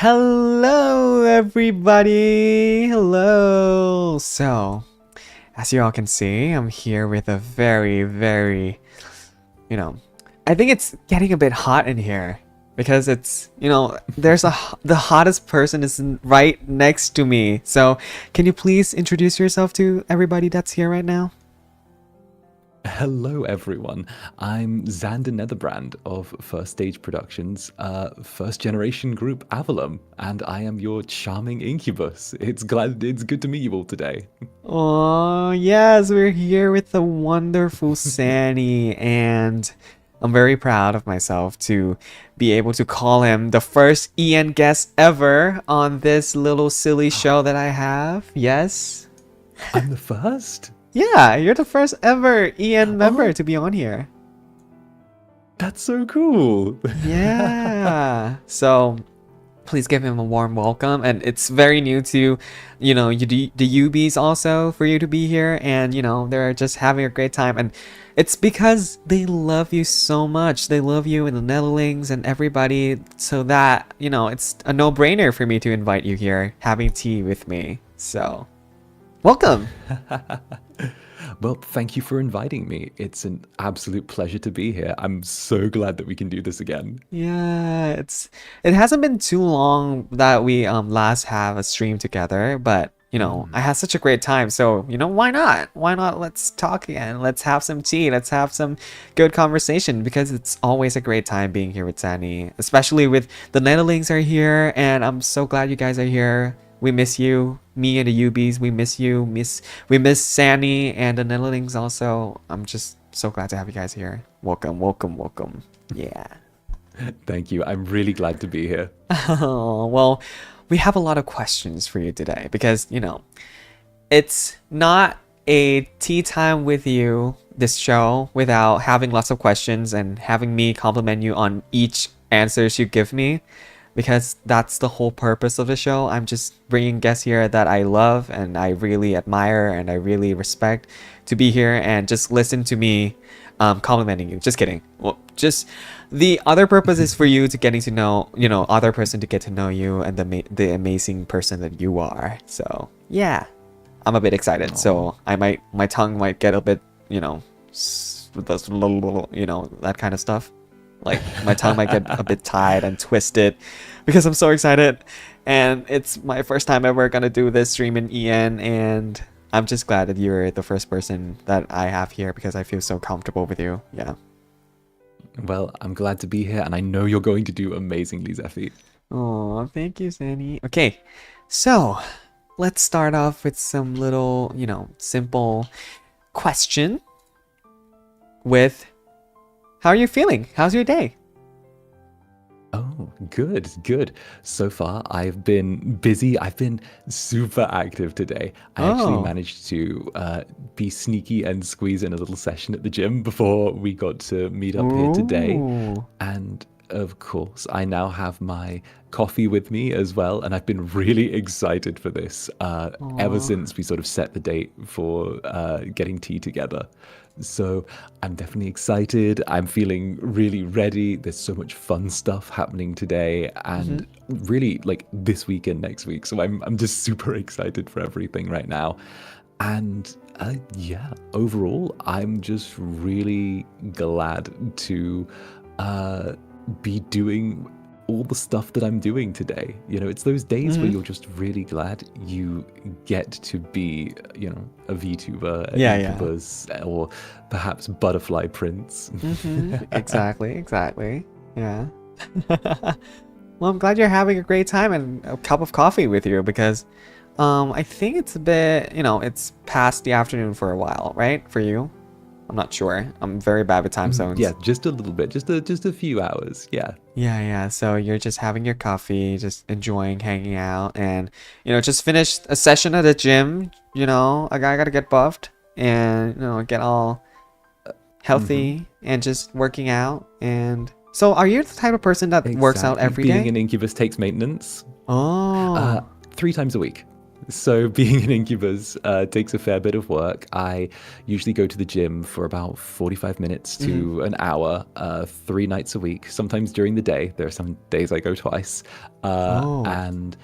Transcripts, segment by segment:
Hello, everybody. Hello. So, as you all can see, I'm here with a very, I think it's getting a bit hot in here because it's, the hottest person is right next to me. So, can you please introduce yourself to everybody that's here right now? Hello everyone, I'm Xander Netherbrand of First Stage Productions, first generation group Avalon, and I am your charming Incubus. It's good to meet you all today. Oh, yes, we're here with the wonderful Sani, and I'm very proud of myself to be able to call him the first EN guest ever on this little silly show that I have. Yes? I'm the first? Yeah, you're the first ever EN member to be on here. That's so cool. Yeah. So please give him a warm welcome. And it's very new to, the UBs also for you to be here. And, they're just having a great time. And it's because they love you so much. They love you in the Netherlands and everybody. So that, it's a no-brainer for me to invite you here, having tea with me. So, welcome. Well, thank you for inviting me. It's an absolute pleasure to be here. I'm so glad that we can do this again. Yeah, it hasn't been too long that we last have a stream together, but I had such a great time. So, why not? Why not let's talk again. Let's have some tea. Let's have some good conversation because it's always a great time being here with Sani, especially with the Netherlands are here and I'm so glad you guys are here. We miss you, me and the UBs. We miss you. We miss Sani and the Netherlands also. I'm just so glad to have you guys here. Welcome. Yeah. Thank you. I'm really glad to be here. Oh, well, we have a lot of questions for you today because, it's not a tea time with you, this show, without having lots of questions and having me compliment you on each answers you give me. Because that's the whole purpose of the show. I'm just bringing guests here that I love and I really admire and I really respect to be here and just listen to me complimenting you. Just kidding. Well, just the other purpose is for you to getting to know, other person to get to know you and the amazing person that you are. So yeah, I'm a bit excited. So my tongue might get a bit, that kind of stuff. Like my tongue might get a bit tied and twisted because I'm so excited and it's my first time ever gonna do this stream in EN and I'm just glad that you're the first person that I have here because I feel so comfortable with you. Yeah. Well, I'm glad to be here and I know you're going to do amazingly, Zephy. Oh, thank you, Sani. Okay, so let's start off with some little, simple question with how are you feeling? How's your day? Oh, good. So far, I've been busy. I've been super active today. I actually managed to be sneaky and squeeze in a little session at the gym before we got to meet up here today. And of course, I now have my coffee with me as well. And I've been really excited for this ever since we sort of set the date for getting tea together. So I'm definitely excited. I'm feeling really ready. There's so much fun stuff happening today and really like this week and next week. So I'm just super excited for everything right now. And yeah, overall, I'm just really glad to be doing all the stuff that I'm doing today. It's those days where you're just really glad you get to be, a VTuber, Incubus, or perhaps Butterfly Prince. Exactly. Yeah. Well, I'm glad you're having a great time and a cup of coffee with you because I think it's a bit, it's past the afternoon for a while, right? For you? I'm not sure. I'm very bad with time zones. Yeah, just a little bit, just a few hours. Yeah. Yeah. So you're just having your coffee, just enjoying hanging out, and just finished a session at the gym. I gotta get buffed and get all healthy and just working out. And so, are you the type of person that works out every day? Being an Incubus takes maintenance. อ๋อ 3 times a week. So being an Incubus takes a fair bit of work. I usually go to the gym for about 45 minutes to an hour, 3 nights a week, sometimes during the day. There are some days I go twice. And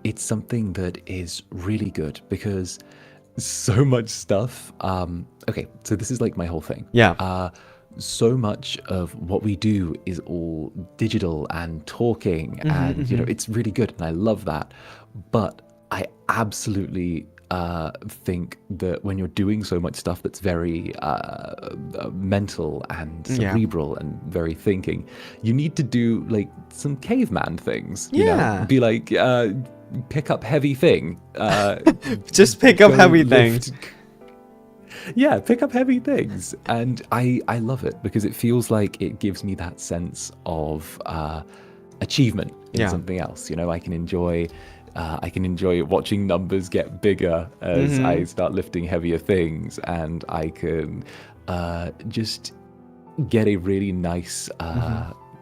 it's something that is really good because so much stuff. Okay, so this is like my whole thing. Yeah. So much of what we do is all digital and talking, and you know, it's really good, and I love that. But I absolutely think that when you're doing so much stuff that's very mental and cerebral and very thinking, you need to do like some caveman things. You know? Be like, pick up heavy thing. Just pick up heavy things. Yeah, pick up heavy things. And I love it because it feels like it gives me that sense of achievement in something else. You know, I can enjoy watching numbers get bigger as I start lifting heavier things, and I can just get a really nice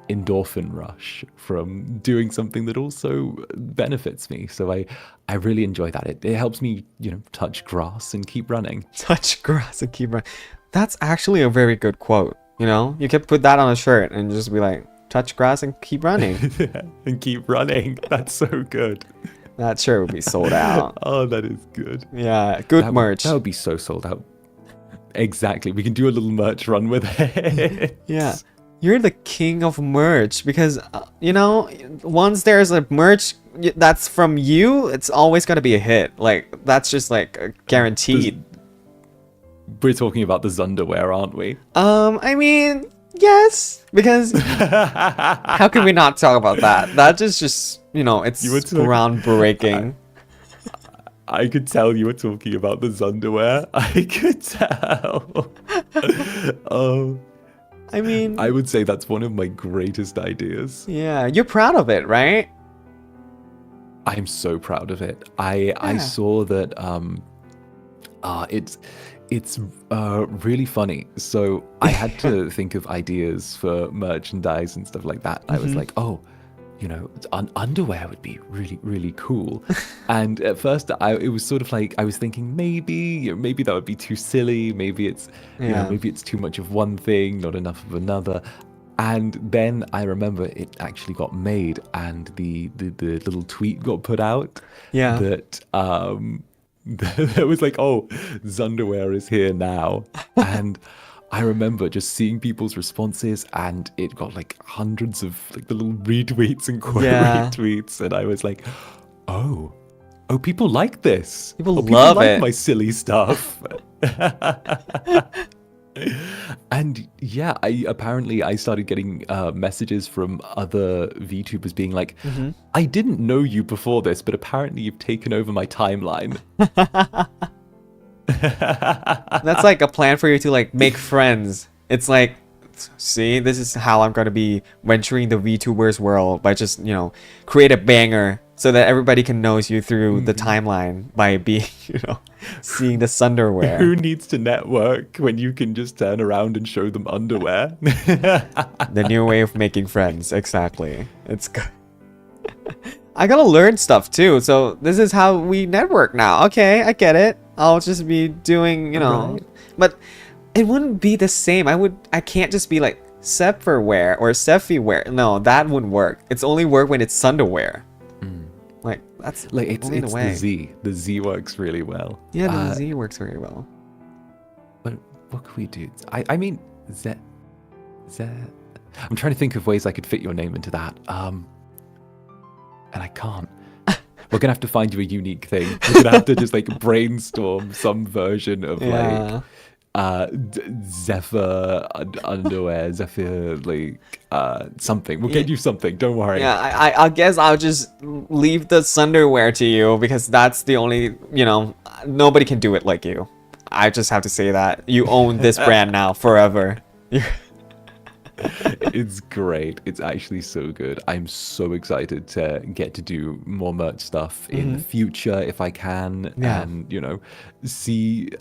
endorphin rush from doing something that also benefits me. So I really enjoy that. It helps me, you know, touch grass and keep running. Touch grass and keep running. That's actually a very good quote. You know, you could put that on a shirt and just be like, touch grass and keep running. And keep running. That's so good. That shirt would be sold out. Oh, that is good. Yeah, good merch. That would be so sold out. Exactly. We can do a little merch run with it. Yeah. You're the king of merch because, you know, once there's a merch that's from you, it's always going to be a hit. Like, that's just like guaranteed. We're talking about the Zunderwear, aren't we? I mean, yes, because how can we not talk about that? That is just, you know, it's groundbreaking. I could tell you were talking about the Zunderwear. I could tell. Oh. I mean, I would say that's one of my greatest ideas. Yeah, you're proud of it, right? I'm so proud of it. I saw that it's really funny. So I had to think of ideas for merchandise and stuff like that. I was like, oh, you know, underwear would be really, really cool. And at first, it was sort of like I was thinking maybe that would be too silly. Maybe it's you know, maybe it's too much of one thing, not enough of another. And then I remember it actually got made, and the little tweet got put out. Yeah. That that was like, oh, Zunderwear is here now, and. I remember just seeing people's responses, and it got like hundreds of like the little retweets and quote retweets, and I was like, oh, people like this. People people love like it. My silly stuff. And yeah, I started getting messages from other VTubers being like, I didn't know you before this, but apparently you've taken over my timeline. That's like a plan for you to like make friends. It's like, see, this is how I'm going to be venturing the VTubers world by just, you know, create a banger so that everybody can know you through the timeline by being, you know, seeing the Zunderwear. Who needs to network when you can just turn around and show them underwear? The new way of making friends. Exactly. It's good. I gotta learn stuff too. So this is how we network now. Okay, I get it. I'll just be doing, you know, but it wouldn't be the same. I can't just be like Sephiwear or Sephiwear. No, that wouldn't work. It's only work when it's Zunderwear. Like that's like it's the way. The Z. The Z works really well. Yeah, the Z works very well. But what could we do? I mean, Z. I'm trying to think of ways I could fit your name into that. And I can't. We're gonna have to find you a unique thing. We're gonna have to just like brainstorm some version of like Zephyr underwear, Zephyr like something. We'll get you something. Don't worry. Yeah, I guess I'll just leave the Zunderwear to you because that's the only, you know, nobody can do it like you. I just have to say that you own this brand now forever. It's great. It's actually so good. I'm so excited to get to do more merch stuff in the future if I can, and you know, see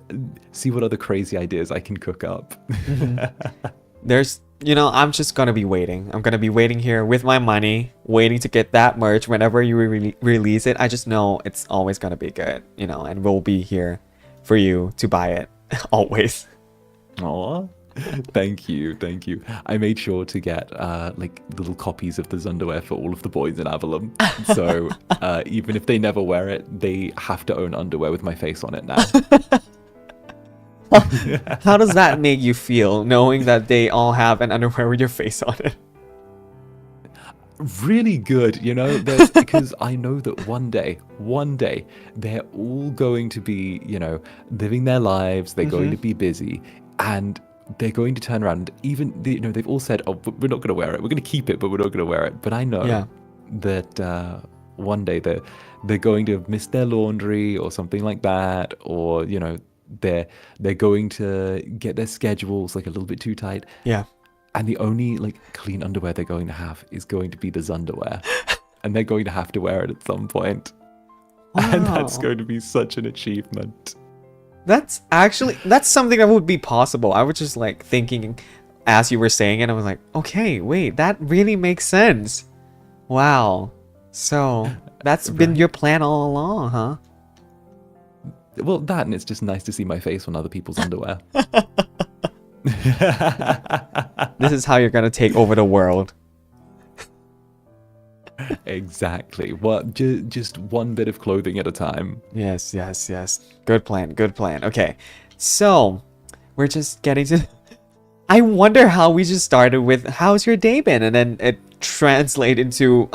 what other crazy ideas I can cook up. There's I'm just gonna be waiting. I'm gonna be waiting here with my money, waiting to get that merch whenever you release it. I just know it's always gonna be good, and we'll be here for you to buy it always. Aw, thank you. I made sure to get like little copies of this underwear for all of the boys in Avalon. So even if they never wear it, they have to own underwear with my face on it now. How does that make you feel knowing that they all have an underwear with your face on it? Really good, because I know that one day, they're all going to be, living their lives, they're going to be busy, and they're going to turn around. Even, they've all said, oh, we're not going to wear it. We're going to keep it, but we're not going to wear it. But I know that one day they're going to miss their laundry or something like that, or, they're going to get their schedules like a little bit too tight. Yeah. And the only like clean underwear they're going to have is going to be this underwear. And they're going to have to wear it at some point. Wow. And that's going to be such an achievement. That's something that would be possible. I was just like thinking as you were saying it, I was like, okay, wait, that really makes sense. Wow. So that's been your plan all along, huh? Well, that, and it's just nice to see my face on other people's underwear. This is how you're gonna take over the world. Exactly. Well, just one bit of clothing at a time. Yes. Good plan. Okay, so we're just getting to... I wonder how we just started with how's your day been, and then it translated into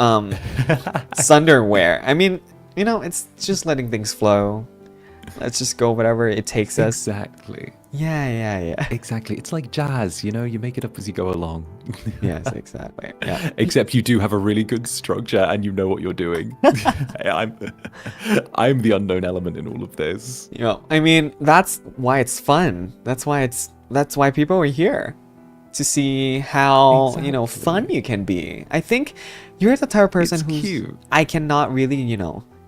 sunderwear. I mean, it's just letting things flow. Let's just go whatever it takes us. Exactly. Yeah. Exactly. It's like jazz, you make it up as you go along. Yes, exactly. Yeah. Except you do have a really good structure and you know what you're doing. I'm the unknown element in all of this. I mean, that's why it's fun. That's why people are here. To see how, fun you can be. I think you're the type of person who's cute. I cannot really,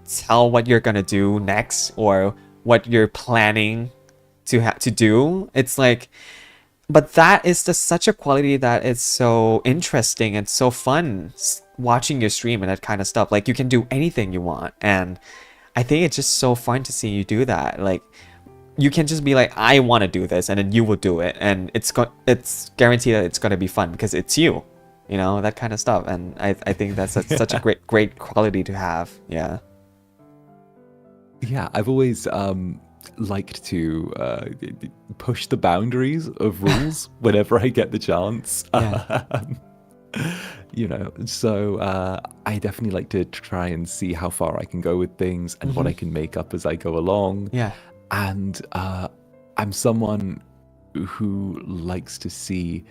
tell what you're gonna do next or what you're planning to do. It's like, but that is just such a quality that is so interesting and so fun watching your stream and that kind of stuff. Like you can do anything you want, and I think it's just so fun to see you do that. Like you can just be like, I want to do this, and then you will do it, and it's guaranteed that it's gonna be fun because it's you, that kind of stuff. And I think that's such a great quality to have. Yeah, I've always liked to push the boundaries of rules whenever I get the chance. So I definitely like to try and see how far I can go with things and what I can make up as I go along. Yeah. And I'm someone who likes to see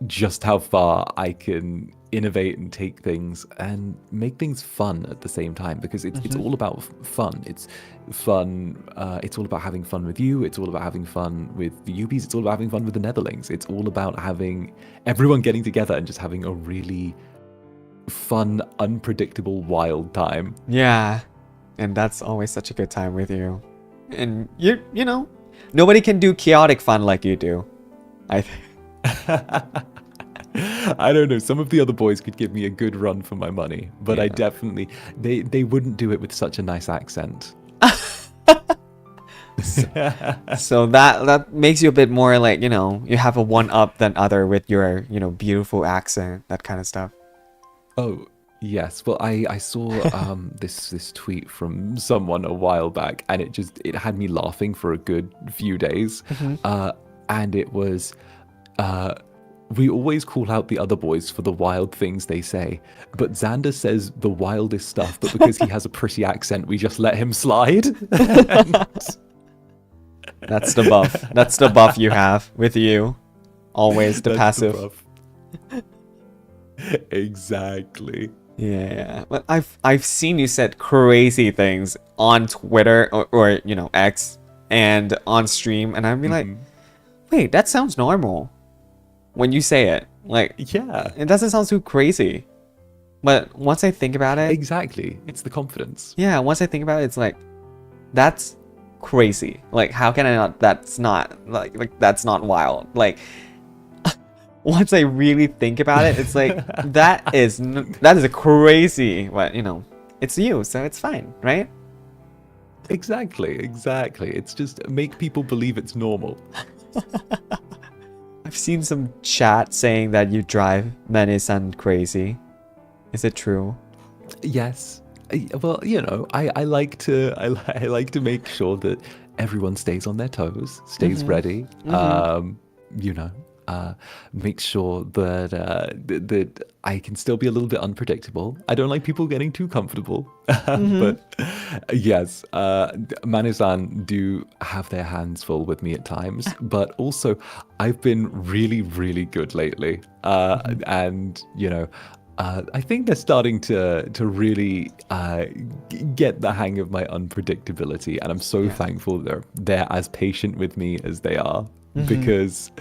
just how far I can innovate and take things and make things fun at the same time, because it's all about fun. It's fun. It's all about having fun with you. It's all about having fun with the Ubis. It's all about having fun with the Netherlings. It's all about having everyone getting together and just having a really fun, unpredictable, wild time. Yeah. And that's always such a good time with you. And nobody can do chaotic fun like you do, I think. I don't know. Some of the other boys could give me a good run for my money, but I definitely they wouldn't do it with such a nice accent. So that makes you a bit more like, you have a one up than other with your, beautiful accent, that kind of stuff. Oh, yes. Well, I saw this tweet from someone a while back, and it had me laughing for a good few days. And it was we always call out the other boys for the wild things they say, but Xander says the wildest stuff, but because he has a pretty accent, we just let him slide. That's the buff. That's the buff you have with you. Always the passive. Exactly. Yeah. But I've seen you said crazy things on Twitter or X and on stream, and I'd be like, wait, that sounds normal. When you say it, like, yeah, it doesn't sound too crazy, but once I think about it, exactly, it's the confidence. Yeah, once I think about it, it's like, that's crazy. Like, how can I not? That's not like that's not wild. Like, once I really think about it, it's like that is a crazy, but it's you, so it's fine, right? Exactly. It's just make people believe it's normal. I've seen some chat saying that you drive Mane-san crazy. Is it true? Yes. Well, I like to I like to make sure that everyone stays on their toes, stays ready. Make sure that that I can still be a little bit unpredictable. I don't like people getting too comfortable. But yes, Mane-san do have their hands full with me at times. But also, I've been really, really good lately. And I think they're starting to really get the hang of my unpredictability, and I'm so thankful they're as patient with me as they are, because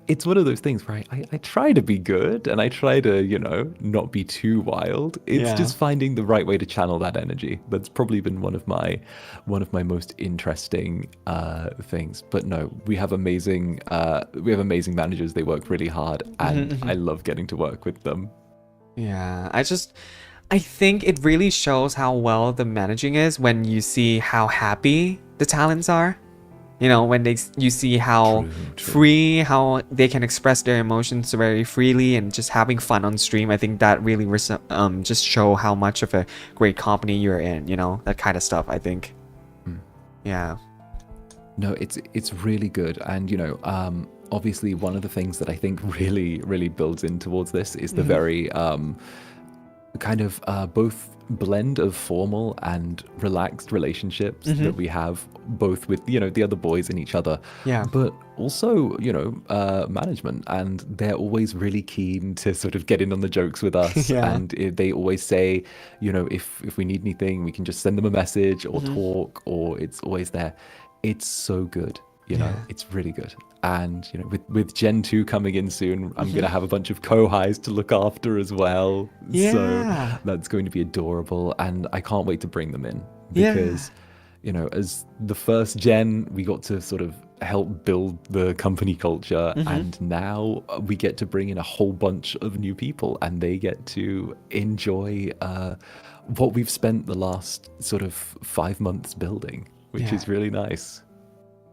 it's one of those things where I try to be good and I try to not be too wild. It's just finding the right way to channel that energy. That's probably been one of my most interesting things. But no, we have amazing managers. They work really hard, and I love getting to work with them. Yeah, I think it really shows how well the managing is when you see how happy the talents are. When you see how free, how they can express their emotions very freely and just having fun on stream. I think that really just show how much of a great company you're in, that kind of stuff, I think. Yeah. No, it's really good. And, obviously one of the things that I think really, really builds in towards this is the very kind of both blend of formal and relaxed relationships that we have, both with the other boys and each other, but also management, and they're always really keen to sort of get in on the jokes with us. And they always say, if we need anything, we can just send them a message or talk, or it's always there. It's so good. It's really good. And with Gen 2 coming in soon, I'm gonna have a bunch of co-highs to look after as well. So that's going to be adorable, and I can't wait to bring them in, because as the first gen, we got to sort of help build the company culture, and now we get to bring in a whole bunch of new people, and they get to enjoy what we've spent the last sort of 5 months building, which is really nice.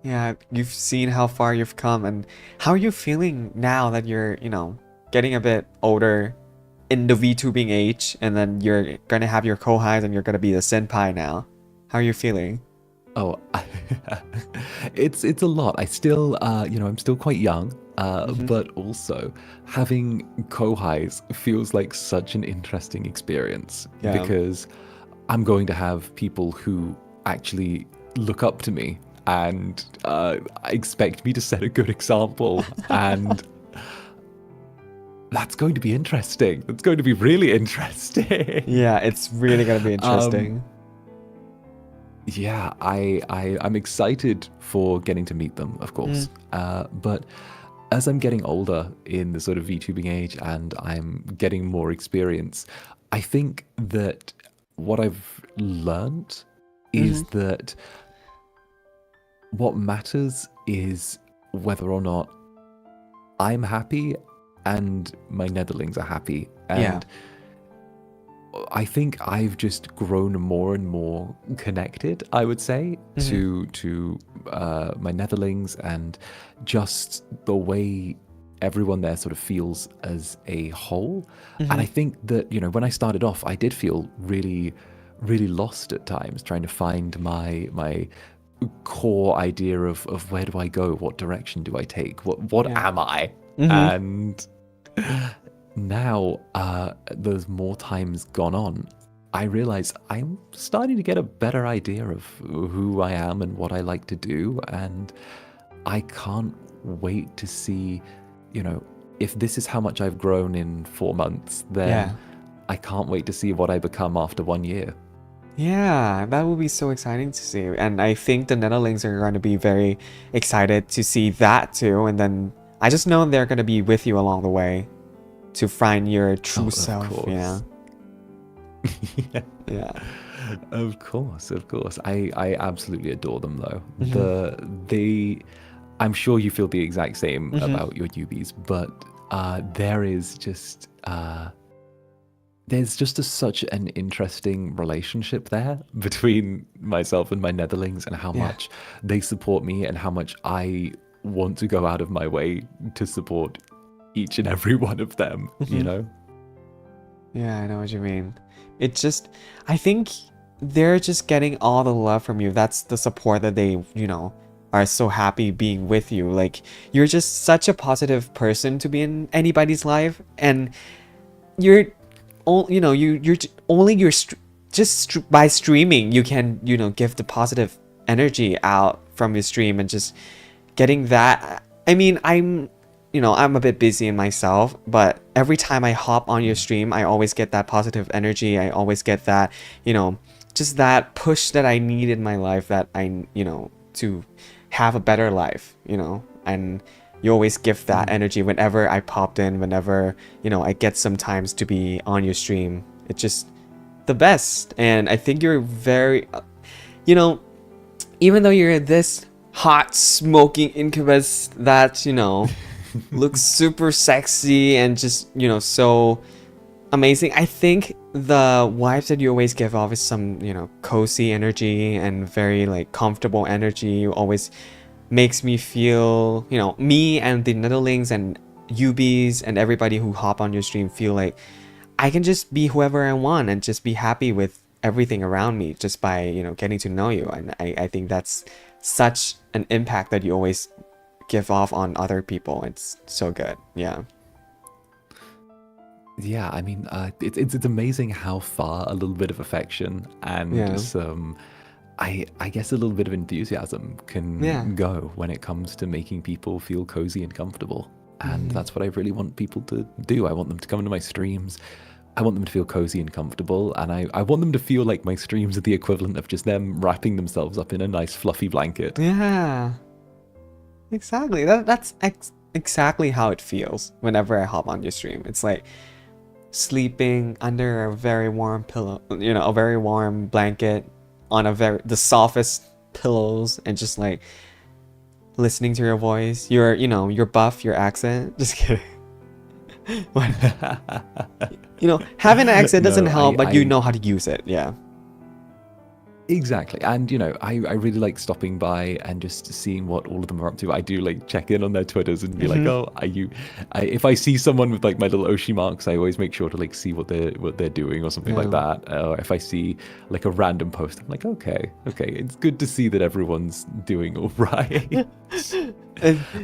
Yeah, you've seen how far you've come, and how are you feeling now that you're, getting a bit older in the VTubing age, and then you're gonna have your co-highs and you're gonna be the senpai now. How are you feeling? Oh, it's a lot. I still, I'm still quite young, but also having co-highs feels like such an interesting experience, because I'm going to have people who actually look up to me and expect me to set a good example, and that's going to be interesting. That's going to be really interesting. Yeah, it's really going to be interesting. I'm excited for getting to meet them, of course. But as I'm getting older in the sort of VTubing age and I'm getting more experience, I think that what I've learned is that what matters is whether or not I'm happy and my netherlings are happy. And I think I've just grown more and more connected, I would say, to my netherlings, and just the way everyone there sort of feels as a whole. And I think that, when I started off, I did feel really, really lost at times, trying to find my core idea of where do I go, what direction do I take, what am I? And now there's more times gone on, I realize I'm starting to get a better idea of who I am and what I like to do, and I can't wait to see, if this is how much I've grown in 4 months, then I can't wait to see what I become after 1 year. Yeah, that would be so exciting to see. And I think the Netherlands are going to be very excited to see that too. And then I just know they're going to be with you along the way to find your true self. Course. Yeah. Of course. I absolutely adore them, though. I'm sure you feel the exact same about your UBs, but there is just there's just such an interesting relationship there between myself and my netherlings, and how much they support me and how much I want to go out of my way to support each and every one of them, you know? Yeah, I know what you mean. It's just, I think they're just getting all the love from you. That's the support that they, are so happy being with you. Like, you're just such a positive person to be in anybody's life, and you're just by streaming you can give the positive energy out from your stream, and just getting that. I mean, I'm a bit busy in myself, but every time I hop on your stream, I always get that positive energy. I always get that, just that push that I need in my life, that I, to have a better life, and you always give that energy whenever I popped in, whenever, I get some times to be on your stream. It's just the best. And I think you're very, even though you're this hot, smoking incubus that, looks super sexy and just, so amazing, I think the vibes that you always give off is some, cozy energy and very like comfortable energy. You always makes me feel, me and the netherlings and UBs and everybody who hop on your stream feel like I can just be whoever I want and just be happy with everything around me just by, getting to know you. And I think that's such an impact that you always give off on other people. It's so good. Yeah. Yeah, I mean, it's amazing how far a little bit of affection and some, I guess, a little bit of enthusiasm can go when it comes to making people feel cozy and comfortable. And that's what I really want people to do. I want them to come into my streams. I want them to feel cozy and comfortable. And I want them to feel like my streams are the equivalent of just them wrapping themselves up in a nice fluffy blanket. Yeah, exactly. That's exactly how it feels whenever I hop on your stream. It's like sleeping under a very warm pillow, a very warm blanket on the softest pillows, and just like listening to your voice, your buff, your accent. Just kidding. Having an accent doesn't help, but you know how to use it. Yeah. Exactly. And, I really like stopping by and just seeing what all of them are up to. I do like check in on their Twitters and be like, oh, if I see someone with like my little Oshi marks, I always make sure to like see what they're doing or something like that. Or if I see like a random post, I'm like, okay, it's good to see that everyone's doing all right.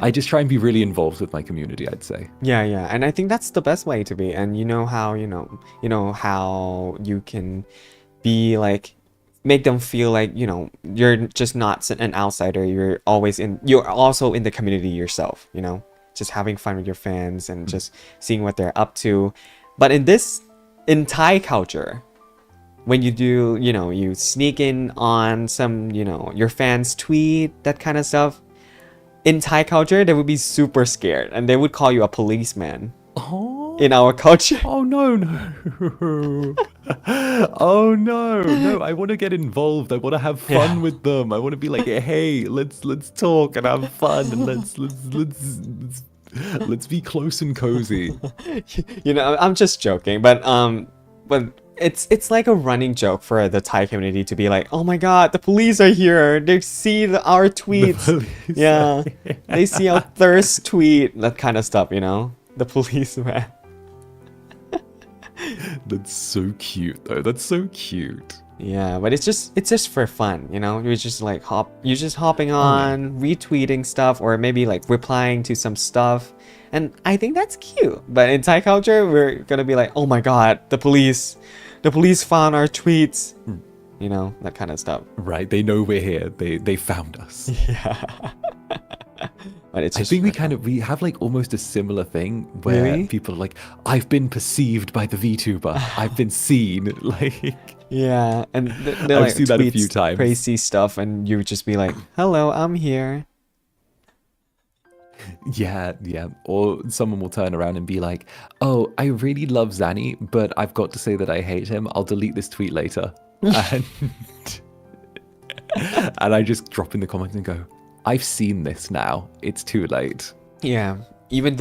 I just try and be really involved with my community, I'd say. Yeah. And I think that's the best way to be. And how you can be like, make them feel like, you're just not an outsider. You're also in the community yourself, just having fun with your fans and just seeing what they're up to. But in Thai culture, when you do, you sneak in on some, your fans tweet, that kind of stuff. In Thai culture, they would be super scared and they would call you a policeman. Oh. In our culture. Oh no. Oh no. I want to get involved. I want to have fun with them. I want to be like, hey, let's talk and have fun, and let's be close and cozy. I'm just joking, but it's like a running joke for the Thai community to be like, oh my god, the police are here. They see our tweets. They see our thirst tweet, that kind of stuff, the policeman. That's so cute though. That's so cute. Yeah, but it's just for fun, You're just like hopping on, retweeting stuff, or maybe like replying to some stuff. And I think that's cute. But in Thai culture, we're gonna be like, oh my god, the police found our tweets. That kind of stuff. Right, they know we're here. They found us. Yeah. But it's just I think we have like almost a similar thing where people are like, I've been perceived by the VTuber. I've been seen. Like, yeah, and they'll I've seen that a few times. Crazy stuff, and you would just be like, hello, I'm here. Yeah. Or someone will turn around and be like, oh, I really love Zanny, but I've got to say that I hate him. I'll delete this tweet later. And I just drop in the comments and go, I've seen this now. It's too late. Yeah, even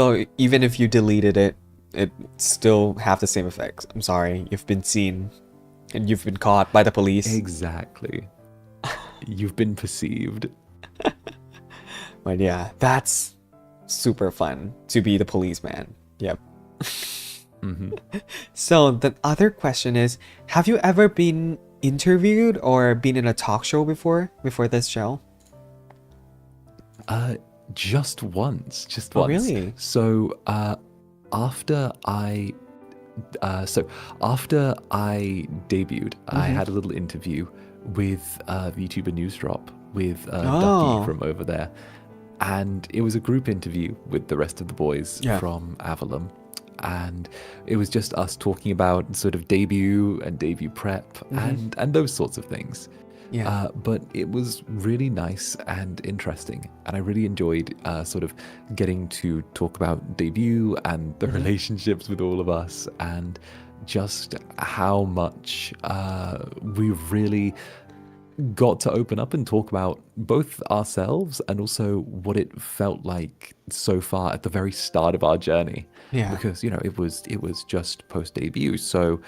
if you deleted it, it still have the same effects. I'm sorry, you've been seen and you've been caught by the police. Exactly. You've been perceived. But yeah, that's super fun to be the policeman. Yep. So the other question is, have you ever been interviewed or been in a talk show before this show? Just once. Oh, really? So after I debuted, I had a little interview with VTuber News Drop with Ducky from over there, and it was a group interview with the rest of the boys from Avalon, and it was just us talking about sort of debut and debut prep and those sorts of things. Yeah. But it was really nice and interesting, and I really enjoyed sort of getting to talk about debut and the relationships with all of us, and just how much we really got to open up and talk about both ourselves and also what it felt like so far at the very start of our journey. Yeah. Because, you know, it was just post debut, so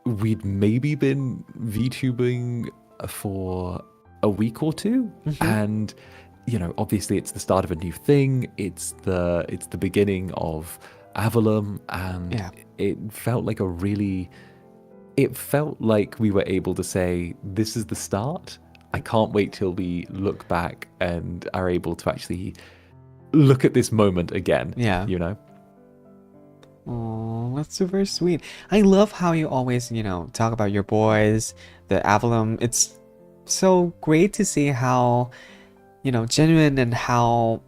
we'd maybe been VTubing for a week or two, and you know, obviously it's the start of a new thing. It's the beginning of Avalon, and it felt like it felt like we were able to say, this is the start. I can't wait till we look back and are able to actually look at this moment again. Yeah. You know? Oh, that's super sweet. I love how you always, you know, talk about your boys, the Avalon. It's so great to see how, you know, genuine and how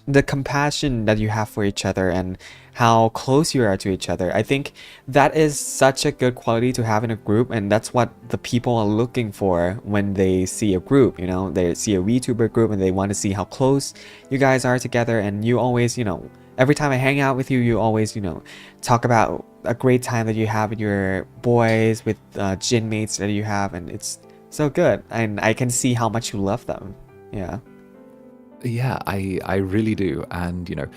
the compassion that you have for each other and how close you are to each other. I think that is such a good quality to have in a group, and that's what the people are looking for when they see a group. You know, they see a VTuber group and they want to see how close you guys are together. And you always, you know, every time I hang out with you, you always, you know, talk about a great time that you have with your boys, with gym mates that you have, and it's so good. And I can see how much you love them. Yeah. Yeah, I really do. And, you know,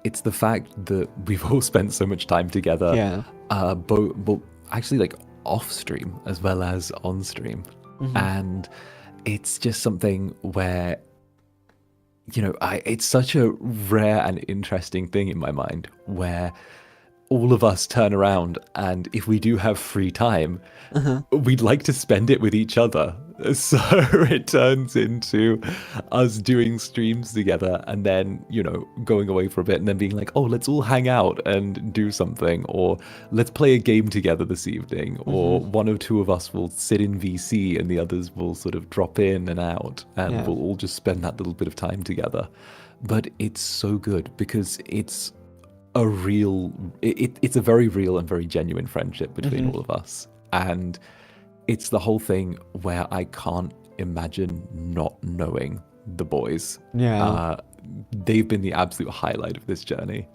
it's the fact that we've all spent so much time together. Yeah. Both actually like off stream as well as on stream. And it's just something where, you know, it's such a rare and interesting thing in my mind where all of us turn around, and if we do have free time, we'd like to spend it with each other. So it turns into us doing streams together and then, you know, going away for a bit and then being like, oh, let's all hang out and do something, or let's play a game together this evening, or one or two of us will sit in VC and the others will sort of drop in and out, and we'll all just spend that little bit of time together. But it's so good because it's a very real and very genuine friendship between all of us, and it's the whole thing where I can't imagine not knowing the boys. They've been the absolute highlight of this journey.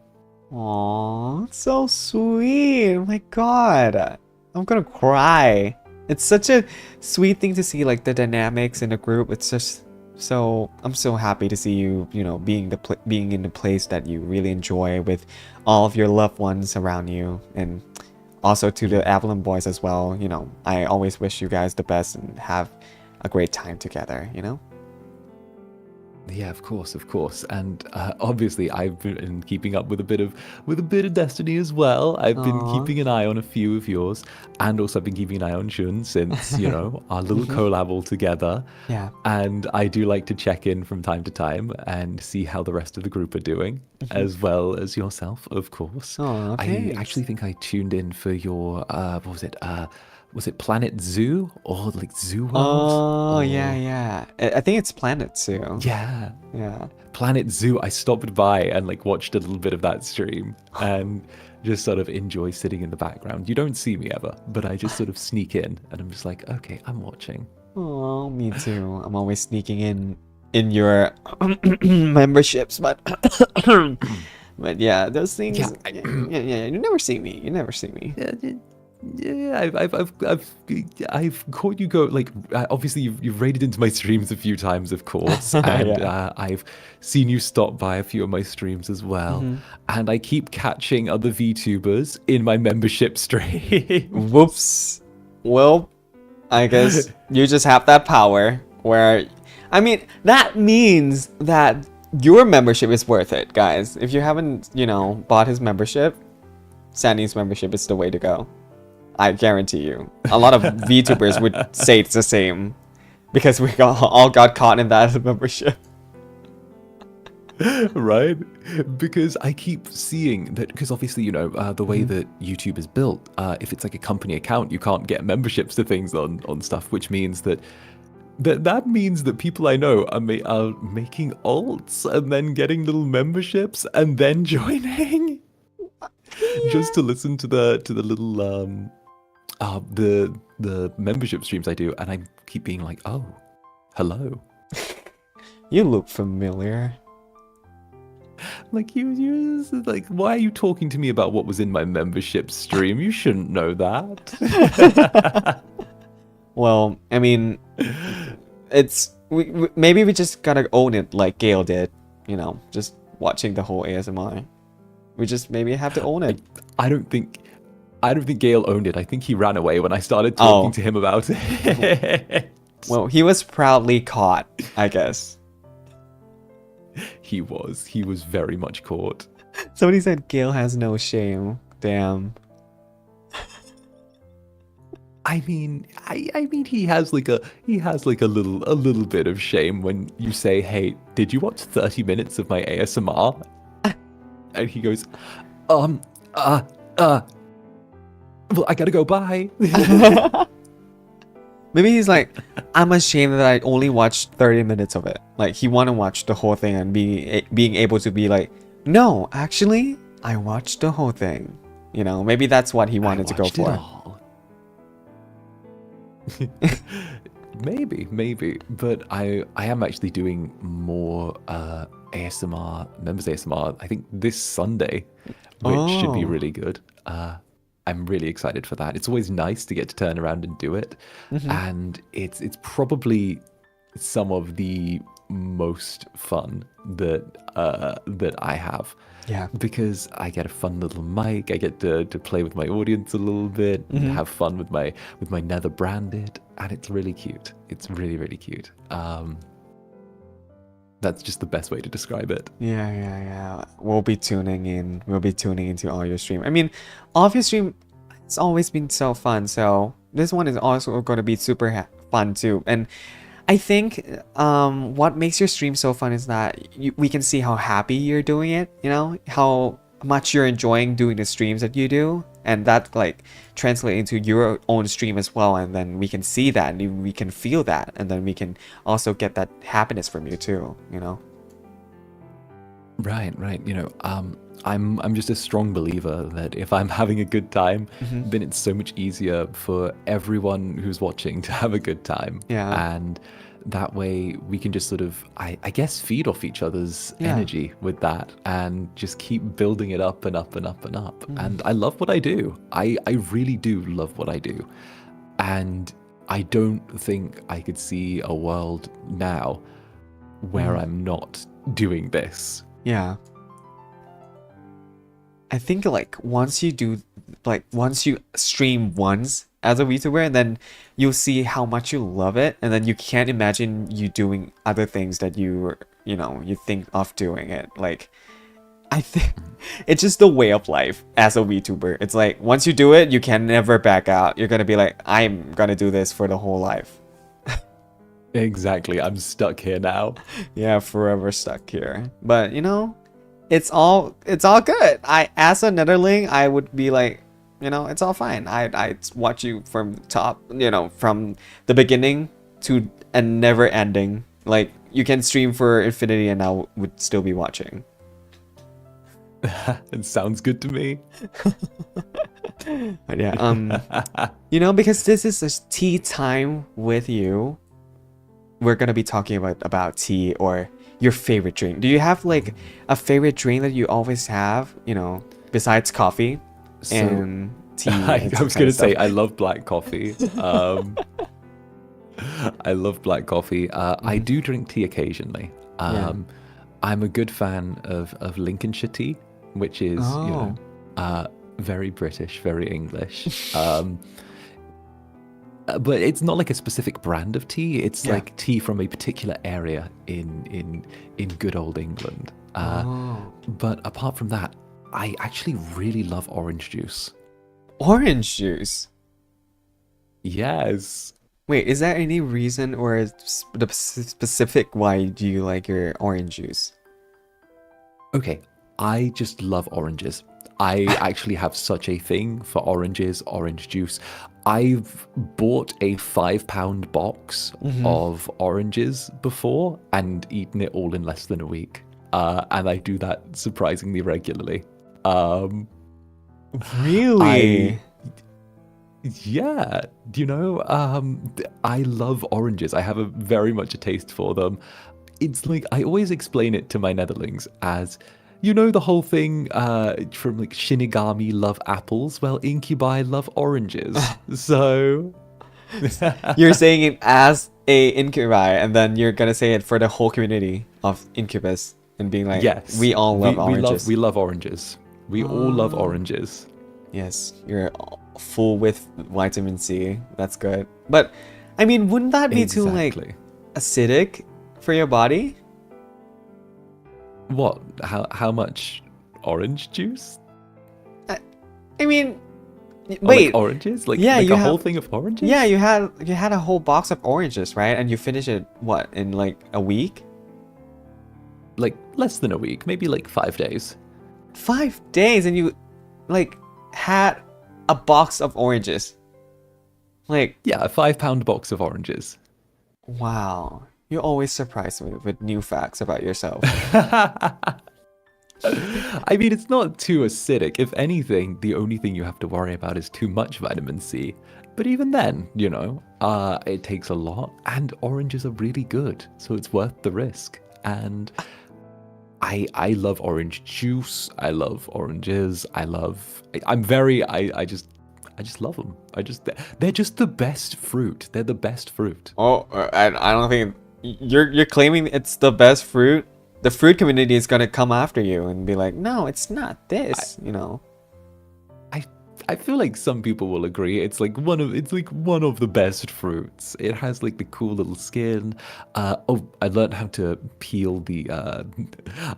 Aww, so sweet. Oh my god, I'm gonna cry. It's such a sweet thing to see, like the dynamics in a group. It's just so, I'm so happy to see you, you know, being in the place that you really enjoy with all of your loved ones around you, and also to the Avalon boys as well. You know, I always wish you guys the best and have a great time together, you know? Yeah, of course. And obviously I've been keeping up with a bit of Destiny as well. I've been keeping an eye on a few of yours, and also I've been keeping an eye on Shun since, you know, our little collab all together. Yeah. And I do like to check in from time to time and see how the rest of the group are doing, as well as yourself, of course. Oh, okay. I actually think I tuned in for your was it Planet Zoo or like Zoo World? Oh, yeah. I think it's Planet Zoo. Yeah. Planet Zoo. I stopped by and like watched a little bit of that stream and just sort of enjoy sitting in the background. You don't see me ever, but I just sort of sneak in and I'm just like, okay, I'm watching. Oh, me too. I'm always sneaking in your memberships, but but yeah, those things. Yeah. You never see me. Yeah, Yeah, I've caught you go like obviously you've raided into my streams a few times, of course, and Yeah. I've seen you stop by a few of my streams as well, and I keep catching other VTubers in my membership stream. Whoops. Well, I guess you just have that power where, I mean, that means that your membership is worth it, guys. If you haven't, bought his membership, Sandy's membership is the way to go. I guarantee you. A lot of VTubers would say it's the same because we all got caught in that membership. Right? Because I keep seeing that, because obviously, the way that YouTube is built, if it's like a company account, you can't get memberships to things on stuff, which means that means that people I know are making alts and then getting little memberships and then joining just to listen to the little the membership streams I do, and I keep being like, oh, hello. You look familiar. Like you like, why are you talking to me about what was in my membership stream? You shouldn't know that. Well, I mean, maybe we just gotta own it like Gail did, just watching the whole ASMR. We just maybe have to own it. I don't think Gail owned it. I think he ran away when I started talking to him about it. Well, he was proudly caught, I guess. He was very much caught. Somebody said Gail has no shame. Damn. I mean, he has like a little bit of shame when you say, "Hey, did you watch 30 minutes of my ASMR?" And he goes, well, I gotta go, bye. Maybe he's like, I'm ashamed that I only watched 30 minutes of it. Like, he want to watch the whole thing and being able to be like, no, actually, I watched the whole thing. Maybe that's what he wanted to go for. Maybe, but I am actually doing more ASMR, members ASMR, I think this Sunday, which should be really good. I'm really excited for that. It's always nice to get to turn around and do it. And it's probably some of the most fun that I have. Yeah. Because I get a fun little mic, I get to play with my audience a little bit, and have fun with my nether branded, and it's really cute. It's really, really cute. That's just the best way to describe it. Yeah. We'll be tuning in. We'll be tuning into all your stream. I mean, all of your stream, it's always been so fun. So this one is also going to be super fun too. And I think what makes your stream so fun is that we can see how happy you're doing it. How much you're enjoying doing the streams that you do, and that like translate into your own stream as well, and then we can see that and we can feel that, and then we can also get that happiness from you too. Right. I'm just a strong believer that if I'm having a good time, then it's so much easier for everyone who's watching to have a good time. Yeah. And that way we can just sort of, I guess, feed off each other's energy with that and just keep building it up and up and up and up. And I love what I do. I really do love what I do. And I don't think I could see a world now where I'm not doing this. Yeah. I think like once you stream once as a VTuber, and then you'll see how much you love it, and then you can't imagine you doing other things that you think of doing it. Like, I think it's just the way of life as a VTuber. It's like once you do it, you can never back out. You're gonna be like, I'm gonna do this for the whole life. Exactly. I'm stuck here now. Yeah, forever stuck here. But it's all good. As a Netherling, I would be like, it's all fine. I watch you from top, from the beginning to and never ending. Like, you can stream for infinity and I would still be watching. It sounds good to me. But yeah, because this is a tea time with you, we're gonna be talking about tea or your favorite drink. Do you have like a favorite drink that you always have, besides coffee? And tea. I was going to say, I love black coffee. I love black coffee. I do drink tea occasionally. I'm a good fan of Lincolnshire tea, which is, very British, very English. But it's not like a specific brand of tea. It's like tea from a particular area in good old England. But apart from that, I actually really love orange juice. Orange juice? Yes. Wait, is there any reason or the specific why do you like your orange juice? Okay, I just love oranges. I actually have such a thing for oranges, orange juice. I've bought a £5 box of oranges before and eaten it all in less than a week. And I do that surprisingly regularly. Really? Yeah, you know, I love oranges. I have very much a taste for them. It's like, I always explain it to my Netherlings as, you know, the whole thing from like Shinigami love apples. Well, Incubi love oranges. So you're saying it as a Incubi, and then you're gonna say it for the whole community of Incubus and being like, yes, we all love oranges. We love oranges. We all love oranges. Yes, you're full with vitamin C. That's good. But I mean, wouldn't that be too like acidic for your body? What? How much orange juice? I mean, wait, like oranges? Like, yeah, like a whole thing of oranges? Yeah, you had a whole box of oranges, right? And you finished it what, in like a week? Like less than a week, maybe like 5 days. 5 days, and you like had a box of oranges. Like, yeah, a £5 box of oranges. Wow. You always surprise me with new facts about yourself. I mean, it's not too acidic. If anything, the only thing you have to worry about is too much vitamin C. But even then, you know, it takes a lot, and oranges are really good, so it's worth the risk. And I love orange juice. I love oranges. I just love them. They're just the best fruit. They're the best fruit. Oh, I don't think you're claiming it's the best fruit. The fruit community is gonna come after you and be like, no, it's not this. You know. I feel like some people will agree. It's like one of the best fruits. It has like the cool little skin. I learned how to peel the.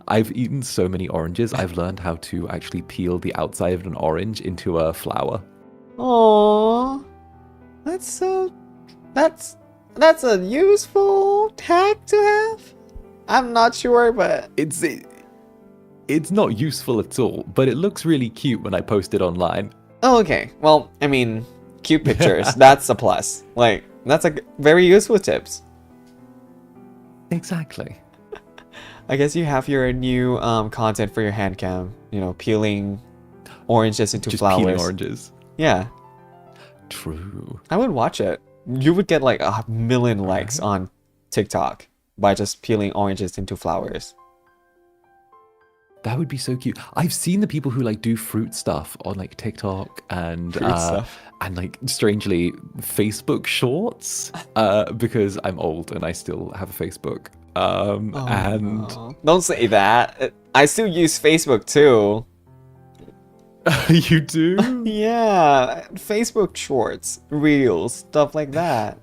I've eaten so many oranges. I've learned how to actually peel the outside of an orange into a flower. Oh, that's a useful hack to have. I'm not sure, but it's not useful at all. But it looks really cute when I post it online. Oh, okay. Well, I mean, cute pictures. That's a plus. Like, that's a very useful tips. Exactly. I guess you have your new content for your hand cam. You know, peeling oranges into flowers. Peeling oranges. Yeah. True. I would watch it. You would get like 1 million likes on TikTok by just peeling oranges into flowers. That would be so cute. I've seen the people who like do fruit stuff on like TikTok and like strangely Facebook Shorts because I'm old and I still have a Facebook. No. Don't say that. I still use Facebook too. You do? Yeah, Facebook Shorts, Reels, stuff like that.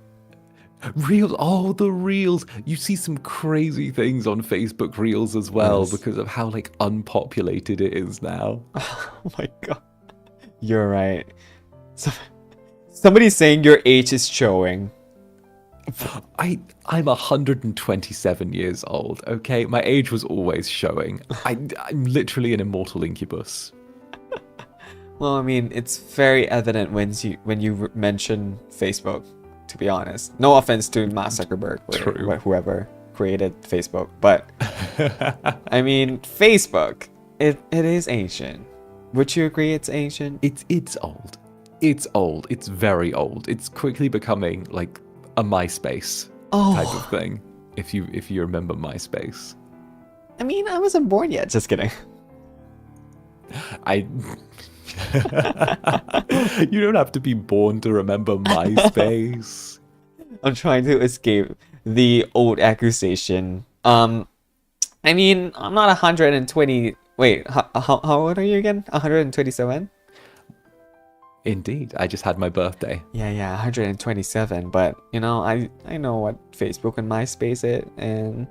Reels, oh, the Reels. You see some crazy things on Facebook Reels as well because of how like unpopulated it is now. Oh my god. You're right. Somebody's saying your age is showing. I'm 127 years old, okay? My age was always showing. I'm literally an immortal incubus. Well, I mean, it's very evident when you mention Facebook, to be honest. No offense to Mark Zuckerberg or whoever created Facebook, but I mean, Facebook, it is ancient. Would you agree it's ancient? It's old. It's old. It's very old. It's quickly becoming like a MySpace type of thing. If you remember MySpace. I mean, I wasn't born yet. Just kidding. You don't have to be born to remember MySpace. I'm trying to escape the old accusation. I mean, I'm not 120. Wait, how old are you again? 127? Indeed, I just had my birthday. Yeah, 127. But you know, I know what Facebook and MySpace is, and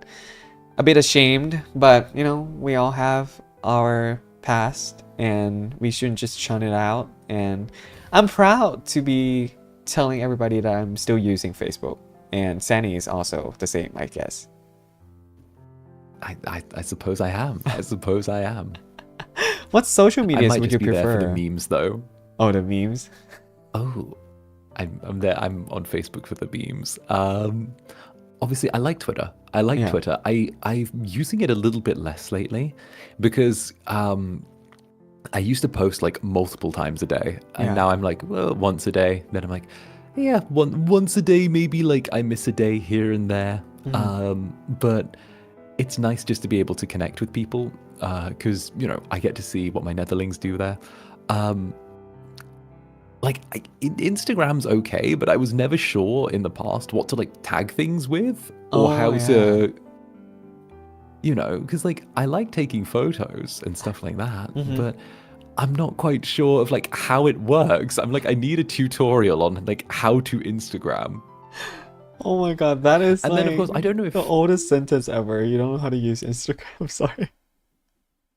a bit ashamed. But you know, we all have our past, and we shouldn't just shun it out. And I'm proud to be telling everybody that I'm still using Facebook, and Sandy is also the same, I guess. I suppose I am. I suppose I am. What social I medias might would just you be there prefer? for the memes, though. Oh, the memes. Oh, I'm there. I'm on Facebook for the memes. Obviously, I like Twitter. I like Yeah. Twitter. I'm using it a little bit less lately because I used to post like multiple times a day, and Yeah. now I'm like, well, once a day. Then I'm like, yeah, once a day, maybe like I miss a day here and there. But it's nice just to be able to connect with people because you know I get to see what my netherlings do there. Instagram's okay, but I was never sure in the past what to like tag things with or how to, you know, because like I like taking photos and stuff like that, but I'm not quite sure of like how it works. I'm like, I need a tutorial on like how to Instagram. Oh my god, that is And then of course I don't know if the oldest sentence ever. You don't know how to use Instagram. Sorry.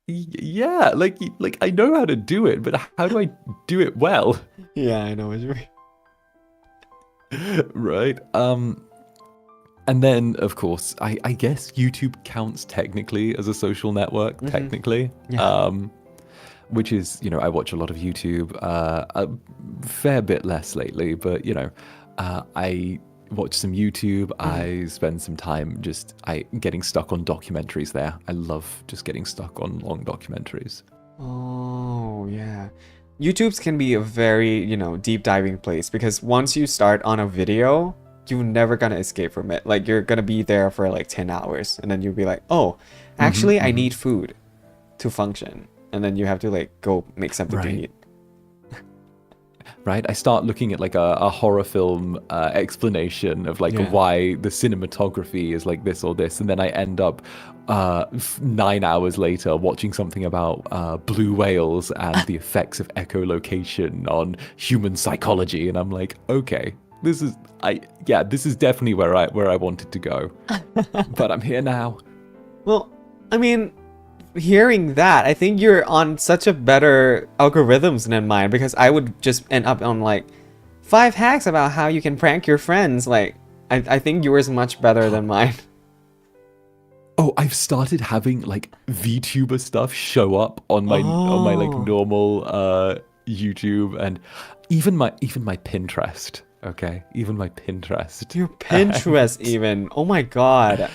yeah, like I know how to do it, but how do I do it well? Yeah, I know what you mean. Right. And then of course I guess YouTube counts technically as a social network, technically. Yeah. Which is, you know, I watch a lot of YouTube, a fair bit less lately, but you know, I watch some YouTube. I spend some time just getting stuck on documentaries there. I love just getting stuck on long documentaries. Oh, yeah. YouTube's can be a very, you know, deep diving place because once you start on a video, you're never gonna escape from it. Like you're gonna be there for like 10 hours and then you'll be like, oh, actually I need food to function. And then you have to like go make something to eat. Right? I start looking at like a horror film explanation of like why the cinematography is like this or this. And then I end up 9 hours later watching something about blue whales and the effects of echolocation on human psychology. And I'm like, okay, this is definitely where I wanted to go. But I'm here now. Well, I mean, hearing that, I think you're on such a better algorithms than mine because I would just end up on like 5 hacks about how you can prank your friends. Like, I think yours is much better than mine. Oh, I've started having like VTuber stuff show up on my like normal YouTube and even my Pinterest. Okay, even my Pinterest. Your Pinterest even. Oh my god.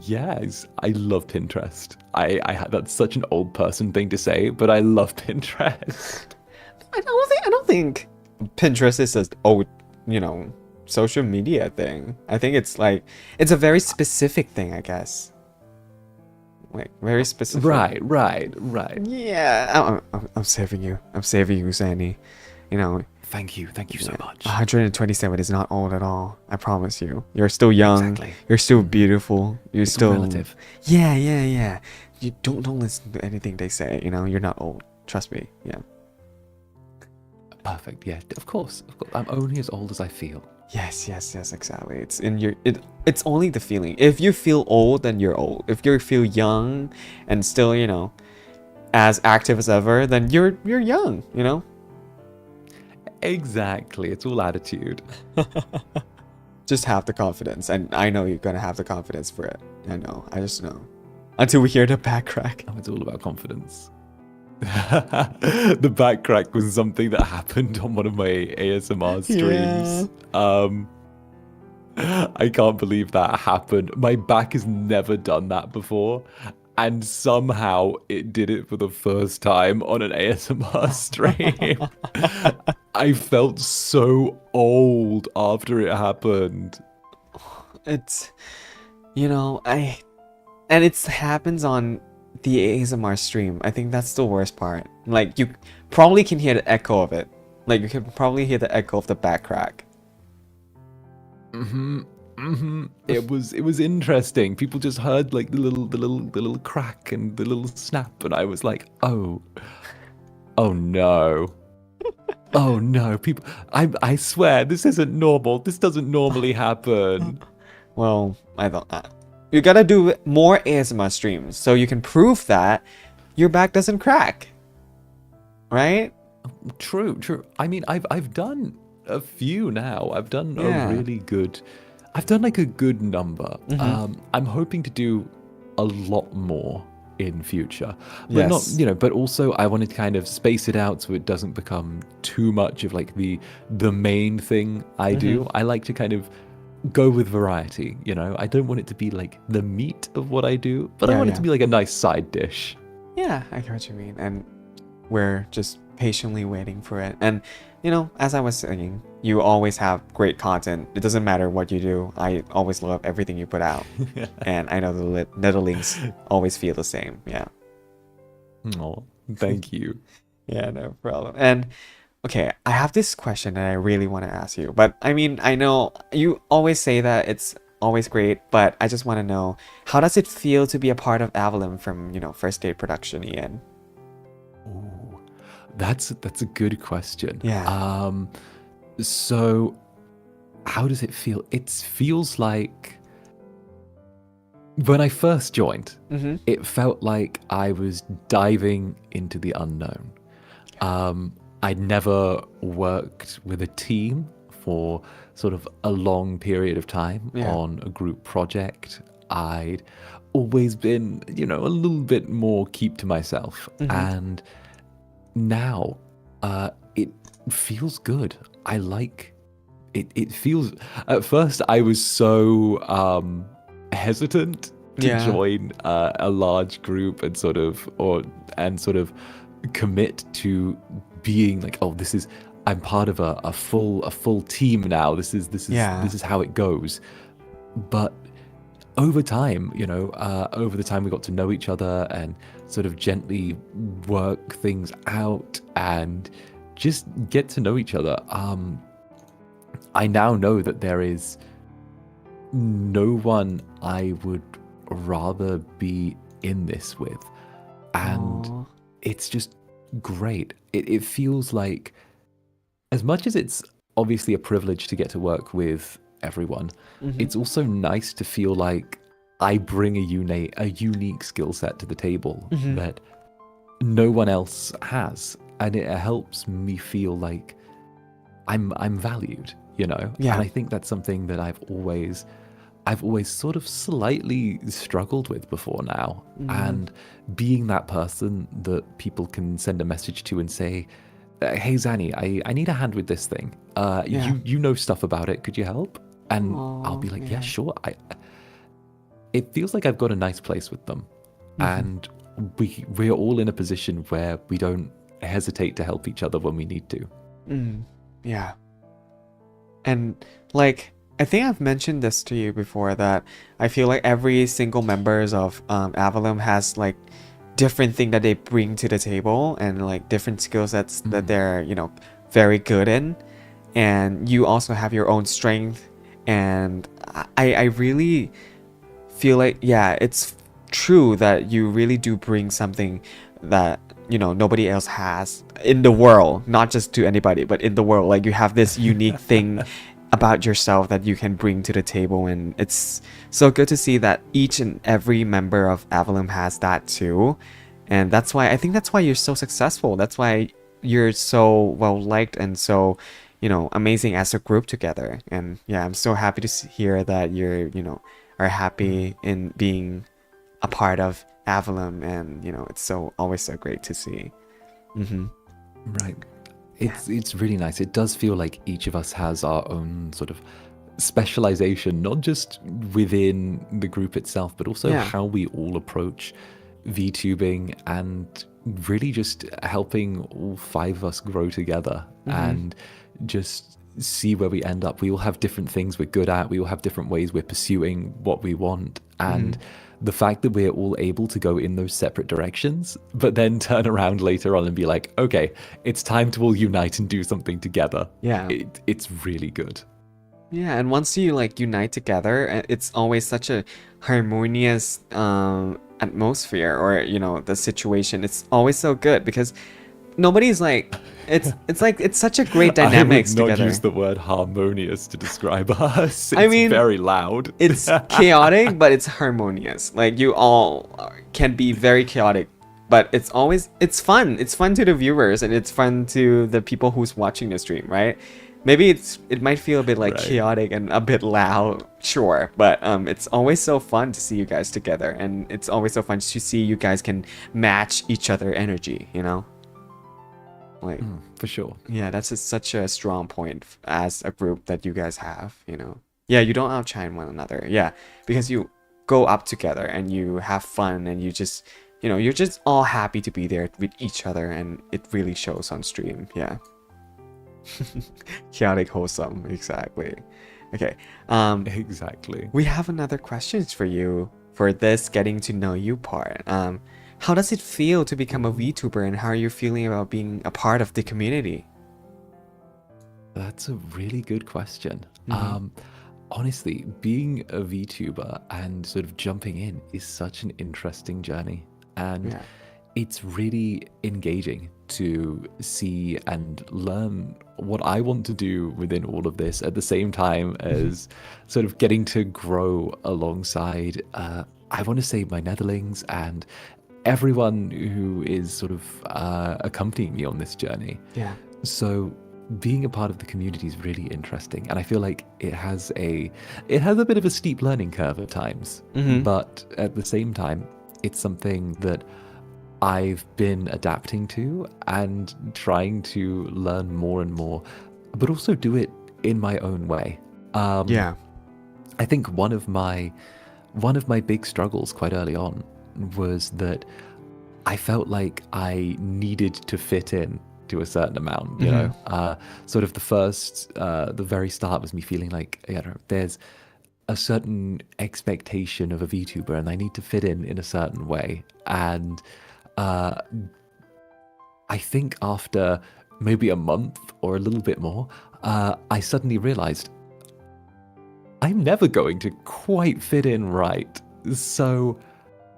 Yes, I love Pinterest. That's such an old person thing to say, but I love Pinterest. I don't think Pinterest is an old, you know, social media thing. I think it's like it's a very specific thing, I guess. Like very specific. Right. Yeah, I'm saving you. I'm saving you, Sandy. You know. Thank you so much. 127 is not old at all. I promise you. You're still young. Exactly. You're still beautiful. You're It's still relative. Yeah. You don't listen to anything they say. You know, you're not old. Trust me. Yeah. Perfect. Yeah, of course. I'm only as old as I feel. Yes, exactly. It's in your it's only the feeling. If you feel old, then you're old. If you feel young and still, you know, as active as ever, then you're young, you know? Exactly. It's all attitude. Just have the confidence. And I know you're gonna have the confidence for it. I know. I just know. Until we hear the back crack. Oh, it's all about confidence. The back crack was something that happened on one of my ASMR streams. I can't believe that happened. My back has never done that before. And somehow it did it for the first time on an ASMR stream. I felt so old after it happened. It's, you know, and it happens on the ASMR stream. I think that's the worst part. Like you probably can hear the echo of it. Like you can probably hear the echo of the back crack. It was interesting. People just heard like the little crack and the little snap, and I was like, oh no. Oh no, people, I swear this isn't normal. This doesn't normally happen. Well, I thought that. You gotta do more ASMR streams so you can prove that your back doesn't crack. Right? True. I mean, I've done a few now. I've done I've done like a good number. I'm hoping to do a lot more in future, but not, but also I wanted to kind of space it out so it doesn't become too much of like the main thing I do. I like to kind of go with variety, I don't want it to be like the meat of what I do, but I want it to be like a nice side dish. Yeah, I get what you mean, and we're just patiently waiting for it. And as I was saying, you always have great content. It doesn't matter what you do. I always love everything you put out. And I know the Netherlands always feel the same. Yeah. Oh, thank you. Yeah, no problem. And okay, I have this question that I really want to ask you. But I mean, I know you always say that it's always great, but I just want to know, how does it feel to be a part of Avalon from, first date production, Ian? Ooh, that's a good question. Yeah. So how does it feel? It feels like when I first joined, it felt like I was diving into the unknown. I'd never worked with a team for sort of a long period of time on a group project. I'd always been, a little bit more keep to myself. And now it feels good. I like it. It feels, at first I was so hesitant to join a large group and sort of commit to being like, oh, I'm part of a full team now. This is how it goes. But over time, over the time we got to know each other and sort of gently work things out and just get to know each other. I now know that there is no one I would rather be in this with. And it's just great. It feels like, as much as it's obviously a privilege to get to work with everyone, it's also nice to feel like I bring a unique skill set to the table that no one else has, and it helps me feel like I'm valued, And I think that's something that I've always sort of slightly struggled with before now. And being that person that people can send a message to and say, hey Zanny, I need a hand with this thing. You know stuff about it. Could you help? And I'll be like, yeah, sure. It feels like I've got a nice place with them. And we're all in a position where we don't hesitate to help each other when we need to. Yeah. And like, I think I've mentioned this to you before, that I feel like every single members of Avalon has like different thing that they bring to the table, and like different skill sets that they're very good in, and you also have your own strength. And I really feel like, it's true that you really do bring something that nobody else has in the world, not just to anybody, but in the world. Like you have this unique thing about yourself that you can bring to the table, and it's so good to see that each and every member of Avalon has that too. And that's why you're so successful. That's why you're so well liked and so amazing as a group together. And I'm so happy to hear that you're are happy in being a part of Avalon, and it's always so great to see. Right. It's really nice. It does feel like each of us has our own sort of specialization, not just within the group itself, but also how we all approach VTubing, and really just helping all 5 of us grow together and just see where we end up. We all have different things we're good at. We all have different ways we're pursuing what we want. And the fact that we're all able to go in those separate directions, but then turn around later on and be like, okay, it's time to all unite and do something together. Yeah. It's really good. Yeah, and once you like unite together, it's always such a harmonious atmosphere, or the situation. It's always so good because nobody's like it's such a great dynamics I would not together. use the word harmonious to describe us. It's I mean, very loud. It's chaotic, but it's harmonious. Like you all can be very chaotic, but it's fun. It's fun to the viewers, and it's fun to the people who's watching the stream, right? Maybe it might feel a bit like chaotic and a bit loud, sure, but it's always so fun to see you guys together, and it's always so fun to see you guys can match each other energy, like for sure. Yeah, that's such a strong point as a group that you guys have, Yeah, you don't outshine one another, yeah, because you go up together and you have fun, and you just you're just all happy to be there with each other, and it really shows on stream, yeah. Chaotic, wholesome, exactly. Okay, exactly. We have another questions for you for this getting to know you part. How does it feel to become a VTuber, and how are you feeling about being a part of the community? That's a really good question. Honestly, being a VTuber and sort of jumping in is such an interesting journey, and it's really engaging to see and learn what I want to do within all of this at the same time as sort of getting to grow alongside, I want to say, my netherlings and everyone who is sort of accompanying me on this journey. Yeah. So being a part of the community is really interesting, and I feel like it has a bit of a steep learning curve at times, but at the same time, it's something that I've been adapting to and trying to learn more and more, but also do it in my own way. Yeah. I think one of my big struggles quite early on was that I felt like I needed to fit in to a certain amount, sort of the very start was me feeling like, there's a certain expectation of a VTuber and I need to fit in a certain way. And I think after maybe a month or a little bit more, I suddenly realized I'm never going to quite fit in right. So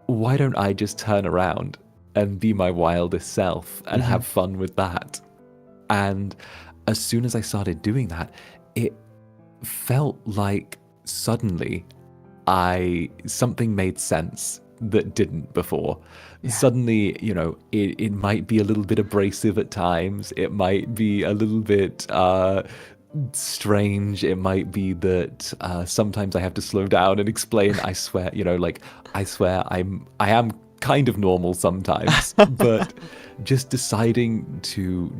why don't I just turn around and be my wildest self and have fun with that? And as soon as I started doing that, it felt like suddenly something made sense that didn't before. Suddenly, it might be a little bit abrasive at times. It might be a little bit strange. It might be that sometimes I have to slow down and explain. I swear, I am kind of normal sometimes, but just deciding to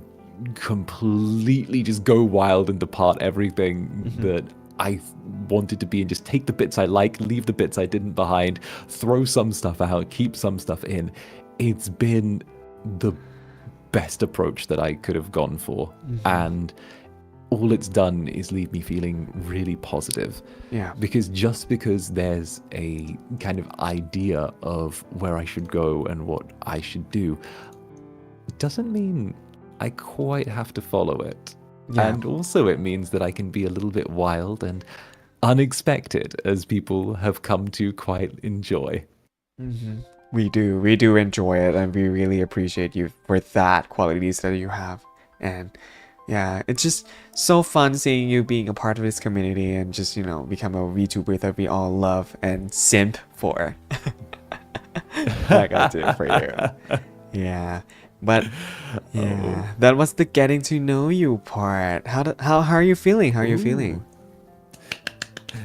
completely just go wild and depart everything that I wanted to be, and just take the bits I like, leave the bits I didn't behind, throw some stuff out, keep some stuff in. It's been the best approach that I could have gone for. And all it's done is leave me feeling really positive. Yeah. Because just because there's a kind of idea of where I should go and what I should do, it doesn't mean I quite have to follow it. Yeah. And also it means that I can be a little bit wild and unexpected, as people have come to quite enjoy. We do enjoy it, and we really appreciate you for that qualities that you have. And yeah, it's just so fun seeing you being a part of this community and just, become a VTuber that we all love and simp for. I got to do it for you. Yeah. But yeah, that was the getting to know you part. How are you feeling? How are you feeling?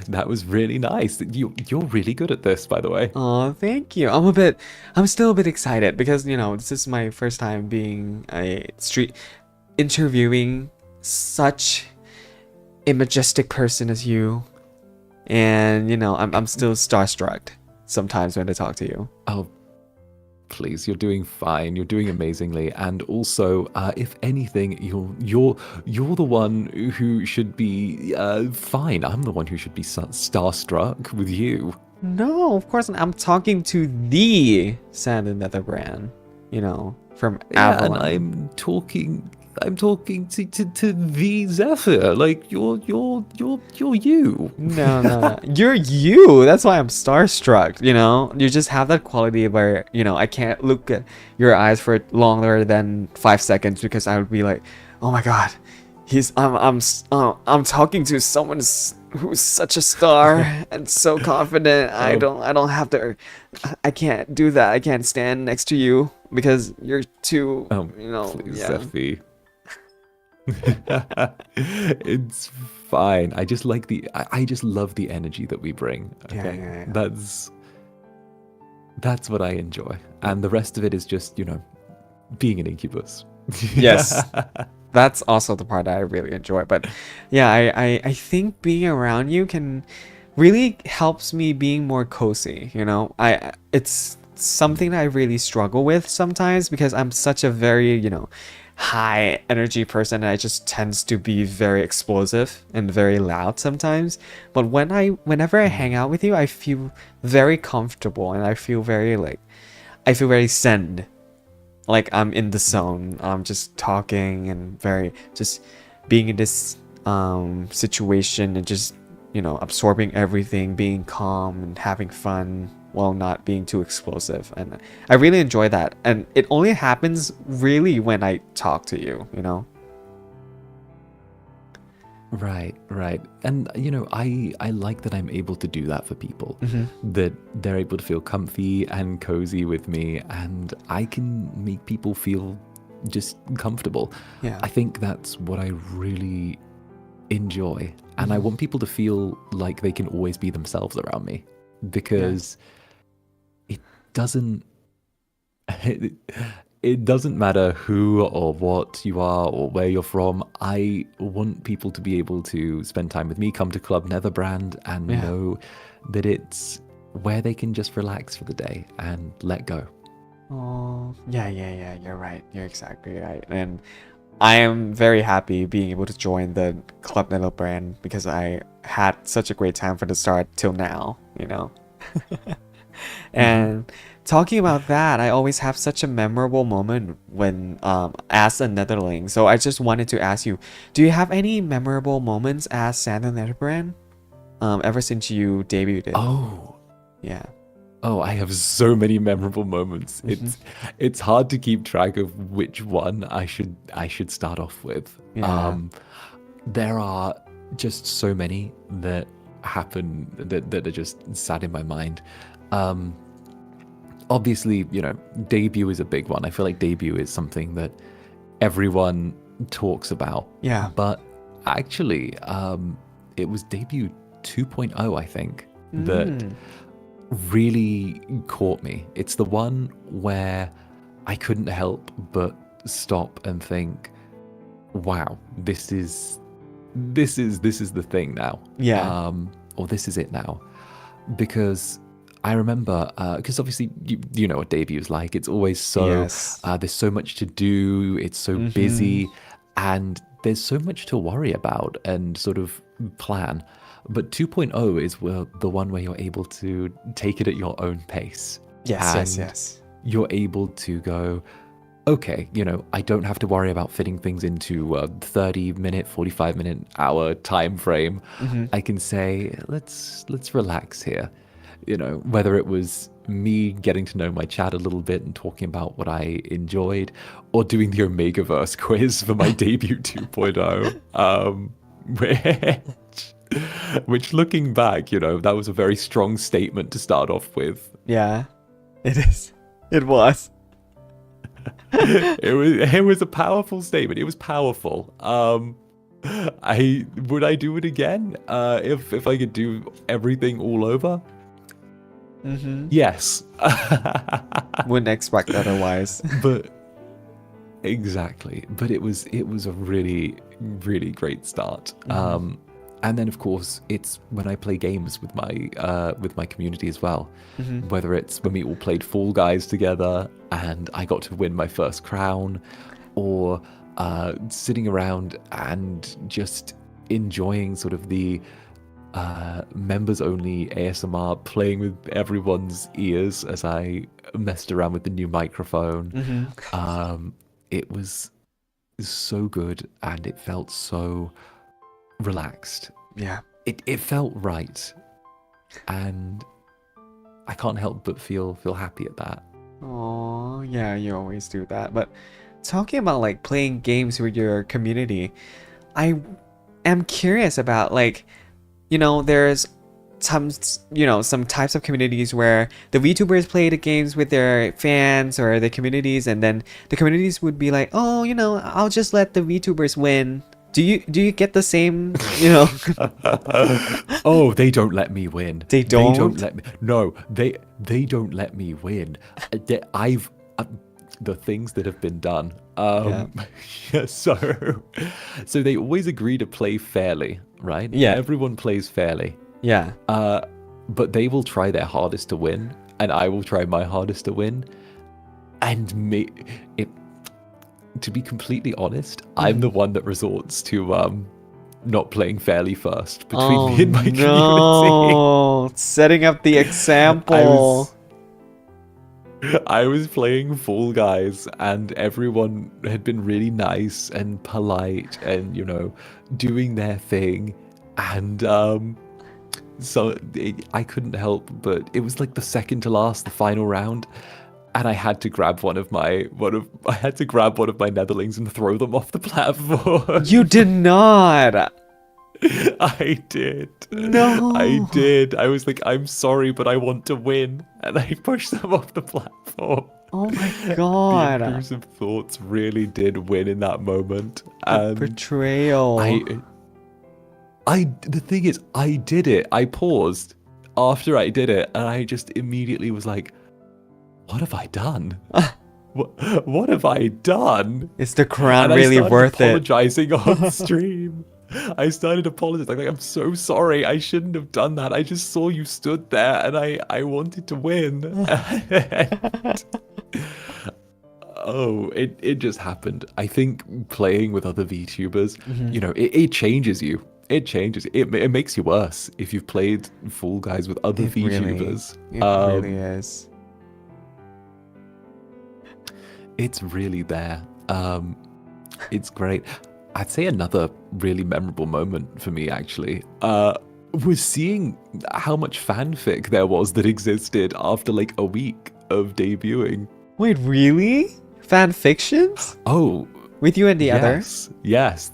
That was really nice. You're really good at this, by the way. Oh, thank you. I'm still a bit excited because, this is my first time being interviewing such a majestic person as you. And, I'm still starstruck sometimes when I talk to you. Oh, please, you're doing fine. You're doing amazingly. And also, if anything, you're the one who should be fine. I'm the one who should be starstruck with you. No, of course not. I'm talking to the Sand and Nether brand, from Yeah, and Avalon. I'm talking to the Zephyr. Like you're you. No. You're you. That's why I'm starstruck, You just have that quality where, I can't look at your eyes for longer than 5 seconds because I would be like, oh my God, I'm talking to someone who's such a star and so confident. I don't have to, I can't do that. I can't stand next to you because you're too, Please, yeah. Zephy. It's fine. I just like I just love the energy that we bring. Okay, Yeah. That's what I enjoy, and the rest of it is just being an incubus. Yes. That's also the part that I really enjoy. But yeah, I think being around you can really helps me being more cozy, it's something that I really struggle with sometimes because I'm such a very, high energy person and I just tends to be very explosive and very loud sometimes. But whenever I hang out with you, I feel very comfortable and I feel very zen. Like I'm in the zone. I'm just talking and just being in this situation and just absorbing everything, being calm and having fun while not being too explosive. And I really enjoy that. And it only happens really when I talk to you. Right. And I like that I'm able to do that for people. That they're able to feel comfy and cozy with me, and I can make people feel just comfortable. Yeah. I think that's what I really enjoy. And I want people to feel like they can always be themselves around me, because it doesn't matter who or what you are or where you're from. I want people to be able to spend time with me, come to Club Netherbrand, and know that it's where they can just relax for the day and let go. Oh, yeah, you're right. You're exactly right. And I am very happy being able to join the Club Netherbrand because I had such a great time from the start till now, And talking about that, I always have such a memorable moment when as a Netherling. So I just wanted to ask you, do you have any memorable moments as Sand and Netherbrand ever since you debuted? Yeah. Oh, I have so many memorable moments. It's hard to keep track of which one I should start off with. Yeah. There are just so many that happen that are just sat in my mind. Obviously, debut is a big one. I feel like debut is something that everyone talks about. Yeah. But actually, it was debut 2.0, I think, that really caught me. It's the one where I couldn't help but stop and think, wow, this is the thing now. Yeah. Or this is it now. Because I remember, because obviously you know what debut is like. It's always so, there's so much to do. It's so busy, and there's so much to worry about and sort of plan. But 2.0 is the one where you're able to take it at your own pace. Yes. You're able to go, okay, I don't have to worry about fitting things into a 30-minute, 45-minute, hour time frame. I can say, let's relax here. Whether it was me getting to know my chat a little bit and talking about what I enjoyed, or doing the Omegaverse quiz for my debut 2.0, which looking back, that was a very strong statement to start off with. Yeah, it is. It was. It was a powerful statement. It was powerful. Would I do it again? If I could do everything all over? Yes. Wouldn't expect otherwise. But exactly. But it was a really, really great start. And then of course it's when I play games with my community as well. Whether it's when we all played Fall Guys together and I got to win my first crown, or sitting around and just enjoying sort of the members only ASMR, playing with everyone's ears as I messed around with the new microphone. It was so good and it felt so relaxed. Yeah. It felt right, and I can't help but feel happy at that. Oh, yeah, you always do that. But talking about like playing games with your community, I am curious about like, there's some types of communities where the VTubers play the games with their fans or the communities, and then the communities would be like, oh, I'll just let the VTubers win. Do you get the same, Oh, they don't let me win. They don't? They don't let me. No, they don't let me win. I've the things that have been done. Yeah, so they always agree to play fairly, right? Yeah. Everyone plays fairly. Yeah. But they will try their hardest to win, and I will try my hardest to win. And to be completely honest, I'm the one that resorts to not playing fairly first between me and my community. No, setting up the example. I was playing Fall Guys, and everyone had been really nice and polite and, doing their thing. And so I couldn't help, but it was like the second to last, the final round. And I had to grab one of my netherlings and throw them off the platform. You did not. I did. No. I did. I was like, I'm sorry, but I want to win. And I pushed them off the platform. Oh my god. The intrusive thoughts really did win in that moment. The betrayal. The thing is, I did it. I paused after I did it, and I just immediately was like, what have I done? What have I done? Is the crown really worth it? Apologizing on stream. I started apologizing. Like, I'm so sorry. I shouldn't have done that. I just saw you stood there, and I wanted to win. It just happened. I think playing with other VTubers, it changes you. It changes. It makes you worse if you've played Fall Guys with other VTubers. It really is. It's really there. It's great. I'd say another really memorable moment for me, actually, was seeing how much fanfic there was that existed after like a week of debuting. Wait, really? Fan fictions? Oh, with you and the others? Yes.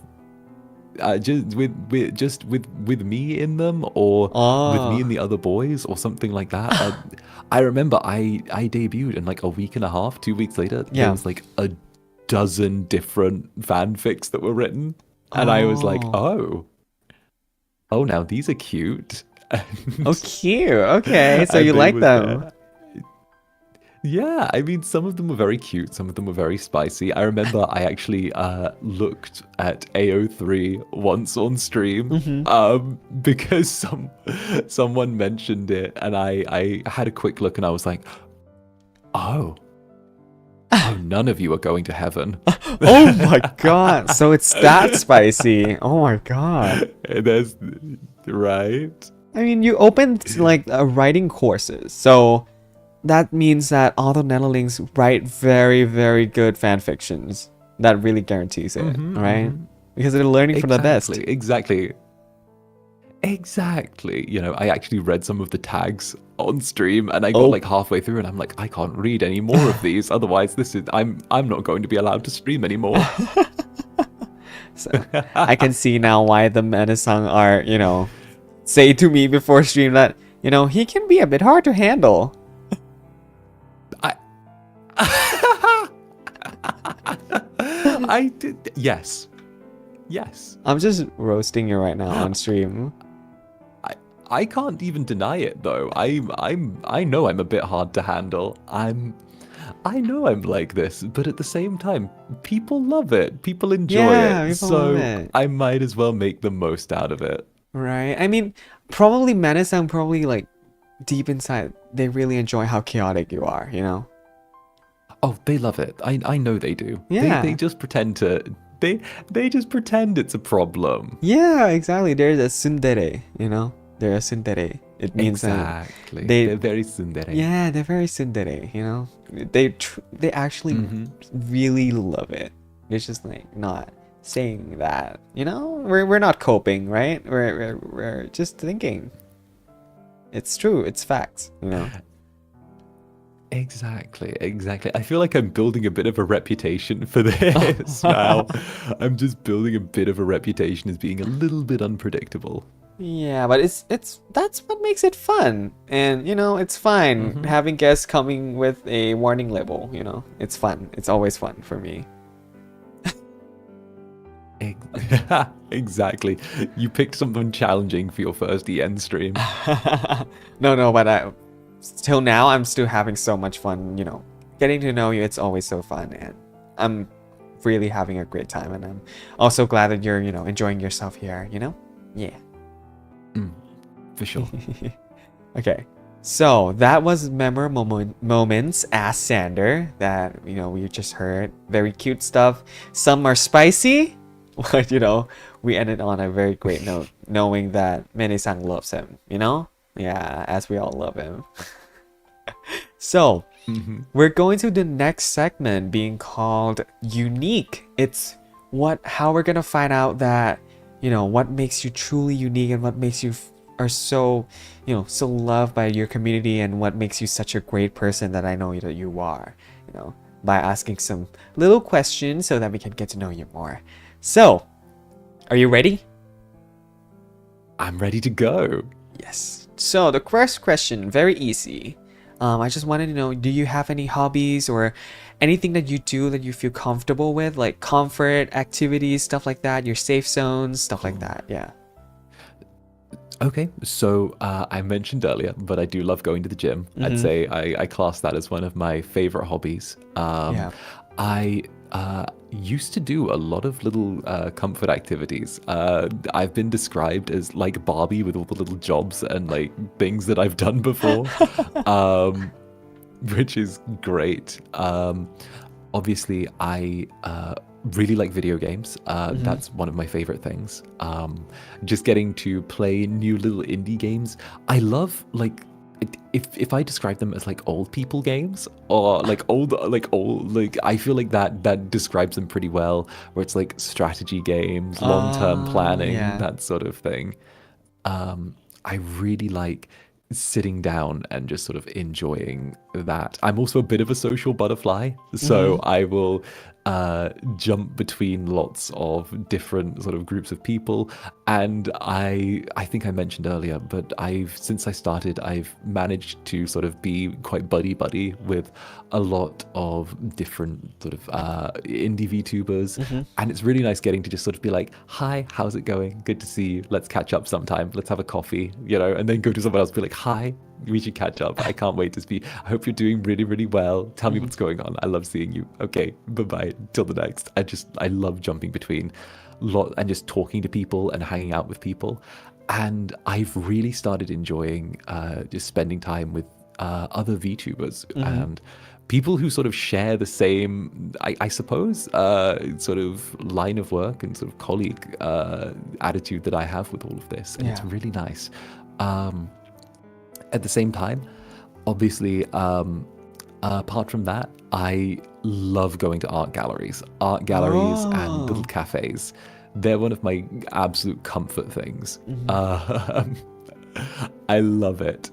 Just with me in them, or with me and the other boys, or something like that. I remember I debuted, and like a week and a half, 2 weeks later, there was like a dozen different fanfics that were written, and I was like, oh, now these are cute. Oh, cute. Okay, so you like them. Yeah, I mean, some of them were very cute, some of them were very spicy. I remember I actually looked at AO3 once on stream, because someone mentioned it, and I had a quick look, and I was like, oh, none of you are going to heaven. Oh my god, so it's that spicy. Oh my god. That's right. I mean, you opened like writing courses, so that means that all the Netherlings write very, very good fan fictions. That really guarantees it, right? Because they're learning from the best. Exactly. I actually read some of the tags on stream, and I got like halfway through, and I'm like, I can't read any more of these. Otherwise, I'm not going to be allowed to stream anymore. So I can see now why the Menasang are, say to me before stream that, he can be a bit hard to handle. I did. Yes. I'm just roasting you right now on stream. I can't even deny it though. I know I'm a bit hard to handle. I know I'm like this, but at the same time, people love it. People enjoy it. So I might as well make the most out of it. Right. I mean, probably Manasang probably like deep inside, they really enjoy how chaotic you are, you know? Oh, they love it. I know they do. Yeah. They just pretend to... They just pretend it's a problem. Yeah, exactly. There's a tsundere, you know? they're a tsundere. It means exactly. they They're very tsundere. yeah, they're very tsundere, you know. They actually really love it. They're just like not saying that, you know. We're not coping, right? We're just thinking. It's true. It's facts, you know. Exactly. I feel like I'm building a bit of a reputation for this now. I'm just building a bit of a reputation as being a little bit unpredictable. Yeah, but it's that's what makes it fun. And you know, it's fine having guests coming with a warning label, you know. It's fun. It's always fun for me. Exactly. You picked something challenging for your first EN stream. No, but till now I'm still having so much fun, you know. Getting to know you, it's always so fun, and I'm really having a great time, and I'm also glad that you're, you know, enjoying yourself here, you know? Yeah. For sure. Okay. So that was memorable moments as Sander that, you know, we just heard. Very cute stuff. Some are spicy, but, you know, we ended on a very great note, knowing that Mene-san loves him, you know? Yeah, as we all love him. So, we're going to the next segment being called Unique. It's how we're going to find out that, you know, what makes you truly unique and what makes you are so, you know, so loved by your community and what makes you such a great person that I know that you are, you know, by asking some little questions so that we can get to know you more. So, are you ready? I'm ready to go. Yes. So the first question, very easy. I just wanted to know, do you have any hobbies or anything that you do that you feel comfortable with, like comfort activities, stuff like that, your safe zones, stuff like that? Yeah. Okay, so I mentioned earlier, but I do love going to the gym. I'd say I class that as one of my favorite hobbies. I used to do a lot of little comfort activities. I've been described as like Barbie with all the little jobs and like things that I've done before, which is great. Obviously, I really like video games. That's one of my favorite things. Just getting to play new little indie games. I love like if I describe them as like old people games or like old I feel like that describes them pretty well, where it's like strategy games, long-term planning, that sort of thing. I really like sitting down and just sort of enjoying that. I'm also a bit of a social butterfly, so I will jump between lots of different sort of groups of people, and I think I mentioned earlier, but since I started, I've managed to sort of be quite buddy with a lot of different sort of indie VTubers, and it's really nice getting to just sort of be like, hi, how's it going? Good to see you. Let's catch up sometime. Let's have a coffee, you know, and then go to someone else and be like, hi, we should catch up. I can't wait to speak. I hope you're doing really, really well. Tell me what's going on. I love seeing you. Okay, bye-bye. Till the next. I love jumping between and just talking to people and hanging out with people. And I've really started enjoying just spending time with other VTubers and people who sort of share the same, I suppose, sort of line of work and sort of colleague attitude that I have with all of this. And it's really nice. At the same time, obviously, apart from that, I love going to art galleries and little cafes. They're one of my absolute comfort things. I love it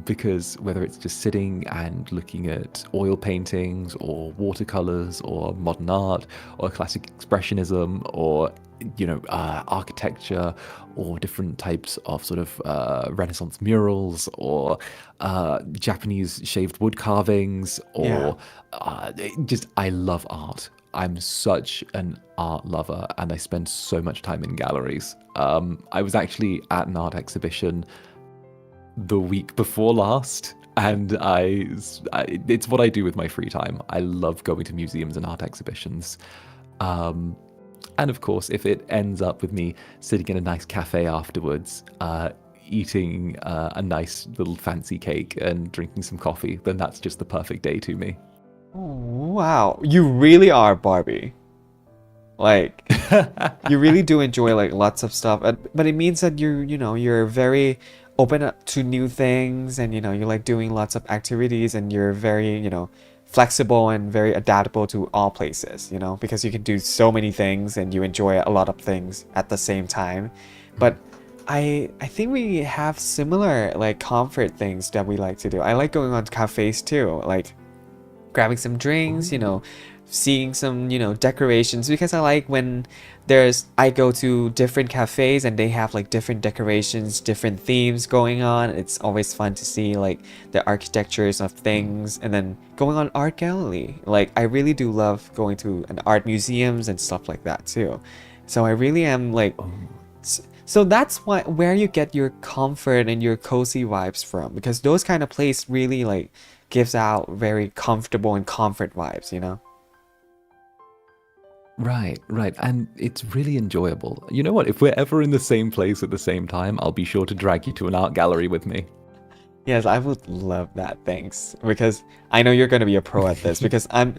because whether it's just sitting and looking at oil paintings or watercolors or modern art or classic expressionism or, you know, architecture or different types of sort of Renaissance murals or Japanese shaved wood carvings or I love art. I'm such an art lover and I spend so much time in galleries. I was actually at an art exhibition the week before last, and it's what I do with my free time. I love going to museums and art exhibitions. And of course, if it ends up with me sitting in a nice cafe afterwards, eating a nice little fancy cake and drinking some coffee, then that's just the perfect day to me. Oh, wow. You really are Barbie. Like, you really do enjoy like lots of stuff, but it means that you're very open up to new things, and you like doing lots of activities, and you're very flexible and very adaptable to all places, because you can do so many things and you enjoy a lot of things at the same time. But I think we have similar like comfort things that we like to do. I like going on to cafes too, like grabbing some drinks, seeing some decorations, because I like when I go to different cafes and they have like different decorations, different themes going on. It's always fun to see like the architectures of things, and then going on art gallery. Like I really do love going to an art museums and stuff like that too. So I really am like so that's where you get your comfort and your cozy vibes from, because those kind of place really like gives out very comfortable and comfort vibes, Right. And it's really enjoyable. You know what? If we're ever in the same place at the same time, I'll be sure to drag you to an art gallery with me. Yes, I would love that. Thanks. Because I know you're going to be a pro at this, because I'm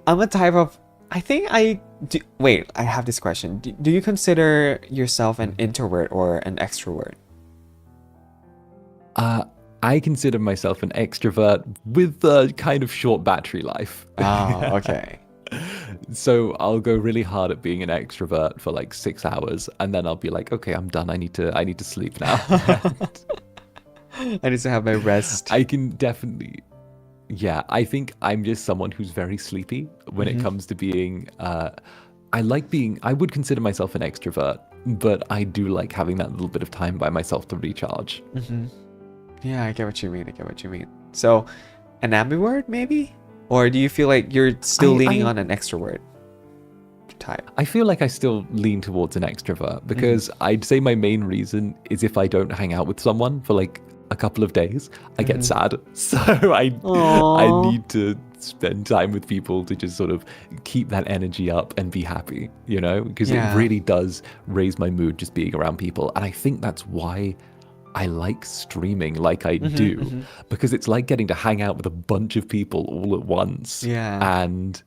a type of, I think I do, wait, I have this question. Do you consider yourself an introvert or an extrovert? I consider myself an extrovert with a kind of short battery life. Oh, okay. So I'll go really hard at being an extrovert for like 6 hours, and then I'll be like, okay, I'm done. I need to sleep now. I need to have my rest. I can definitely, yeah, I think I'm just someone who's very sleepy when it comes to being, I would consider myself an extrovert, but I do like having that little bit of time by myself to recharge. Yeah, I get what you mean. So, an ambivert maybe? Or do you feel like you're still leaning on an extrovert type? I feel like I still lean towards an extrovert, because I'd say my main reason is if I don't hang out with someone for like a couple of days, I get sad. So I need to spend time with people to just sort of keep that energy up and be happy, because it really does raise my mood just being around people. And I think that's why I like streaming like I do, because it's like getting to hang out with a bunch of people all at once. Yeah. And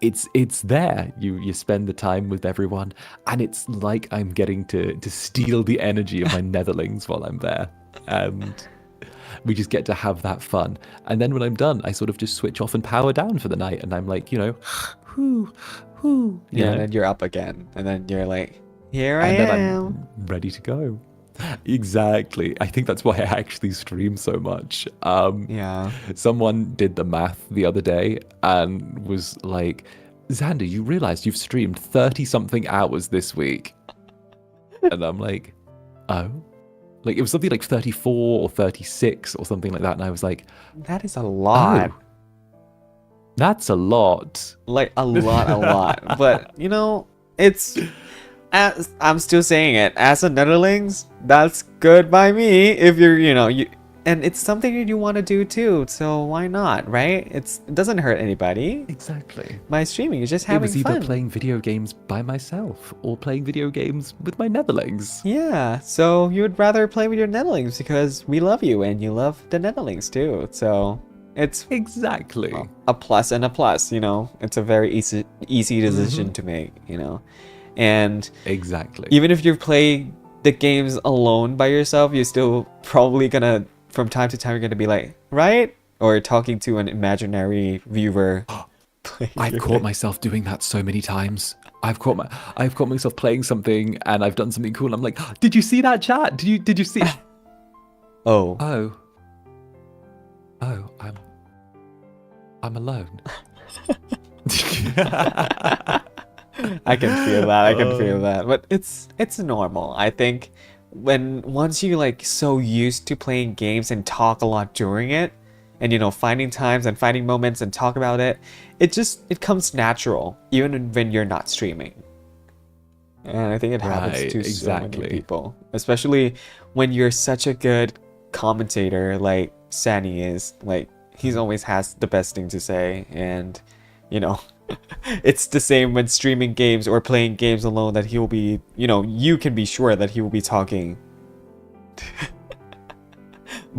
it's there. You spend the time with everyone, and it's like I'm getting to steal the energy of my netherlings while I'm there. And we just get to have that fun. And then when I'm done, I sort of just switch off and power down for the night, and I'm like, whoo. Yeah, and then you're up again, and then you're like, here I am. And then I'm ready to go. Exactly. I think that's why I actually stream so much. Yeah. Someone did the math the other day and was like, Xander, you realize you've streamed 30-something hours this week. And I'm like, oh? Like, it was something like 34 or 36 or something like that. And I was like, that is a lot. Oh, that's a lot. Like, a lot. But, it's... I'm still saying it, as a Netherlings, that's good by me. If you're, and it's something that you want to do too, so why not, right? It doesn't hurt anybody. Exactly. My streaming is just having fun. It was either playing video games by myself or playing video games with my Netherlings. Yeah, so you would rather play with your Netherlings because we love you and you love the Netherlings too. So it's exactly a plus and a plus. It's a very easy decision to make. And exactly, even if you're playing the games alone by yourself, you're still probably gonna, from time to time, you're gonna be like, right? Or talking to an imaginary viewer. I've caught myself doing that so many times. I've caught myself playing something and I've done something cool. And I'm like, did you see that chat? Did you see? Oh, I'm alone. I can feel that. But it's normal. I think once you like so used to playing games and talk a lot during it, and finding times and finding moments and talk about it, it comes natural even when you're not streaming. And I think it happens to so many people, especially when you're such a good commentator like Sani is. Like, he always has the best thing to say, and it's the same when streaming games or playing games alone, that he will be, you can be sure that he will be talking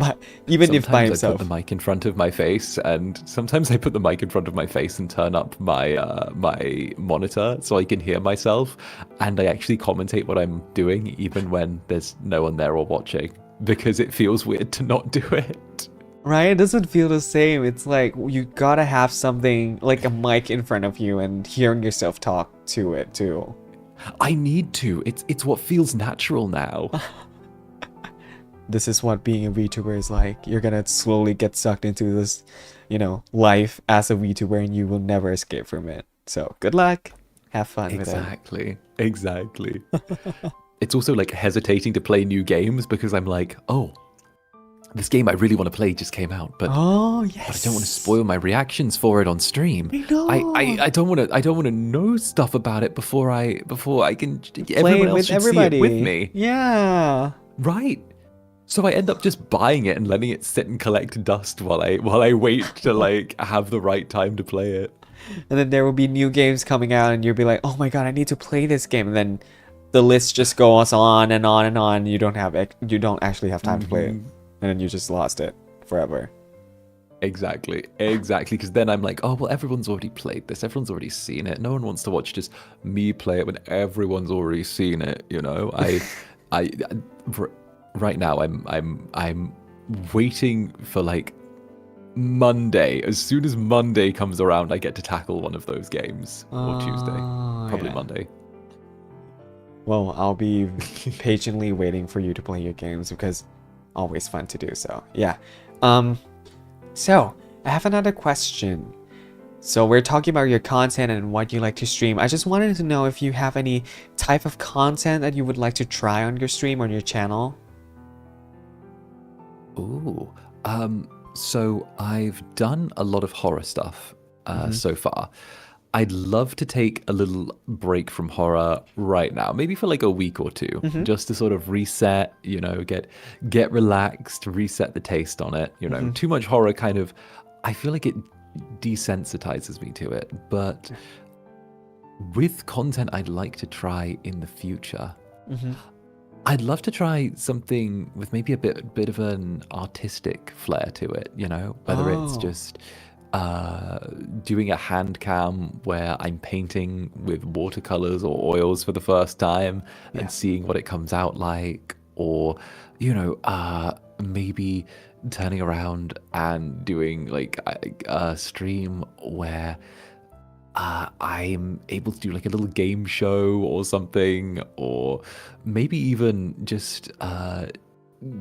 but even if by Sometimes I himself. put the mic in front of my face, and sometimes I put the mic in front of my face and turn up my monitor so I can hear myself, and I actually commentate what I'm doing even when there's no one there or watching, because it feels weird to not do it. Right? It doesn't feel the same. It's like you gotta have something like a mic in front of you and hearing yourself talk to it too. I need to. It's what feels natural now. This is what being a VTuber is like. You're gonna slowly get sucked into this, life as a VTuber, and you will never escape from it. So good luck. Have fun with it. Exactly. It's also like hesitating to play new games because I'm like, oh, this game I really want to play just came out, but yes. But I don't want to spoil my reactions for it on stream. I know. I don't want to know stuff about it before I can Play everyone it else with should everybody. see it with me. Yeah. Right. So I end up just buying it and letting it sit and collect dust while I wait to like have the right time to play it. And then there will be new games coming out, and you'll be like, oh my god, I need to play this game. And then the list just goes on and on and on. You don't actually have time to play it. And then you just lost it forever. Exactly. Because then I'm like, oh, well, everyone's already played this. Everyone's already seen it. No one wants to watch just me play it when everyone's already seen it. Right now, I'm waiting for like Monday. As soon as Monday comes around, I get to tackle one of those games. Or Tuesday. Probably Monday. Well, I'll be patiently waiting for you to play your games because always fun to do so. Yeah. So I have another question. So we're talking about your content and what you like to stream. I just wanted to know if you have any type of content that you would like to try on your stream, on your channel. Ooh. So I've done a lot of horror stuff so far. I'd love to take a little break from horror right now, maybe for like a week or two, just to sort of reset, get relaxed, reset the taste on it. Too much horror kind of, I feel like it desensitizes me to it. But with content I'd like to try in the future, I'd love to try something with maybe a bit of an artistic flair to it, whether it's just doing a hand cam where I'm painting with watercolors or oils for the first time and seeing what it comes out like, or maybe turning around and doing like a stream where I'm able to do like a little game show or something, or maybe even just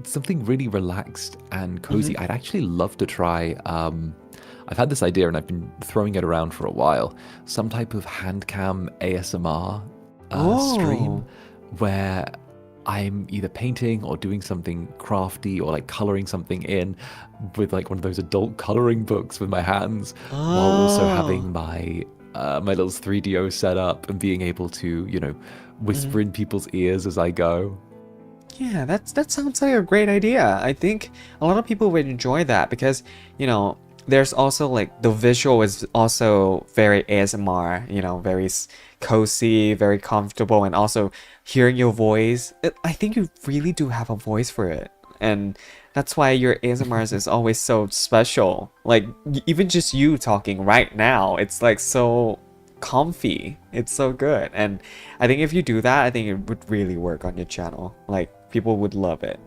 something really relaxed and cozy. I'd actually love to try I've had this idea and I've been throwing it around for a while. Some type of hand cam ASMR stream where I'm either painting or doing something crafty or like coloring something in with like one of those adult coloring books with my hands, while also having my little 3DO set up and being able to, whisper in people's ears as I go. Yeah, that sounds like a great idea. I think a lot of people would enjoy that because, there's also like the visual is also very ASMR, very cozy, very comfortable, and also hearing your voice. I think you really do have a voice for it. And that's why your ASMRs is always so special. Like even just you talking right now, it's like so comfy. It's so good. And I think if you do that, I think it would really work on your channel. Like people would love it.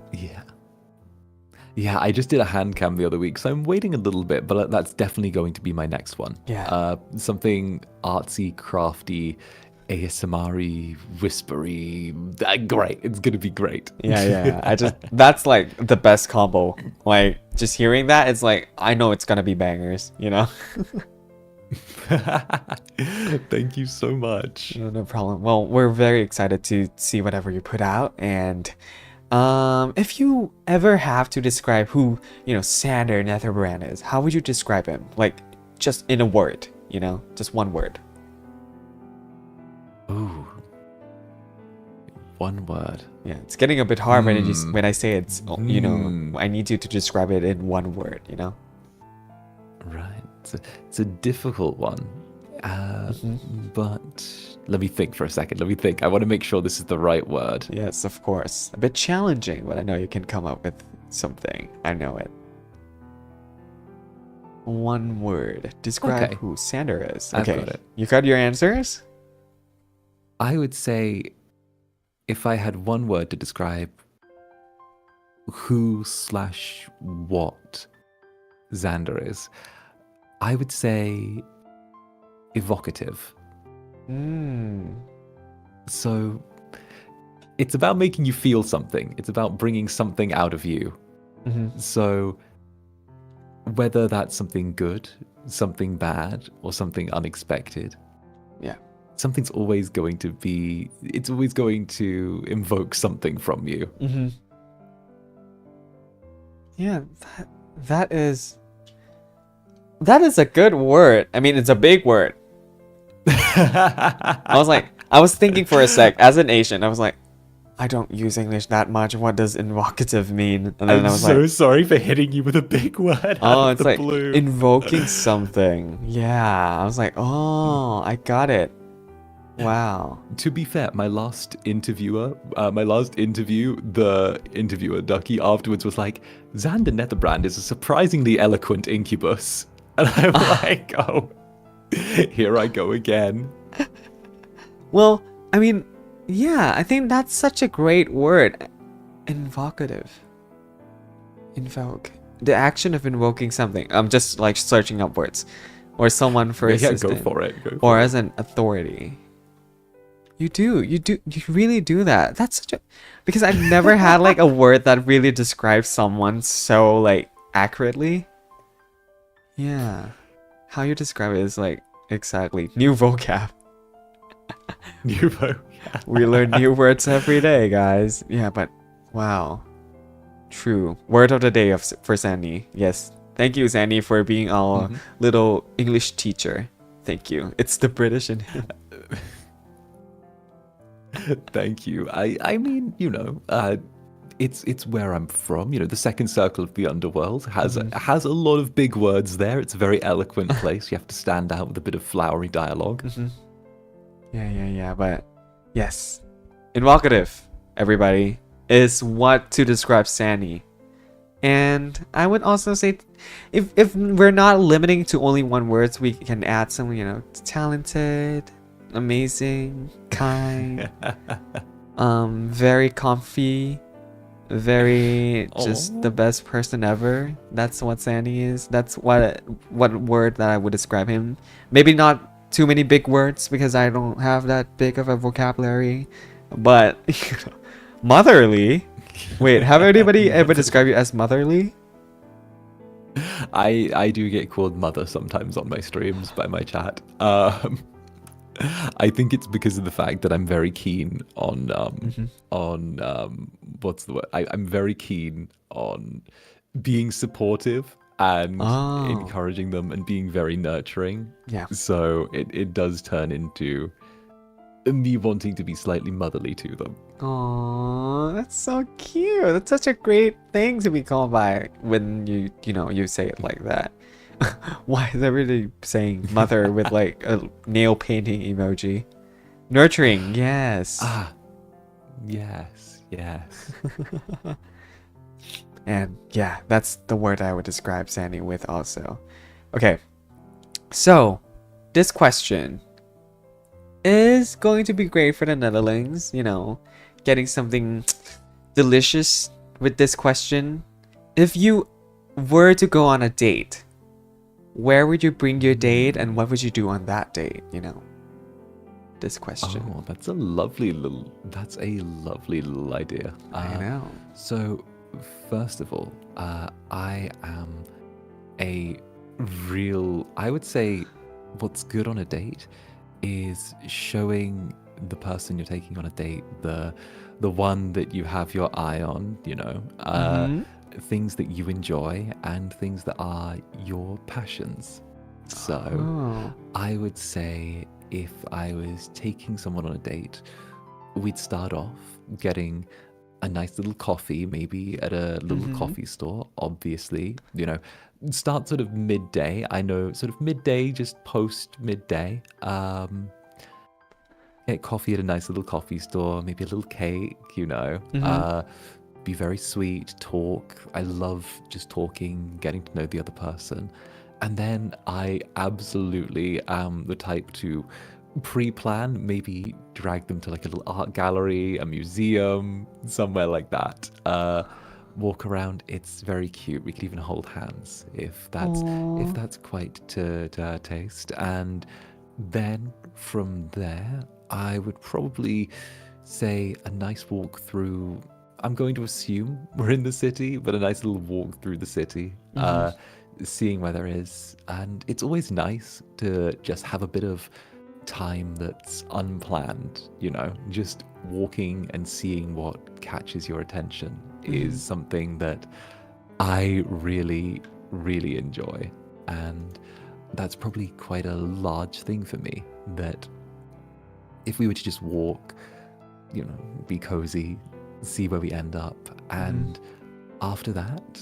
Yeah, I just did a hand cam the other week, so I'm waiting a little bit, but that's definitely going to be my next one. Yeah. Something artsy, crafty, ASMR-y, whispery. Great. It's going to be great. Yeah. That's like the best combo. Like just hearing that, it's like, I know it's going to be bangers, Thank you so much. No problem. Well, we're very excited to see whatever you put out, and if you ever have to describe who, Sander Netherbrand is, how would you describe him? Like, just in a word, just one word. Ooh. One word. Yeah, it's getting a bit hard when I say it's, I need you to describe it in one word, Right. It's a difficult one. But let me think for a second. I want to make sure this is the right word. Yes, of course. A bit challenging, but I know you can come up with something. I know it. One word. Describe Okay. who Sander is. I've Okay. got it. You got your answers? I would say if I had one word to describe who/what Xander is, I would say evocative. So it's about making you feel something. It's about bringing something out of you. So whether that's something good, something bad, or something unexpected, Yeah. something's always going to be, it's always going to invoke something from you. Yeah, that is a good word. I mean, it's a big word. I was thinking for a sec, as an Asian, I was like, I don't use English that much. What does invocative mean? And then I'm I was so like, sorry for hitting you with a big word out of it's the like blue. invoking something. Yeah, I was like, oh, I got it. Wow. To be fair, my last interview, the interviewer, Ducky, afterwards was like, Xander Netherbrand is a surprisingly eloquent incubus. And I'm like, oh, here I go again. Well, I mean, yeah, I think that's such a great word. Invocative. Invoke. The action of invoking something. I'm just like searching up words. Or someone for Yeah, assistance. go for it. Or as an authority. You really do that. That's such a, because I've never had like a word that really describes someone so like accurately. Yeah. How you describe it is like exactly new vocab. New vocab. We learn new words every day, guys. Yeah, but wow. True. Word of the day for Sandy. Yes. Thank you, Sandy, for being our little English teacher. Thank you. It's the British in him. Thank you. I mean, you know, it's where I'm from. You know, the second circle of the underworld has a lot of big words there. It's a very eloquent place. You have to stand out with a bit of flowery dialogue. Yeah. But yes, invocative, everybody, is what to describe Sandy. And I would also say, if we're not limiting to only one word, we can add some, you know, talented, amazing, kind, very comfy, very just the best person ever. That's what Sandy is. That's what word that I would describe him. Maybe not too many big words because I don't have that big of a vocabulary, but you know, motherly. Wait, have anybody ever described you as motherly? I do get called mother sometimes on my streams by my chat. I think it's because of the fact that I'm very keen on what's the word? I'm very keen on being supportive and encouraging them and being very nurturing. Yeah. So it does turn into me wanting to be slightly motherly to them. Oh, that's so cute. That's such a great thing to be called by when you say it like that. Why is everybody saying mother with like a nail painting emoji? Nurturing, yes. Yes. And yeah, that's the word I would describe Sandy with also. Okay, so this question is going to be great for the Netherlands, you know, getting something delicious with this question. If you were to go on a date, where would you bring your date and what would you do on that date, you know? This question. Oh, that's a lovely little idea. I know. So, first of all, I am I would say what's good on a date is showing the person you're taking on a date the one that you have your eye on, you know, things that you enjoy and things that are your passions. So I would say if I was taking someone on a date, we'd start off getting a nice little coffee, maybe at a little coffee store, obviously, you know, start sort of midday. I know sort of midday, just post midday. Get coffee at a nice little coffee store, maybe a little cake, you know, be very sweet, talk. I love just talking, getting to know the other person. And then I absolutely am the type to pre-plan, maybe drag them to like a little art gallery, a museum, somewhere like that. Walk around. It's very cute. We could even hold hands if that's quite to our taste. And then from there, I would probably say a nice walk through. I'm going to assume we're in the city, but a nice little walk through the city, seeing where there is. And it's always nice to just have a bit of time that's unplanned, just walking and seeing what catches your attention is something that I really, really enjoy. And that's probably quite a large thing for me, that if we were to just walk, be cozy, see where we end up, and after that,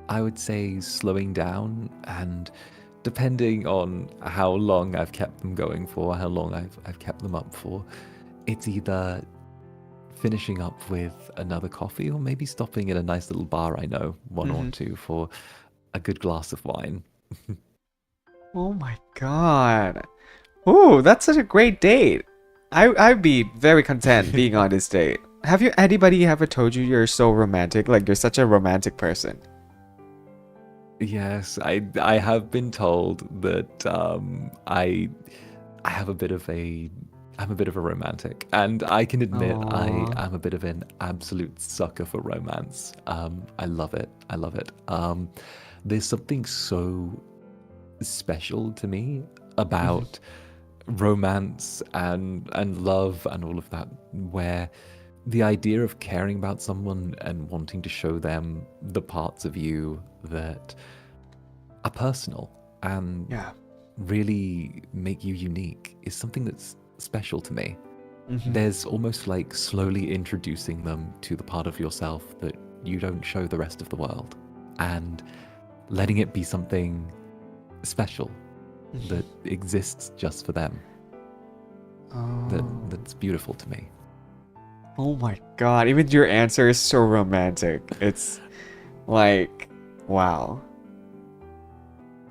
I would say slowing down, and depending on how long I've kept them going for, how long I've kept them up for, it's either finishing up with another coffee or maybe stopping at a nice little bar I know, one or two, for a good glass of wine. Oh my god. Ooh, that's such a great date. I'd be very content being on this date. Have anybody ever told you you're so romantic? Like you're such a romantic person? Yes, I have been told that I have a bit of I'm a bit of a romantic, and I can admit I am a bit of an absolute sucker for romance. I love it. I love it. There's something so special to me about romance and love and all of that, where the idea of caring about someone and wanting to show them the parts of you that are personal and really make you unique is something that's special to me. There's almost like slowly introducing them to the part of yourself that you don't show the rest of the world, and letting it be something special that exists just for them. That's beautiful to me. Oh my god, even your answer is so romantic. It's like, wow.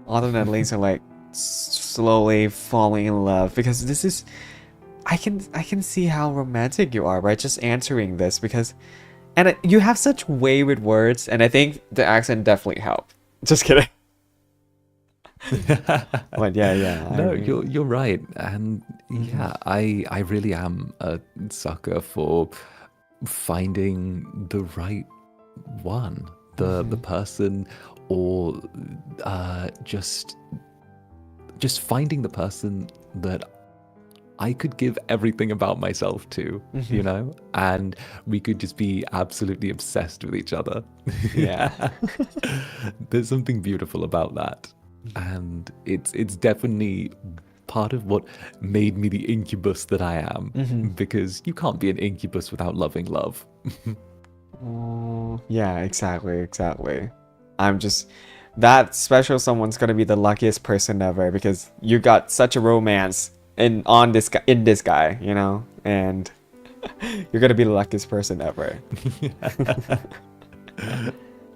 Other than links are like slowly falling in love, because this is, I can see how romantic you are by just answering this, because, and you have such way with words, and I think the accent definitely helped. Just kidding. But yeah. No, you're right, and I really am a sucker for finding the right one, the person, or just finding the person that I could give everything about myself to, and we could just be absolutely obsessed with each other. Yeah. There's something beautiful about that. And it's definitely part of what made me the incubus that I am, because you can't be an incubus without loving love. Yeah, exactly. I'm just, that special someone's gonna be the luckiest person ever, because you got such a romance in this guy, and you're gonna be the luckiest person ever.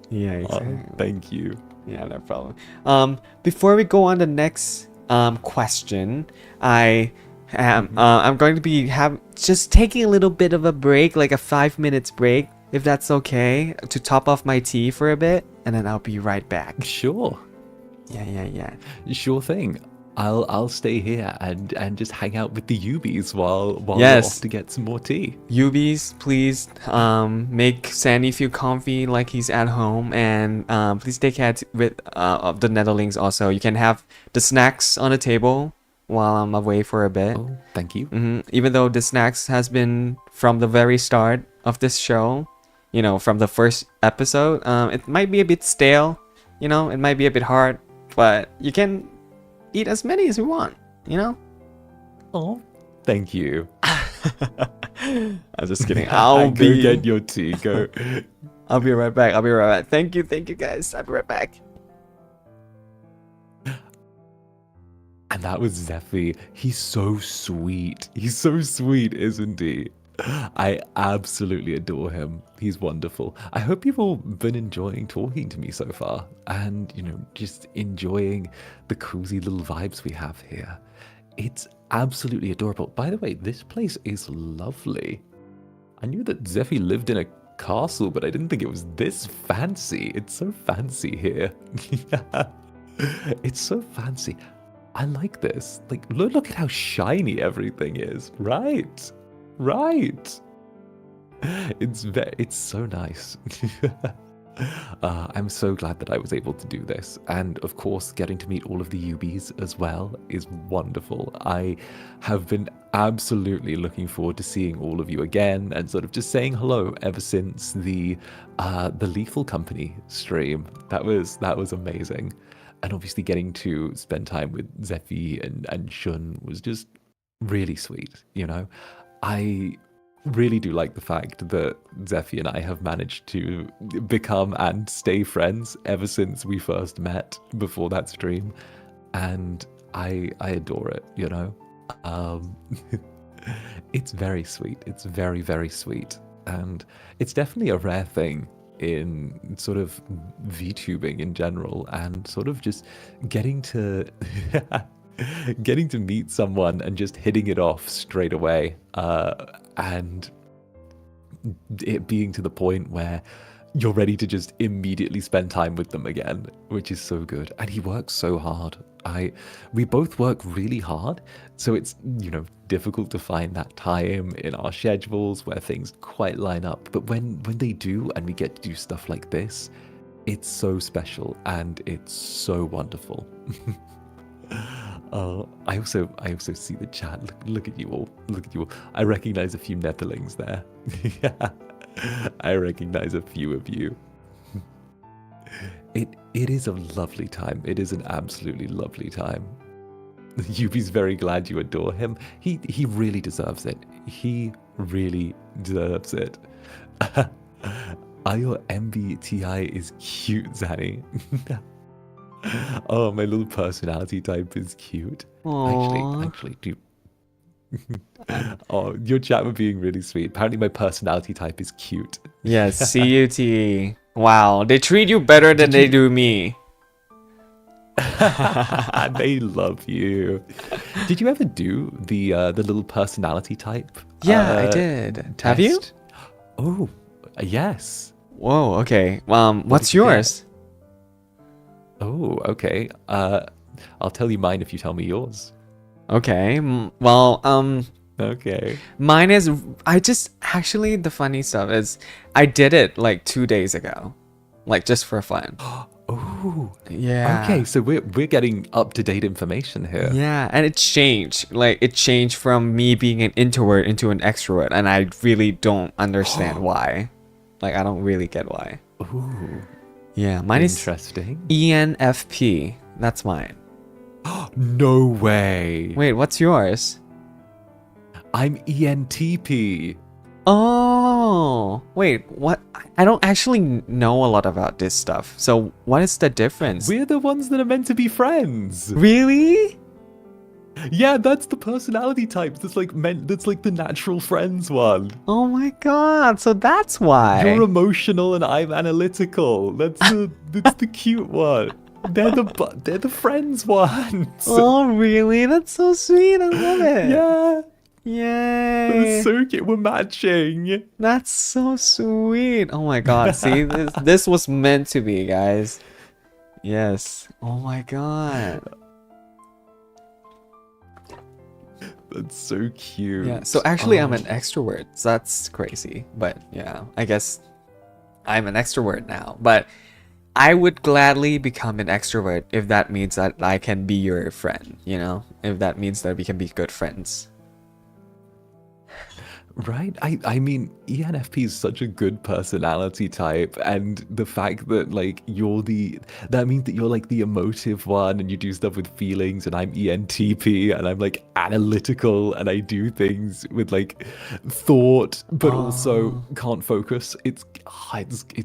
Yeah, exactly. Thank you. Yeah, no problem. Before we go on the next question, I'm going to be just taking a little bit of a break, like a 5 minutes break, if that's okay, to top off my tea for a bit, and then I'll be right back. Sure. Yeah. Sure thing. I'll stay here and just hang out with the Ubies while we're off to get some more tea. Ubies, please make Sandy feel comfy like he's at home, and please take care with of the Netherlings also. You can have the snacks on the table while I'm away for a bit. Oh, thank you. Even though the snacks has been from the very start of this show, from the first episode, it might be a bit stale, it might be a bit hard, but you can eat as many as you want, Oh, thank you. I'm just kidding. Go get your tea. Go. I'll be right back. Thank you guys. I'll be right back. And that was Zephy. He's so sweet, isn't he? I absolutely adore him. He's wonderful. I hope you've all been enjoying talking to me so far and, just enjoying the cozy little vibes we have here. It's absolutely adorable. By the way, this place is lovely. I knew that Zephy lived in a castle, but I didn't think it was this fancy. It's so fancy here. Yeah. It's so fancy. I like this. Like, look at how shiny everything is. Right. It's so nice. I'm so glad that I was able to do this. And of course, getting to meet all of the UBs as well is wonderful. I have been absolutely looking forward to seeing all of you again and sort of just saying hello ever since the Lethal Company stream. That was amazing. And obviously getting to spend time with Zephy and Shun was just really sweet, I really do like the fact that Zephy and I have managed to become and stay friends ever since we first met before that stream. And I adore it, It's very sweet. It's very, very sweet. And it's definitely a rare thing in sort of VTubing in general and sort of just getting to meet someone and just hitting it off straight away and it being to the point where you're ready to just immediately spend time with them again, which is so good. And he works so hard. We both work really hard, so it's difficult to find that time in our schedules where things quite line up. But when they do and we get to do stuff like this, it's so special and it's so wonderful. I also see the chat. Look at you all. I recognize a few Netherlings there. Yeah, I recognize a few of you. It is a lovely time. It is an absolutely lovely time. Yubi's very glad you adore him. He really deserves it. He really deserves it. Your MBTI is cute, Zanny. Oh, my little personality type is cute. Aww. Actually, do. Oh, your chat were being really sweet. Apparently, my personality type is cute. Yes, CUT. Wow, they treat you better than they do me. They love you. Did you ever do the little personality type? Yeah, I did. Test? Have you? Oh, yes. Whoa. Okay. What's did you yours? Oh, okay. I'll tell you mine if you tell me yours. Okay. Okay. Mine is, actually, the funny stuff is I did it like 2 days ago, like just for fun. Oh. Yeah. Okay, so we're getting up-to-date information here. Yeah, and it changed. Like it changed from me being an introvert into an extrovert, and I really don't understand why. Like I don't really get why. Ooh. Yeah, mine Interesting. is ENFP. That's mine. No way. Wait, what's yours? I'm ENTP. Oh, wait, what? I don't actually know a lot about this stuff. So what is the difference? We're the ones that are meant to be friends. Really? Yeah, that's the personality type. That's like the natural friends one. Oh my god, so that's why. You're emotional and I'm analytical. That's the cute one. They're the friends ones. Oh really? That's so sweet. I love it. Yeah. Yay. That's so cute. We're matching. That's so sweet. Oh my god. See, this was meant to be, guys. Yes. Oh my god. That's so cute. Yeah. So actually, I'm an extrovert. So that's crazy. But yeah, I guess I'm an extrovert now. But I would gladly become an extrovert if that means that I can be your friend, if that means that we can be good friends. Right? I mean, ENFP is such a good personality type, and the fact that that means that you're like the emotive one and you do stuff with feelings, and I'm ENTP and I'm like analytical and I do things with like thought but also can't focus. It's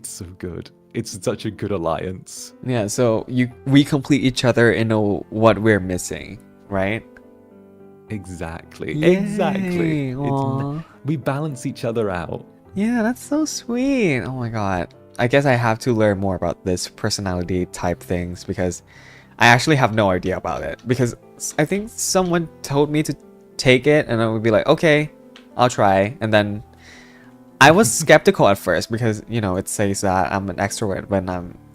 so good. It's such a good alliance. Yeah, so we complete each other in what we're missing, right? Exactly. Yay. Exactly. Aw. We balance each other out. Yeah, that's so sweet. Oh my god. I guess I have to learn more about this personality type things because I actually have no idea about it. Because I think someone told me to take it and I would be like, okay, I'll try. And then I was skeptical at first because, you know, it says that I'm an extrovert when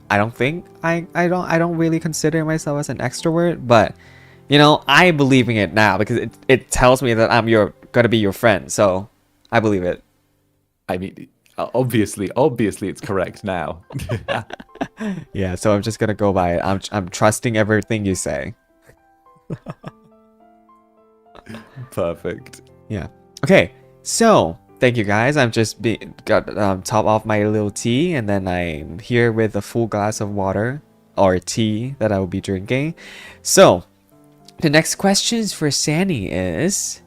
I don't think I don't really consider myself as an extrovert, but you know, I believe in it now because it tells me that I'm gonna be your friend. So I believe it. I mean, obviously it's correct now. Yeah, so I'm just gonna go by it. I'm trusting everything you say. Perfect. Yeah. Okay. So thank you guys. I'm just got top off my little tea, and then I'm here with a full glass of water or tea that I will be drinking. So the next questions for Sandy is,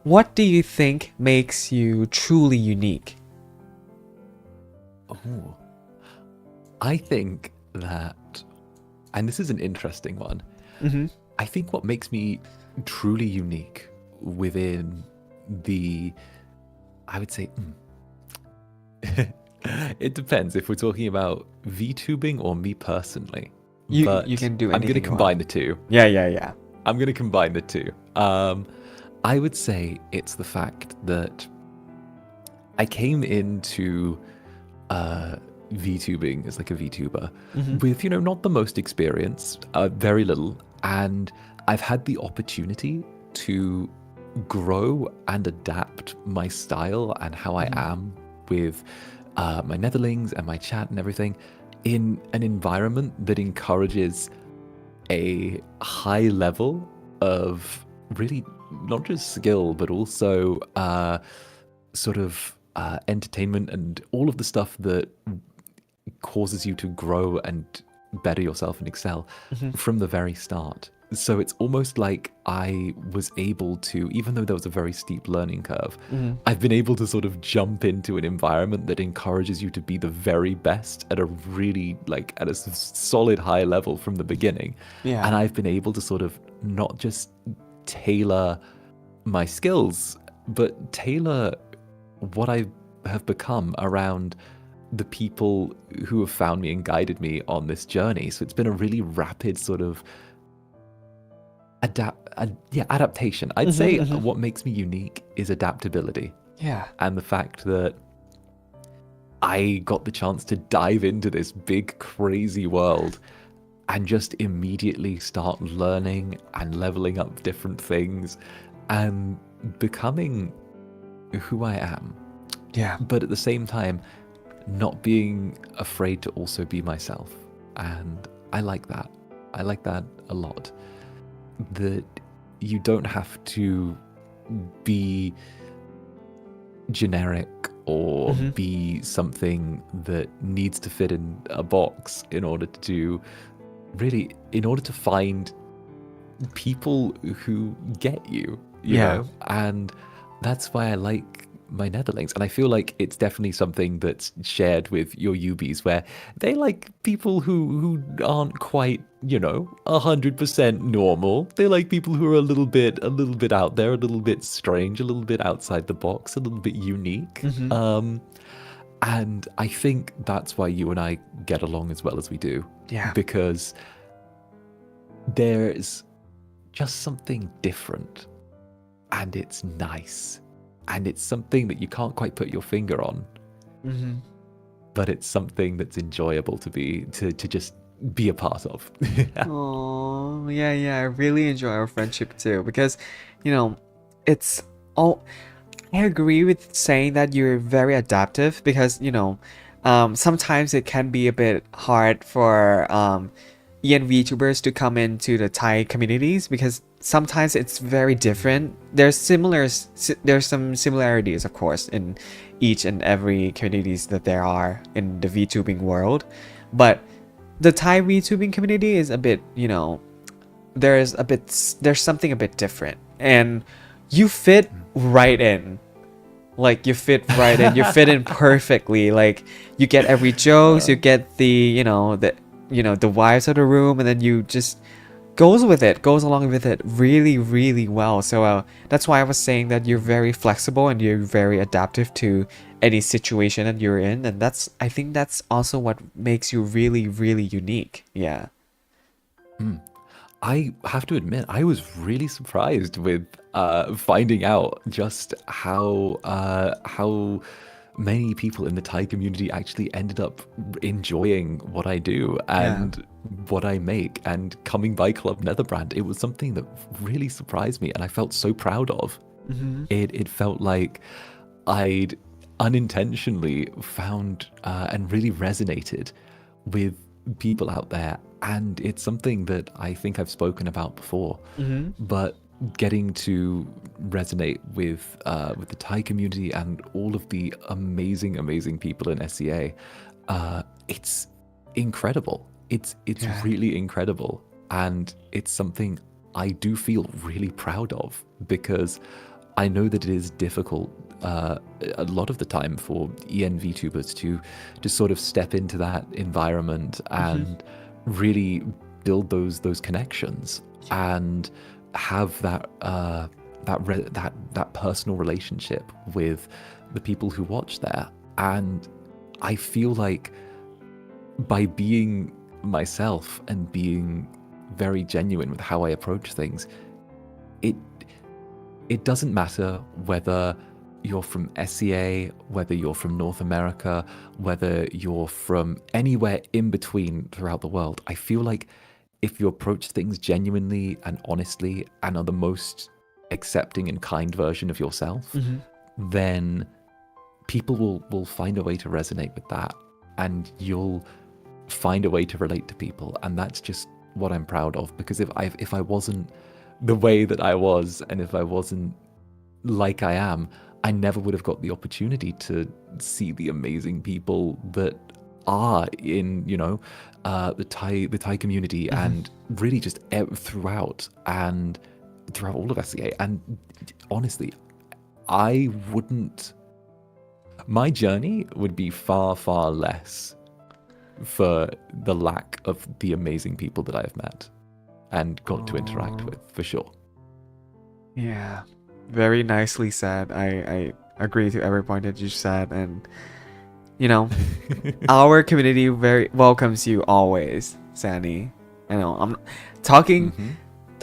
what do you think makes you truly unique? Oh, I think that, and this is an interesting one. Mm-hmm. I think what makes me truly unique within the, I would say, it depends if we're talking about VTubing or me personally. You But can do I'm anything going to you combine want. the two. Yeah. I'm going to combine the two. I would say it's the fact that I came into VTubing as like a VTuber with, you know, not the most experience, very little. And I've had the opportunity to grow and adapt my style and how I am with my netherlings and my chat and everything in an environment that encourages a high level of really not just skill, but also sort of entertainment and all of the stuff that causes you to grow and better yourself and excel from the very start. So it's almost like I was able to, even though there was a very steep learning curve, I've been able to sort of jump into an environment that encourages you to be the very best at a really, like, at a solid high level from the beginning. Yeah. And I've been able to sort of not just tailor my skills, but tailor what I have become around the people who have found me and guided me on this journey. So it's been a really rapid sort of adaptation. I'd say what makes me unique is adaptability. Yeah. And the fact that I got the chance to dive into this big, crazy world and just immediately start learning and leveling up different things and becoming who I am. Yeah. But at the same time, not being afraid to also be myself. And I like that. I like that a lot. That you don't have to be generic or be something that needs to fit in a box in order to find people who get you, you know? And that's why I like my netherlings. And I feel like it's definitely something that's shared with your UBs, where they like people who aren't quite, you know, 100% normal. They like people who are a little bit out there, a little bit strange, a little bit outside the box, a little bit unique. And I think that's why you and I get along as well as we do. Yeah. Because there's just something different, and it's nice. And it's something that you can't quite put your finger on, but it's something that's enjoyable to just be a part of. Oh, yeah. I really enjoy our friendship too because, you know, it's all. I agree with saying that you're very adaptive because, you know, sometimes it can be a bit hard for EN VTubers to come into the Thai communities because sometimes it's very different. There's some similarities, of course, in each and every communities that there are in the VTubing world, but the Thai VTubing community is a bit, you know, there's something a bit different, and you fit right in. Like you fit right in. You fit in perfectly. Like you get every jokes. You get the vibes of the room, and then you just goes with it, goes along with it really, really well. So that's why I was saying that you're very flexible and you're very adaptive to any situation that you're in, and I think that's also what makes you really, really unique. Yeah. I have to admit, I was really surprised with finding out just how many people in the Thai community actually ended up enjoying what I do and what I make. And coming by Club Netherbrand, it was something that really surprised me, and I felt so proud of. It felt like I'd unintentionally found and really resonated with people out there, and it's something that I think I've spoken about before, but getting to resonate with the Thai community and all of the amazing people in SEA, it's incredible. It's really incredible, and it's something I do feel really proud of, because I know that it is difficult a lot of the time for EN VTubers to sort of step into that environment and really build those connections and have that personal relationship with the people who watch there. And I feel like by being myself and being very genuine with how I approach things, it doesn't matter whether you're from SEA, whether you're from North America, whether you're from anywhere in between throughout the world. I feel like if you approach things genuinely and honestly and are the most accepting and kind version of yourself, then people will find a way to resonate with that, and you'll find a way to relate to people. And that's just what I'm proud of, because if I wasn't the way that I was, and if I wasn't like I am, I never would have got the opportunity to see the amazing people that are in, the Thai community, and really just throughout all of SEA. And honestly, my journey would be far, far less for the lack of the amazing people that I've met and got to interact with, for sure. Yeah, very nicely said. I agree to every point that you said, and our community very welcomes you always, Sandy. I'm talking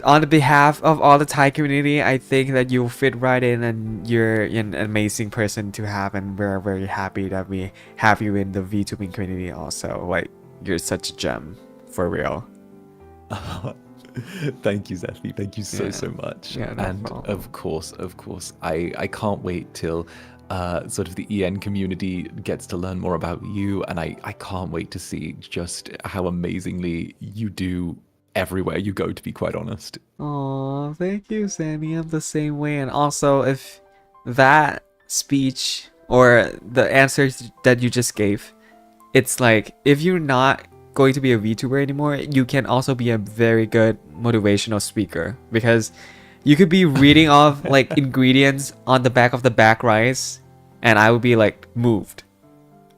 on the behalf of all the Thai community. I think that you fit right in, and you're an amazing person to have, and we're very happy that we have you in the VTubing community also. Like, you're such a gem, for real. Thank you, Zethi. Thank you so much. Yeah, no and problem. of course, I can't wait till sort of the EN community gets to learn more about you, and I can't wait to see just how amazingly you do everywhere you go, to be quite honest. Oh, thank you, Sammy. I'm the same way. And also, if that speech or the answers that you just gave, it's like, if you're not going to be a VTuber anymore, you can also be a very good motivational speaker, because you could be reading off like ingredients on the back of the back rice, and I would be like moved,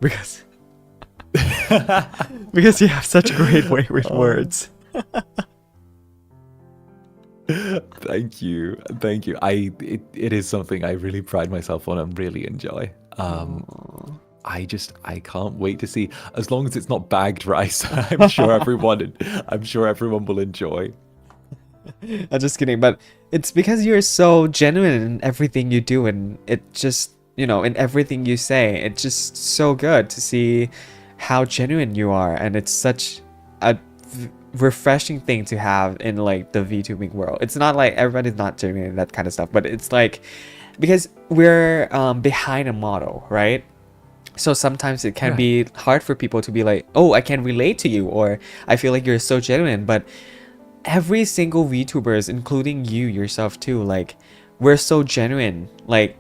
because because you have such a great way with words. Thank you. It is something I really pride myself on and really enjoy. I can't wait to see, as long as it's not bagged rice. I'm sure everyone will enjoy. I'm just kidding, but it's because you're so genuine in everything you do, and it just, in everything you say, it's just so good to see how genuine you are, and it's such a refreshing thing to have in like the VTubing world. It's not like everybody's not genuine and that kind of stuff, but it's like, because we're behind a model, right? So sometimes it can be hard for people to be like, oh, I can relate to you, or I feel like you're so genuine. But every single VTubers, including you yourself too, like, we're so genuine, like,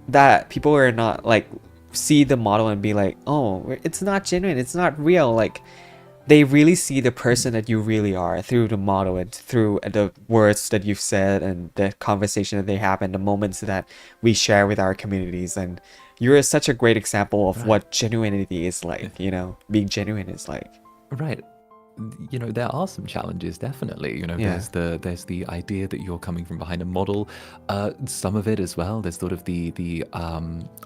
that people are not like see the model and be like, oh, it's not genuine, it's not real. Like, they really see the person that you really are through the model and through the words that you've said and the conversation that they have and the moments that we share with our communities. And you're such a great example of what genuinity is like, being genuine is like. Right. there are some challenges, definitely. Yeah. There's the idea that you're coming from behind a model. Some of it as well. There's sort of the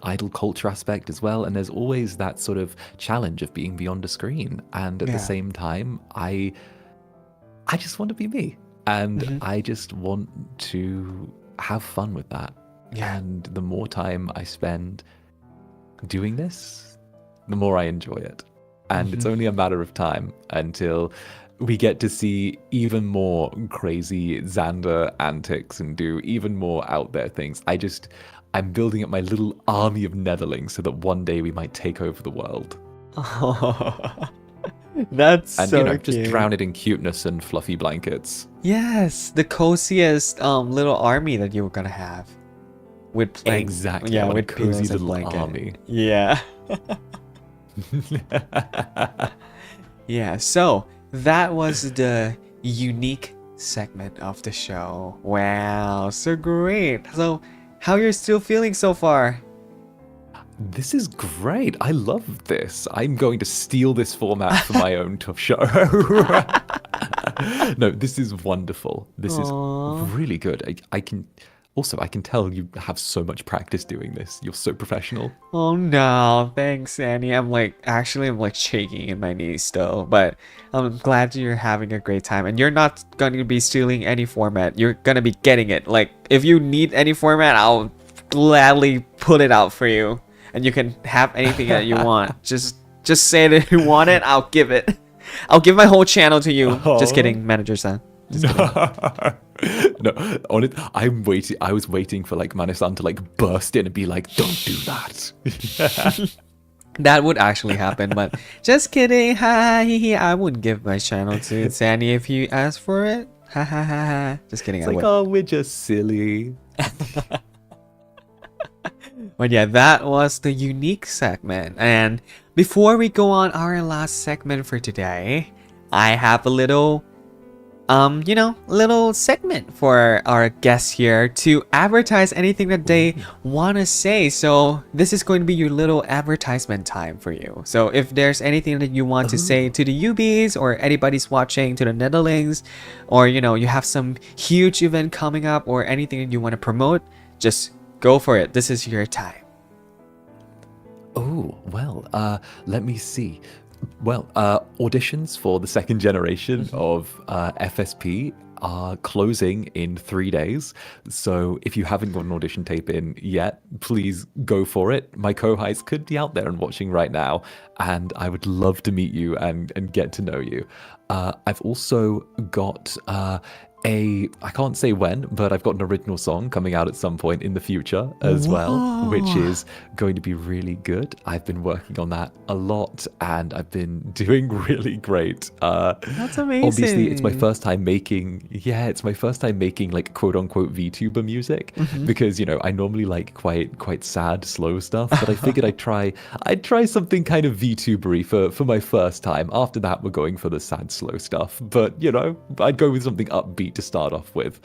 idol culture aspect as well, and there's always that sort of challenge of being beyond a screen. And at the Yeah. same time, I just want to be me, and I just want to have fun with that. Yeah. And the more time I spend doing this, the more I enjoy it. And it's only a matter of time until we get to see even more crazy Xander antics and do even more out there things. I'm building up my little army of Netherlings so that one day we might take over the world. That's And, so just cute. drown it in cuteness and fluffy blankets. Yes, the coziest little army that you were gonna have. With Exactly. Yeah, I want with a cozy pillows and little blanket. army. Yeah. Yeah, so that was the unique segment of the show. Wow, so great. So how you're still feeling so far? This is great. I love this. I'm going to steal this format for my own tough show. No, this is wonderful. This is really good. I can tell you have so much practice doing this. You're so professional. Oh no, thanks, Annie. I'm shaking in my knees still, but I'm glad you're having a great time. And you're not going to be stealing any format. You're going to be getting it. Like, if you need any format, I'll gladly put it out for you. And you can have anything that you want. Just say that you want it, I'll give it. I'll give my whole channel to you. Just kidding, manager-san. No, honestly, I was waiting for like Mane-san to like burst in and be like, don't do that. That would actually happen, but just kidding. Ha, he, he. I wouldn't give my channel to Sandy if you asked for it. Ha ha ha ha. Just kidding. It's I like, would. oh, we're just silly. But yeah, that was the unique segment. And before we go on our last segment for today, I have a little little segment for our guests here to advertise anything that they want to say. So this is going to be your little advertisement time for you. So if there's anything that you want to say to the UBs or anybody's watching to the Netherlands, or you have some huge event coming up or anything that you want to promote, just go for it. This is your time. Oh, well, let me see. Well, auditions for the second generation of FSP are closing in 3 days. So if you haven't got an audition tape in yet, please go for it. My co-hosts could be out there and watching right now, and I would love to meet you and get to know you. I've also got I can't say when, but I've got an original song coming out at some point in the future as well, which is going to be really good. I've been working on that a lot, and I've been doing really great. That's amazing. Obviously, it's my first time making like quote unquote VTuber music, because I normally like quite sad, slow stuff, but I figured I'd try something kind of VTubery for my first time. After that, we're going for the sad, slow stuff, but I'd go with something upbeat to start off with.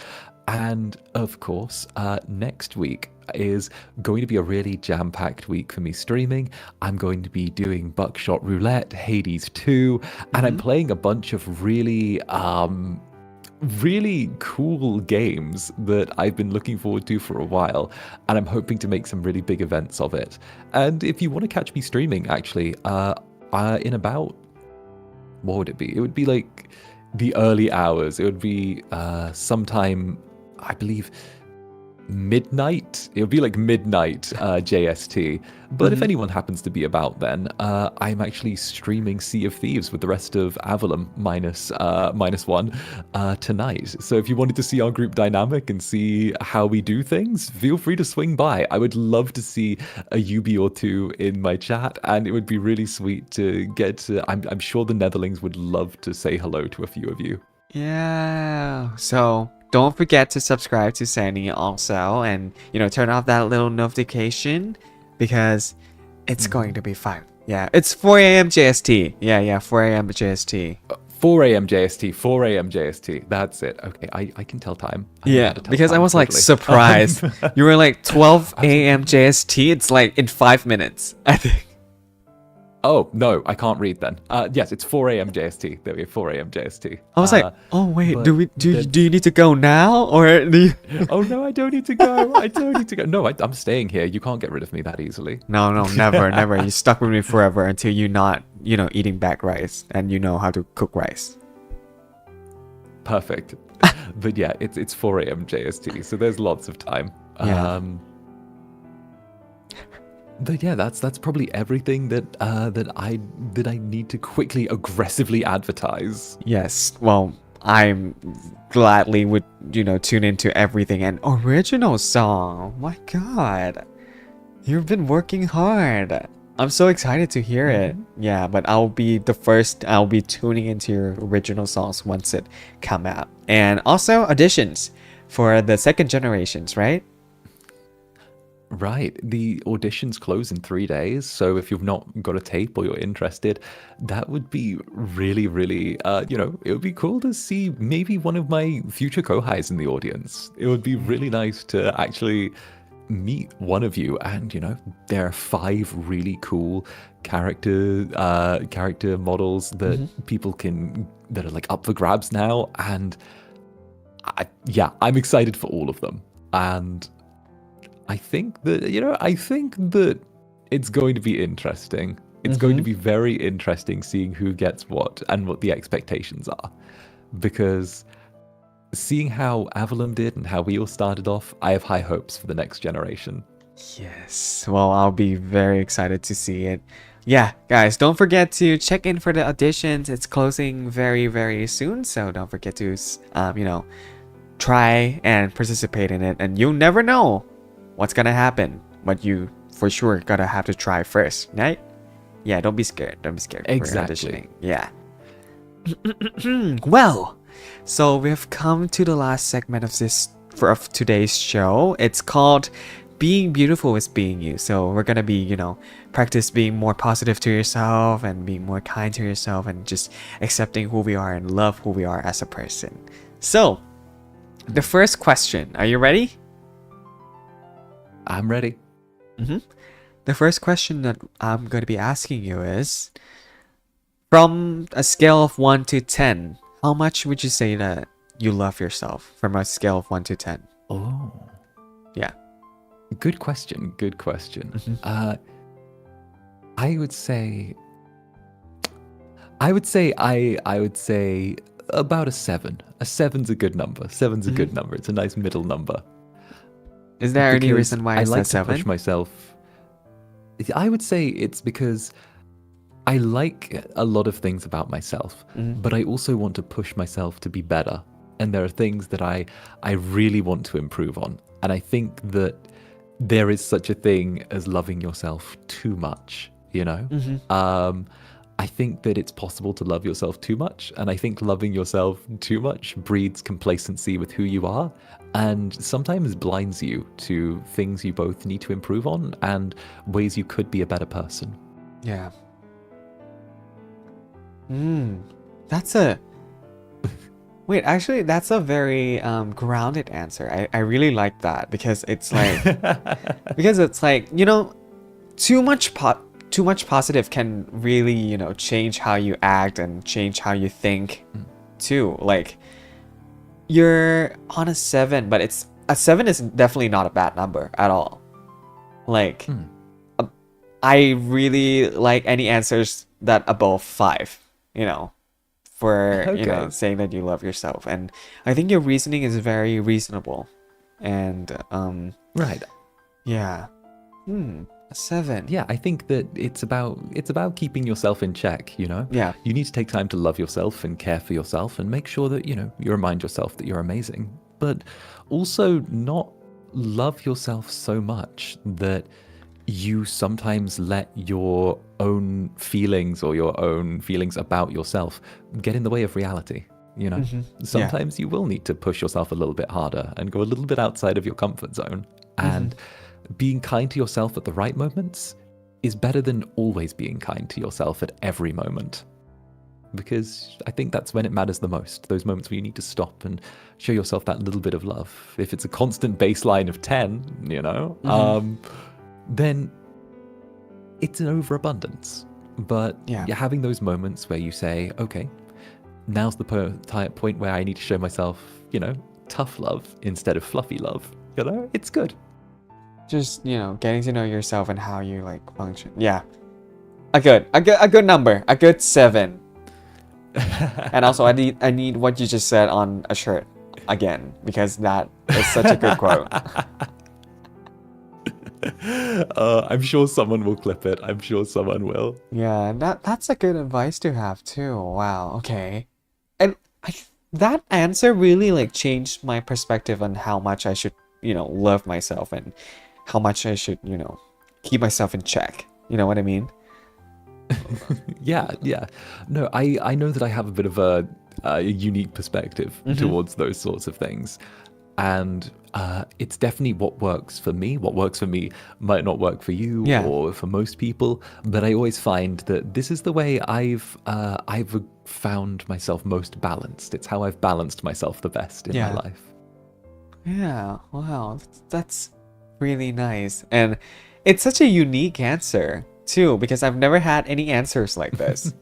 And of course, next week is going to be a really jam-packed week for me streaming. I'm going to be doing Buckshot Roulette, Hades 2, and I'm playing a bunch of really cool games that I've been looking forward to for a while, and I'm hoping to make some really big events of it. And if you want to catch me streaming, actually, in about, what would it be? It would be like the early hours. It would be sometime, I believe, midnight. It would be like midnight JST. But if anyone happens to be about then, I'm actually streaming Sea of Thieves with the rest of Avalon minus one tonight. So if you wanted to see our group dynamic and see how we do things, feel free to swing by. I would love to see a UB or two in my chat, and it would be really sweet to get to, I'm sure the Netherlings would love to say hello to a few of you. Yeah. So don't forget to subscribe to Sandy also, and turn off that little notification, because it's going to be fun. Yeah, it's 4 a.m. JST. Yeah, 4 a.m. JST. 4 a.m. JST, 4 a.m. JST. That's it. Okay, I can tell time. Yeah, because I was like surprised. You were like 12 a.m. JST. It's like in 5 minutes, I think. Oh, no, I can't read then. Yes, it's 4 a.m. JST. There we go, 4 a.m. JST. I was like, oh wait, but do you need to go now, or do you... Oh, no, I don't need to go. I don't need to go. No, I'm staying here. You can't get rid of me that easily. No, never. You stuck with me forever until you're not, eating back rice and you know how to cook rice. Perfect. But yeah, it's 4 a.m. JST, so there's lots of time. Yeah. But yeah, that's probably everything that I need to quickly, aggressively advertise. Yes. Well, I'm gladly would, tune into everything. And original song. My God. You've been working hard. I'm so excited to hear it. Yeah, but I'll be tuning into your original songs once it come out. And also auditions for the second generations, right? Right. The auditions close in 3 days. So if you've not got a tape or you're interested, that would be really, really, it would be cool to see maybe one of my future co-highs in the audience. It would be really nice to actually meet one of you. And, there are 5 really cool character models that people that are like up for grabs now. And I'm excited for all of them. And I think that it's going to be interesting. It's going to be very interesting seeing who gets what and what the expectations are. Because seeing how Avalon did and how we all started off, I have high hopes for the next generation. Yes. Well, I'll be very excited to see it. Yeah, guys, don't forget to check in for the auditions. It's closing very, very soon. So don't forget to, try and participate in it. And you'll never know what's gonna happen, but you for sure gotta have to try first, right? Yeah, don't be scared. Exactly. Yeah. Well, so we've come to the last segment of today's show. It's called Being Beautiful is Being You. So we're gonna be, practice being more positive to yourself and being more kind to yourself and just accepting who we are and love who we are as a person. So, the first question, are you ready? I'm ready. The first question that I'm going to be asking you is, from a scale of 1 to 10, how much would you say that you love yourself from a scale of 1 to 10? Oh. Yeah. Good question. I would say about a 7. A 7's a good number. 7's a good number. It's a nice middle number. Is there any reason why I it's like not 7? to push myself. I would say it's because I like a lot of things about myself, but I also want to push myself to be better. And there are things that I really want to improve on. And I think that there is such a thing as loving yourself too much, I think that it's possible to love yourself too much. And I think loving yourself too much breeds complacency with who you are and sometimes blinds you to things you both need to improve on and ways you could be a better person. Yeah. That's a... Wait, actually, that's a very grounded answer. I really like that because it's like... too much positive can really, change how you act and change how you think too. Like, you're on a 7, but a 7 is definitely not a bad number at all. Like, I really like any answers that above 5, for, saying that you love yourself. And I think your reasoning is very reasonable. And, right. Yeah. 7. Yeah, I think that it's about keeping yourself in check, Yeah. You need to take time to love yourself and care for yourself and make sure that, you remind yourself that you're amazing. But also not love yourself so much that you sometimes let your own feelings or your own feelings about yourself get in the way of reality. Sometimes you will need to push yourself a little bit harder and go a little bit outside of your comfort zone. And being kind to yourself at the right moments is better than always being kind to yourself at every moment. Because I think that's when it matters the most. Those moments where you need to stop and show yourself that little bit of love. If it's a constant baseline of 10, then it's an overabundance. But Yeah. you're having those moments where you say, okay, now's the point where I need to show myself, tough love instead of fluffy love. It's good. Just, getting to know yourself and how you like function. Yeah. A good number. A good 7. And also I need what you just said on a shirt again, because that is such a good quote. I'm sure someone will clip it. I'm sure someone will. Yeah, that's a good advice to have too. Wow, okay. And that answer really like changed my perspective on how much I should, love myself and how much I should, keep myself in check. You know what I mean? Yeah. No, I know that I have a bit of a unique perspective towards those sorts of things. And it's definitely what works for me. What works for me might not work for you or for most people. But I always find that this is the way I've found myself most balanced. It's how I've balanced myself the best in my life. Yeah, wow, that's really nice. And it's such a unique answer too, because I've never had any answers like this.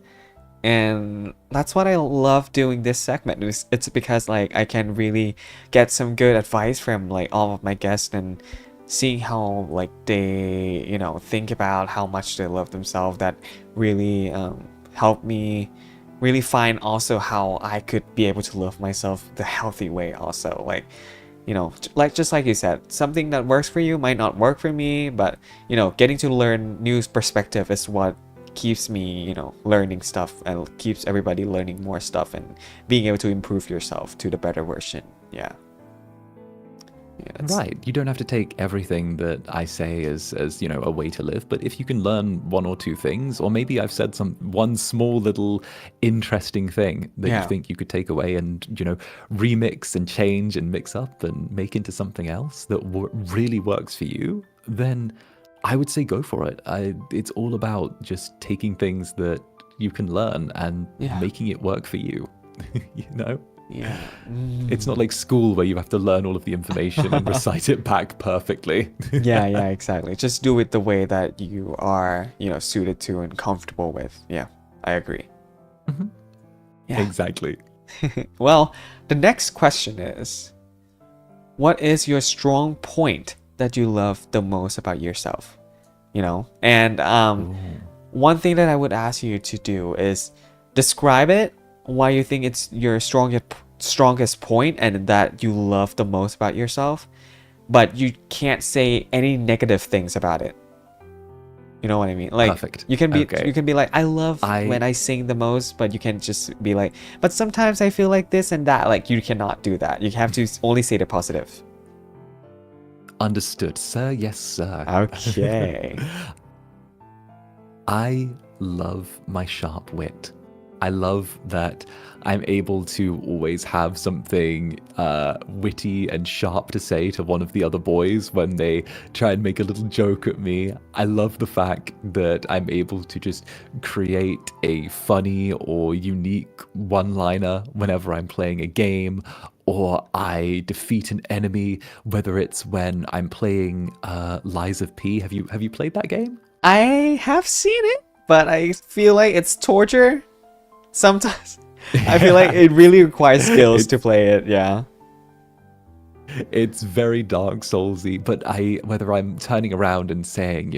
And that's what I love doing this segment. It's because like I can really get some good advice from like all of my guests and seeing how like they think about how much they love themselves. That really helped me really find also how I could be able to love myself the healthy way also. Like just like you said, something that works for you might not work for me, but getting to learn new perspective is what keeps me learning stuff and keeps everybody learning more stuff and being able to improve yourself to the better version. Yeah, right. You don't have to take everything that I say as a way to live, but if you can learn one or two things, or maybe I've said one small little interesting thing that you think you could take away and remix and change and mix up and make into something else that really works for you, then I would say go for it. It's all about just taking things that you can learn and making it work for you. Yeah. It's not like school where you have to learn all of the information and recite it back perfectly. yeah, exactly. Just do it the way that you are, suited to and comfortable with. Yeah, I agree. Yeah. Exactly. Well, the next question is, what is your strong point that you love the most about yourself? And one thing that I would ask you to do is describe it, why you think it's your strongest point and that you love the most about yourself, but you can't say any negative things about it. You know what I mean? Like, perfect. You can be like, I love when I sing the most, but you can just be like, but sometimes I feel like this and that. Like, you cannot do that. You have to only say the positive. Understood, sir. Yes, sir. Okay. I love my sharp wit. I love that I'm able to always have something witty and sharp to say to one of the other boys when they try and make a little joke at me. I love the fact that I'm able to just create a funny or unique one-liner whenever I'm playing a game, or I defeat an enemy, whether it's when I'm playing Lies of P. Have you played that game? I have seen it, but I feel like it's torture. Sometimes I feel like it really requires skills to play it. Yeah, it's very Dark Soulsy, but whether I'm turning around and saying,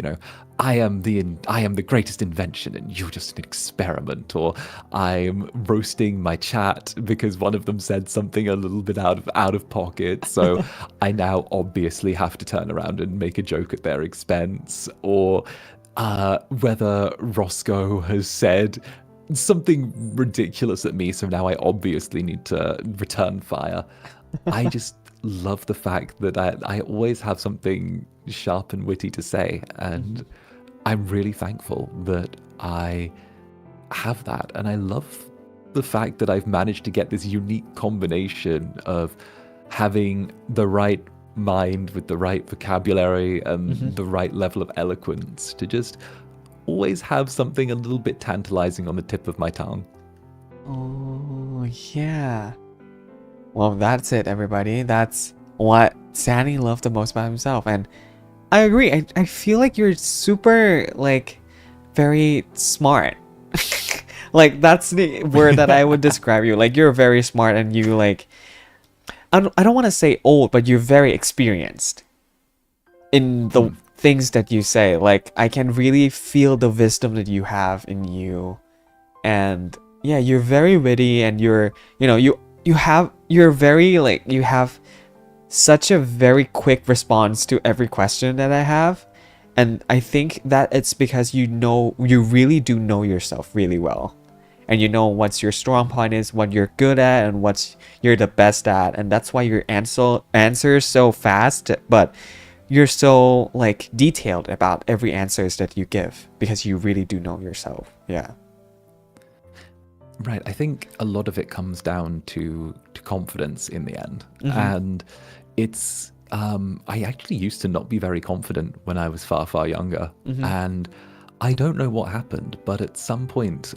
I am the greatest invention and you're just an experiment, or I'm roasting my chat because one of them said something a little bit out of pocket, so I now obviously have to turn around and make a joke at their expense, or whether Roscoe has said something ridiculous at me, so now I obviously need to return fire. I just love the fact that I always have something sharp and witty to say, and I'm really thankful that I have that, and I love the fact that I've managed to get this unique combination of having the right mind with the right vocabulary and the right level of eloquence to just always have something a little bit tantalizing on the tip of my tongue. Oh, yeah. Well, that's it, everybody. That's what Sandy loved the most about himself. And I agree. I feel like you're super, like, very smart. Like that's the word that I would describe you. Like you're very smart and you like I don't want to say old, but you're very experienced in the things that you say. Like I can really feel the wisdom that you have in you. And yeah, you're very witty and you're very like you have such a very quick response to every question that I have. And I think that it's because you really do know yourself really well. And you know what's your strong point is, what you're good at, and what you're the best at. And that's why your answers so fast, but you're so like detailed about every answers that you give because you really do know yourself. Yeah. Right. I think a lot of it comes down to confidence in the end. And it's I actually used to not be very confident when I was far, far younger. And I don't know what happened, but at some point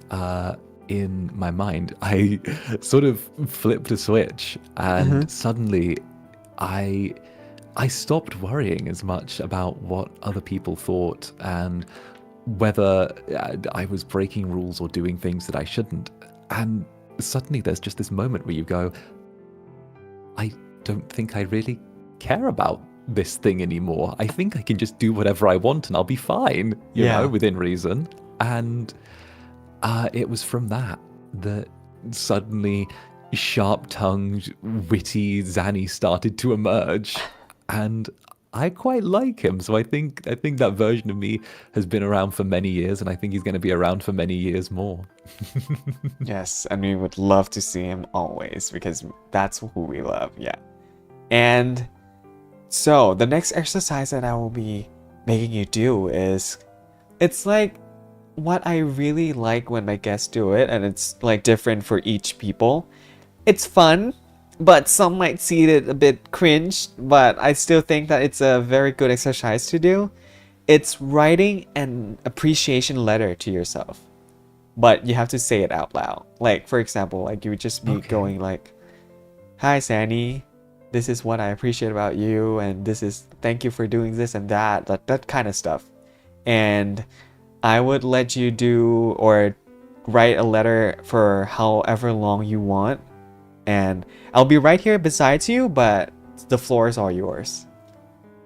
in my mind, I sort of flipped a switch and suddenly I stopped worrying as much about what other people thought and whether I was breaking rules or doing things that I shouldn't. And suddenly there's just this moment where you go, I don't think I really care about this thing anymore. I think I can just do whatever I want and I'll be fine, you know, within reason. And it was from that suddenly sharp-tongued, witty Zanny started to emerge. And I quite like him. So I think that version of me has been around for many years, and I think he's going to be around for many years more. Yes, and we would love to see him always because that's who we love. Yeah. And so the next exercise that I will be making you do is, it's like what I really like when my guests do it, and it's like different for each people. It's fun, but some might see it a bit cringe, but I still think that it's a very good exercise to do. It's writing an appreciation letter to yourself, but you have to say it out loud. Like, for example, like you would just be going like, "Hi, Sandy. This is what I appreciate about you, and this is thank you for doing this and that kind of stuff." And I would let you do or write a letter for however long you want. And I'll be right here besides you, but the floor is all yours.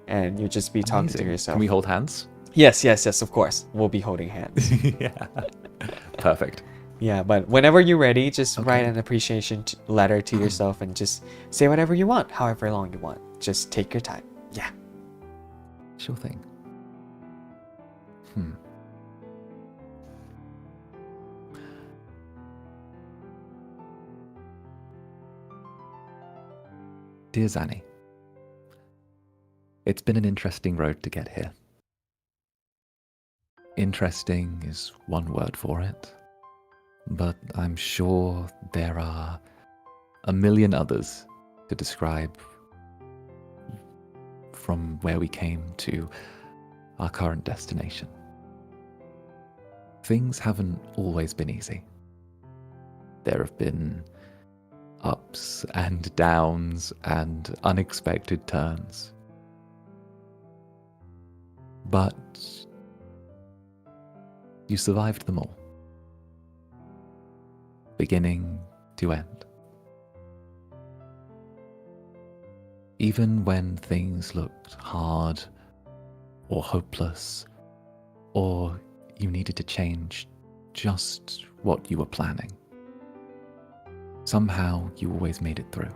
And you just be talking to yourself. Can we hold hands? Yes, of course. We'll be holding hands. Yeah. Perfect. Yeah, but whenever you're ready, just write an appreciation letter to yourself and just say whatever you want, however long you want. Just take your time. Yeah. Sure thing. Dear Zanny, it's been an interesting road to get here. Interesting is one word for it, but I'm sure there are a million others to describe from where we came to our current destination. Things haven't always been easy. There have been ups and downs and unexpected turns. But you survived them all, beginning to end. Even when things looked hard or hopeless, or you needed to change just what you were planning, somehow you always made it through.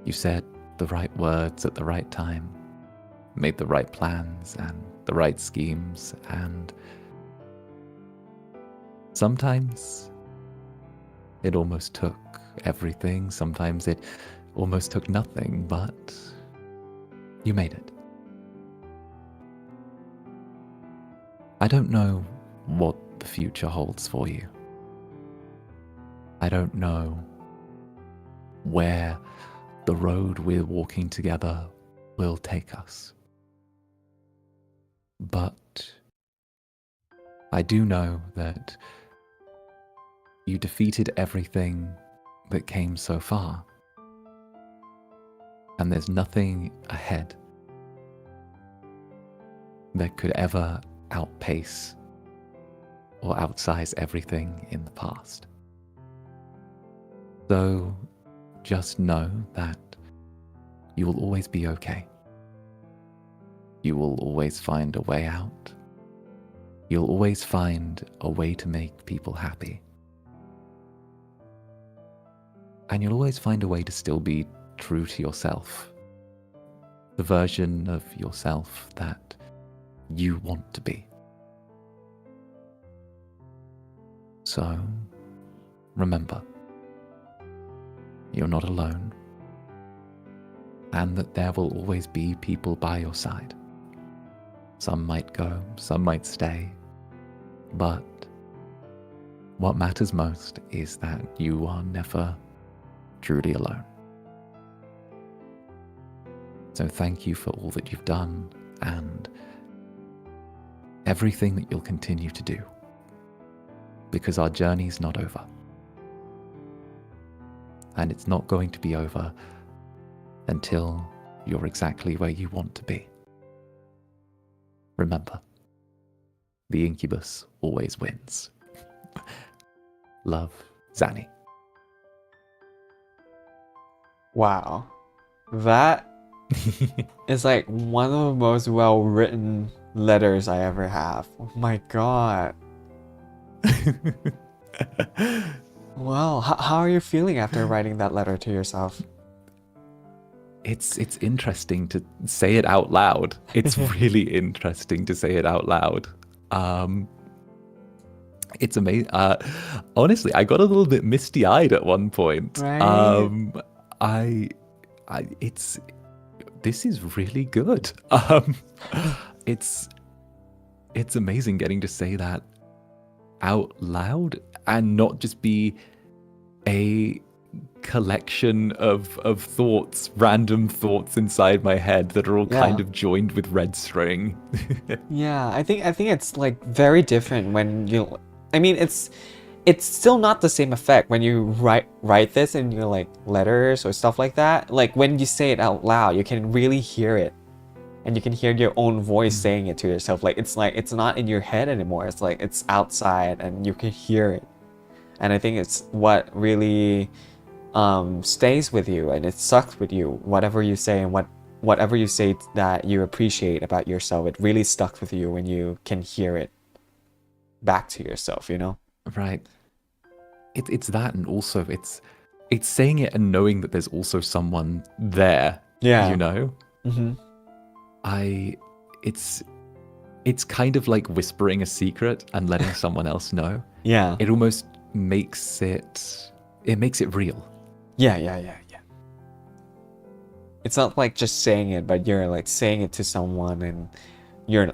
You said the right words at the right time, made the right plans and the right schemes, and sometimes it almost took everything, sometimes it almost took nothing, but you made it. I don't know what the future holds for you. I don't know where the road we're walking together will take us. But I do know that you defeated everything that came so far, and there's nothing ahead that could ever outpace or outsize everything in the past. So just know that you will always be okay. You will always find a way out. You'll always find a way to make people happy. And you'll always find a way to still be true to yourself. The version of yourself that you want to be. So, remember, you're not alone, and that there will always be people by your side. Some might go, some might stay, but what matters most is that you are never truly alone. So thank you for all that you've done and everything that you'll continue to do, because our journey's not over. And it's not going to be over until you're exactly where you want to be. Remember, the Incubus always wins. Love, Zanny. Wow. That is like one of the most well-written letters I ever have. Oh my god. Well, how are you feeling after writing that letter to yourself? It's interesting to say it out loud. It's really interesting to say it out loud. It's amazing. Honestly, I got a little bit misty-eyed at one point. Right. This is really good. It's amazing getting to say that out loud and not just be a collection of thoughts, random thoughts inside my head that are all kind of joined with red string. Yeah, I think it's like very different when you, I mean, it's still not the same effect when you write this in your like letters or stuff like that. Like when you say it out loud, you can really hear it. And you can hear your own voice saying it to yourself. Like it's not in your head anymore. It's like it's outside and you can hear it. And I think it's what really stays with you and it sucks with you. Whatever you say and whatever you say that you appreciate about yourself, it really stuck with you when you can hear it back to yourself, you know? Right. It's that, and also it's saying it and knowing that there's also someone there. Yeah. You know? Mm-hmm. It's kind of like whispering a secret and letting someone else know. Yeah. It almost makes it real. Yeah. It's not like just saying it, but you're like saying it to someone and you're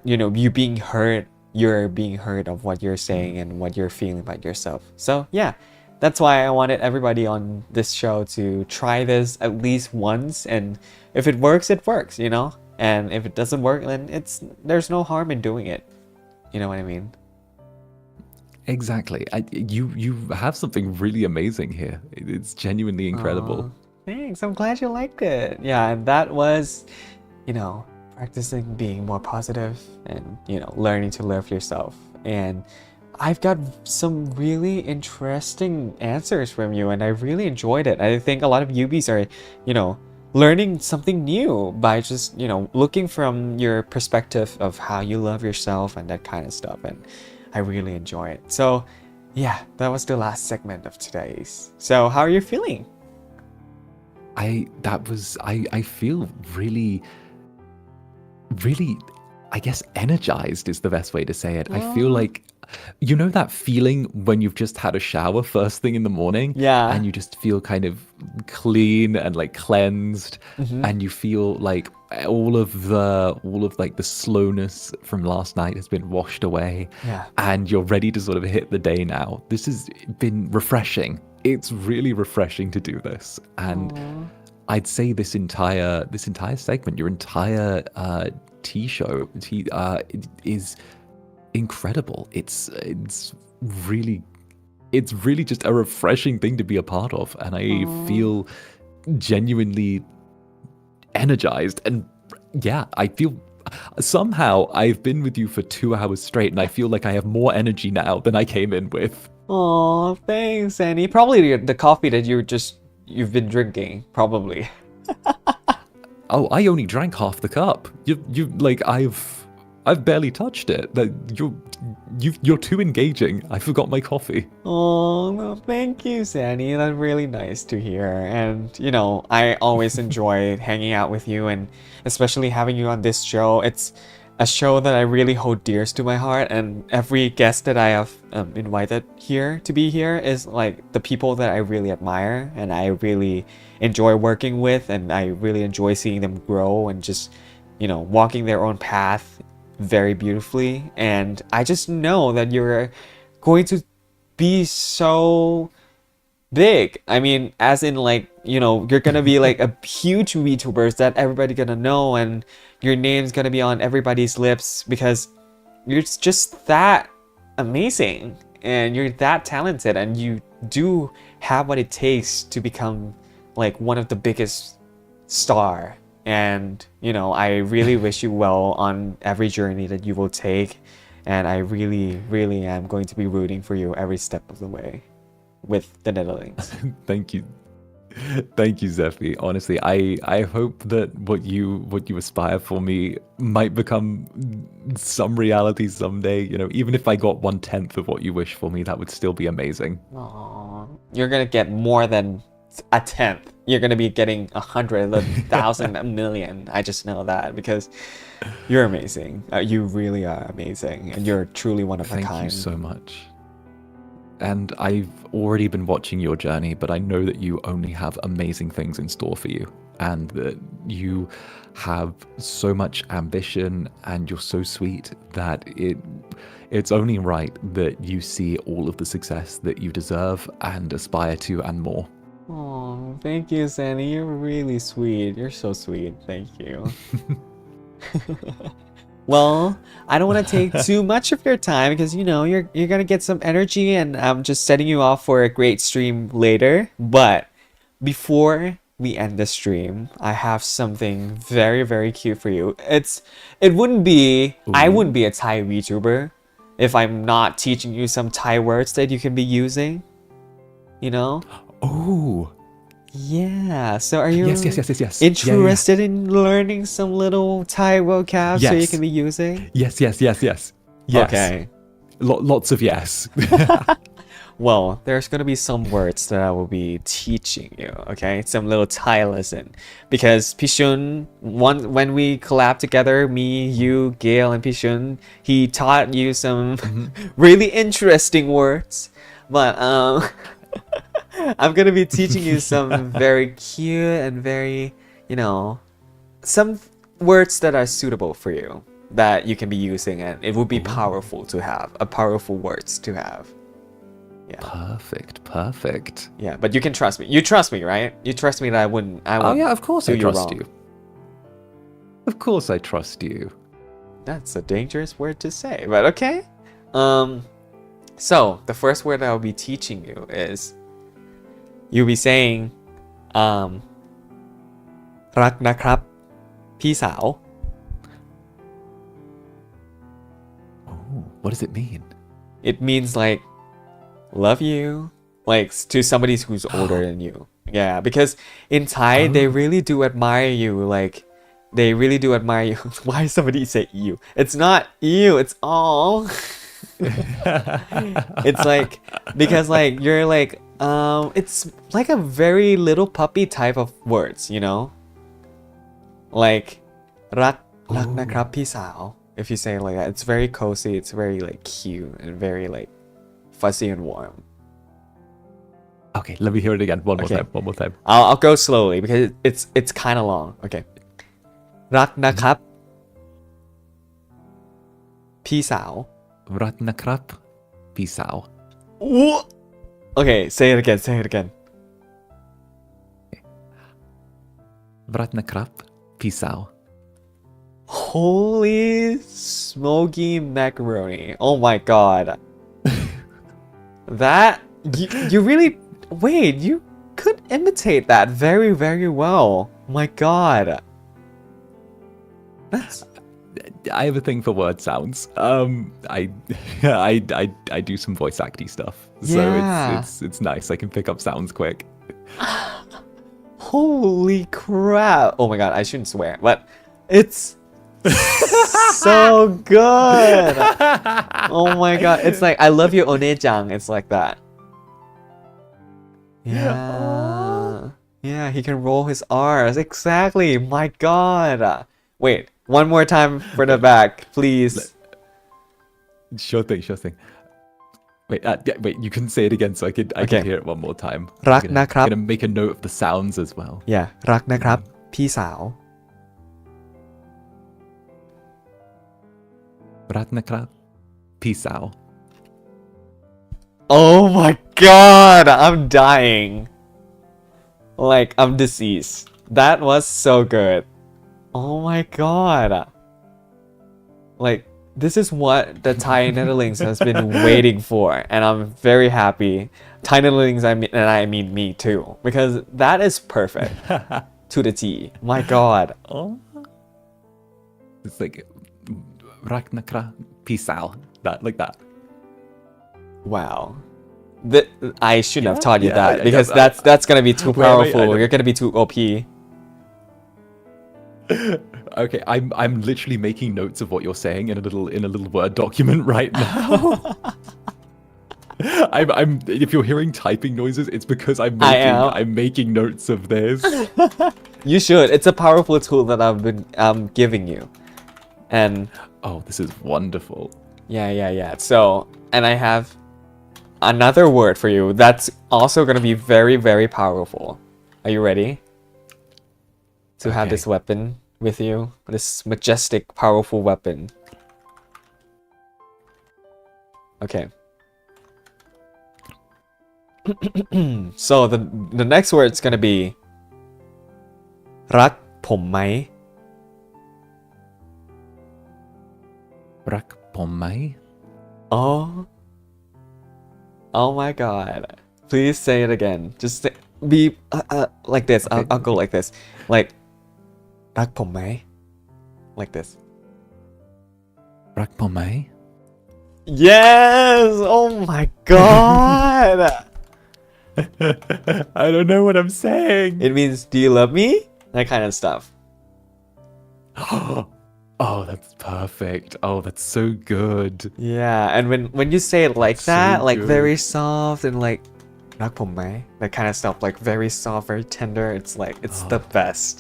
being heard of what you're saying and what you're feeling about yourself. So yeah, that's why I wanted everybody on this show to try this at least once, and if it works, it works, you know? And if it doesn't work, then there's no harm in doing it. You know what I mean? Exactly. You have something really amazing here. It's genuinely incredible. Thanks. I'm glad you liked it. Yeah, and that was, practicing being more positive and, learning to love yourself. And I've got some really interesting answers from you, and I really enjoyed it. I think a lot of newbies are, learning something new by just, looking from your perspective of how you love yourself and that kind of stuff. And I really enjoy it. So yeah, that was the last segment of today's. So how are you feeling? I feel really, I guess energized is the best way to say it. I feel like, that feeling when you've just had a shower first thing in the morning, yeah, and you just feel kind of clean and like cleansed, and you feel like all of like the slowness from last night has been washed away, and you're ready to sort of hit the day now. This has been refreshing. It's really refreshing to do this, and I'd say this entire segment, your entire show is incredible. It's really just a refreshing thing to be a part of, and I feel genuinely energized, and yeah, I feel Somehow I've been with you for 2 hours straight, and I feel like I have more energy now than I came in with. Oh, thanks, Annie. Probably the coffee that you've been drinking, probably. Oh, I only drank half the cup. You like I've barely touched it. Like you're too engaging. I forgot my coffee. Oh, no, thank you, Sandy. That's really nice to hear. And, I always enjoy hanging out with you and especially having you on this show. It's a show that I really hold dear to my heart. And every guest that I have invited here to be here is like the people that I really admire and I really enjoy working with. And I really enjoy seeing them grow and just, walking their own path very beautifully. And I just know that you're going to be so big. I mean, as in like, you're gonna be like a huge VTubers that everybody gonna know and your name's gonna be on everybody's lips because you're just that amazing and you're that talented and you do have what it takes to become like one of the biggest star. And, I really wish you well on every journey that you will take. And I really, really am going to be rooting for you every step of the way with the Netherlands. Thank you. Thank you, Zephy. Honestly, I hope that what you aspire for me might become some reality someday. Even if I got 1/10 of what you wish for me, that would still be amazing. Aww. You're gonna get more than a tenth. You're gonna be getting 100, 1,000, a million. I just know that because you're amazing. You really are amazing, and you're truly one of a kind. Thank you so much. And I've already been watching your journey, but I know that you only have amazing things in store for you, and that you have so much ambition, and you're so sweet that it's only right that you see all of the success that you deserve and aspire to and more. Oh, thank you, Sandy. You're really sweet. You're so sweet. Thank you. Well, I don't want to take too much of your time because you're gonna get some energy and I'm just setting you off for a great stream later. But before we end the stream, I have something very, very cute for you. I wouldn't be a Thai VTuber if I'm not teaching you some Thai words that you can be using. Oh. Yeah, so are you yes. interested in learning some little Thai vocab so you can be using? Yes. Okay. Lots of yes. Well, there's going to be some words that I will be teaching you, okay? Some little Thai lesson. Because Pishun, when we collabed together, me, you, Gail, and Pishun, he taught you some really interesting words. But, I'm gonna be teaching you some very cute and very, some words that are suitable for you that you can be using and it would be powerful to have, powerful words to have. Yeah. Perfect. Yeah, but you can trust me. You trust me, right? You trust me that I wouldn't Oh yeah, of course I trust wrong. you. Of course I trust you. That's a dangerous word to say, but okay. So the first word I'll be teaching you is you'll be saying รักนะครับพี่สาว Oh, what does it mean? It means like love you, like to somebody who's older than you. Yeah, because in Thai they really do admire you, like they really do admire you. Why somebody say you? It's not you, it's all. It's like because like you're like it's like a very little puppy type of words, like รักนะครับพี่สาว if you say it like that, it's very cozy, it's very like cute and very like fuzzy and warm. Okay, let me hear it again one more time. I'll go slowly because it's kind of long. Okay. รักนะครับพี่สาว รักนะครับพี่สาว Okay, say it again. รักนะครับพี่สาว Holy smoky macaroni. Oh my god. That you really wait, you could imitate that very, very well. My god. That's I have a thing for word sounds. I do some voice acty stuff, so Yeah. it's nice. I can pick up sounds quick. Holy crap! Oh my god, I shouldn't swear, but it's so good. Oh my god, it's like I love you, One-chan. It's like that. Yeah. Yeah, he can roll his R's. Exactly. My god. Wait, one more time for the back, please. Sure thing. Wait, you can say it again so I can hear it one more time. รักนะครับ I'm gonna make a note of the sounds as well. Yeah, รักนะครับ พี่สาว รักนะครับ Peace out. Oh my god, I'm dying. Like, I'm deceased. That was so good. Oh my god. Like, this is what the Thai Netherlands has been waiting for, and I'm very happy. Thai Netherlands, I mean me too, because that is perfect to the T. My god. Oh. It's likeรักนะครับ Peace out. That like that. Wow. I shouldn't have taught you Yeah, that I because guess that's gonna be too Wait, powerful. I know. You're gonna be too OP. Okay, I'm literally making notes of what you're saying in a little Word document right now. I'm if you're hearing typing noises, it's because I'm making notes of this. You should. It's a powerful tool that I've been giving you. And Oh, this is wonderful. yeah. So, and I have another word for you that's also going to be very, very powerful. Are you ready to have Okay. this weapon with you? This majestic, powerful weapon. Okay. So the next word is going to be รักผมไหม รักผมไหม Oh my god. Please say it again. Just say, be like this. Okay. I'll go like this. Like รักผมไหม Like this. รักผมไหม Yes! Oh my god! I don't know what I'm saying. It means, do you love me? That kind of stuff. Oh, that's perfect. Oh, that's so good. Yeah, and when you say it like So that, like good. very soft and like รักผมไหม that kind of stuff, like very soft, very tender. It's like, it's the best.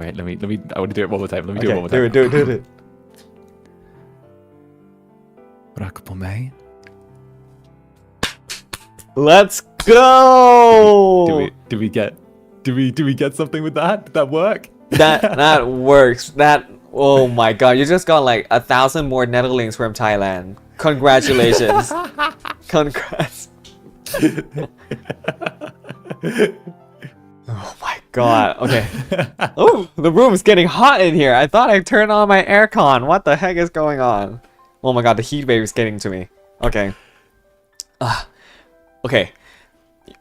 Wait, let me. I want to do it one more time. Let me do it one more Okay, time. do it. รักผมไหม Let's go! Do we get something with that? Did that work? That works. Oh my god, you just got like 1,000 more Netherlands from Thailand. Congratulations. Congrats. Oh my god. Okay. Oh, the room is getting hot in here. I thought I turned on my aircon. What the heck is going on? Oh my god, the heat wave is getting to me. Okay. Okay.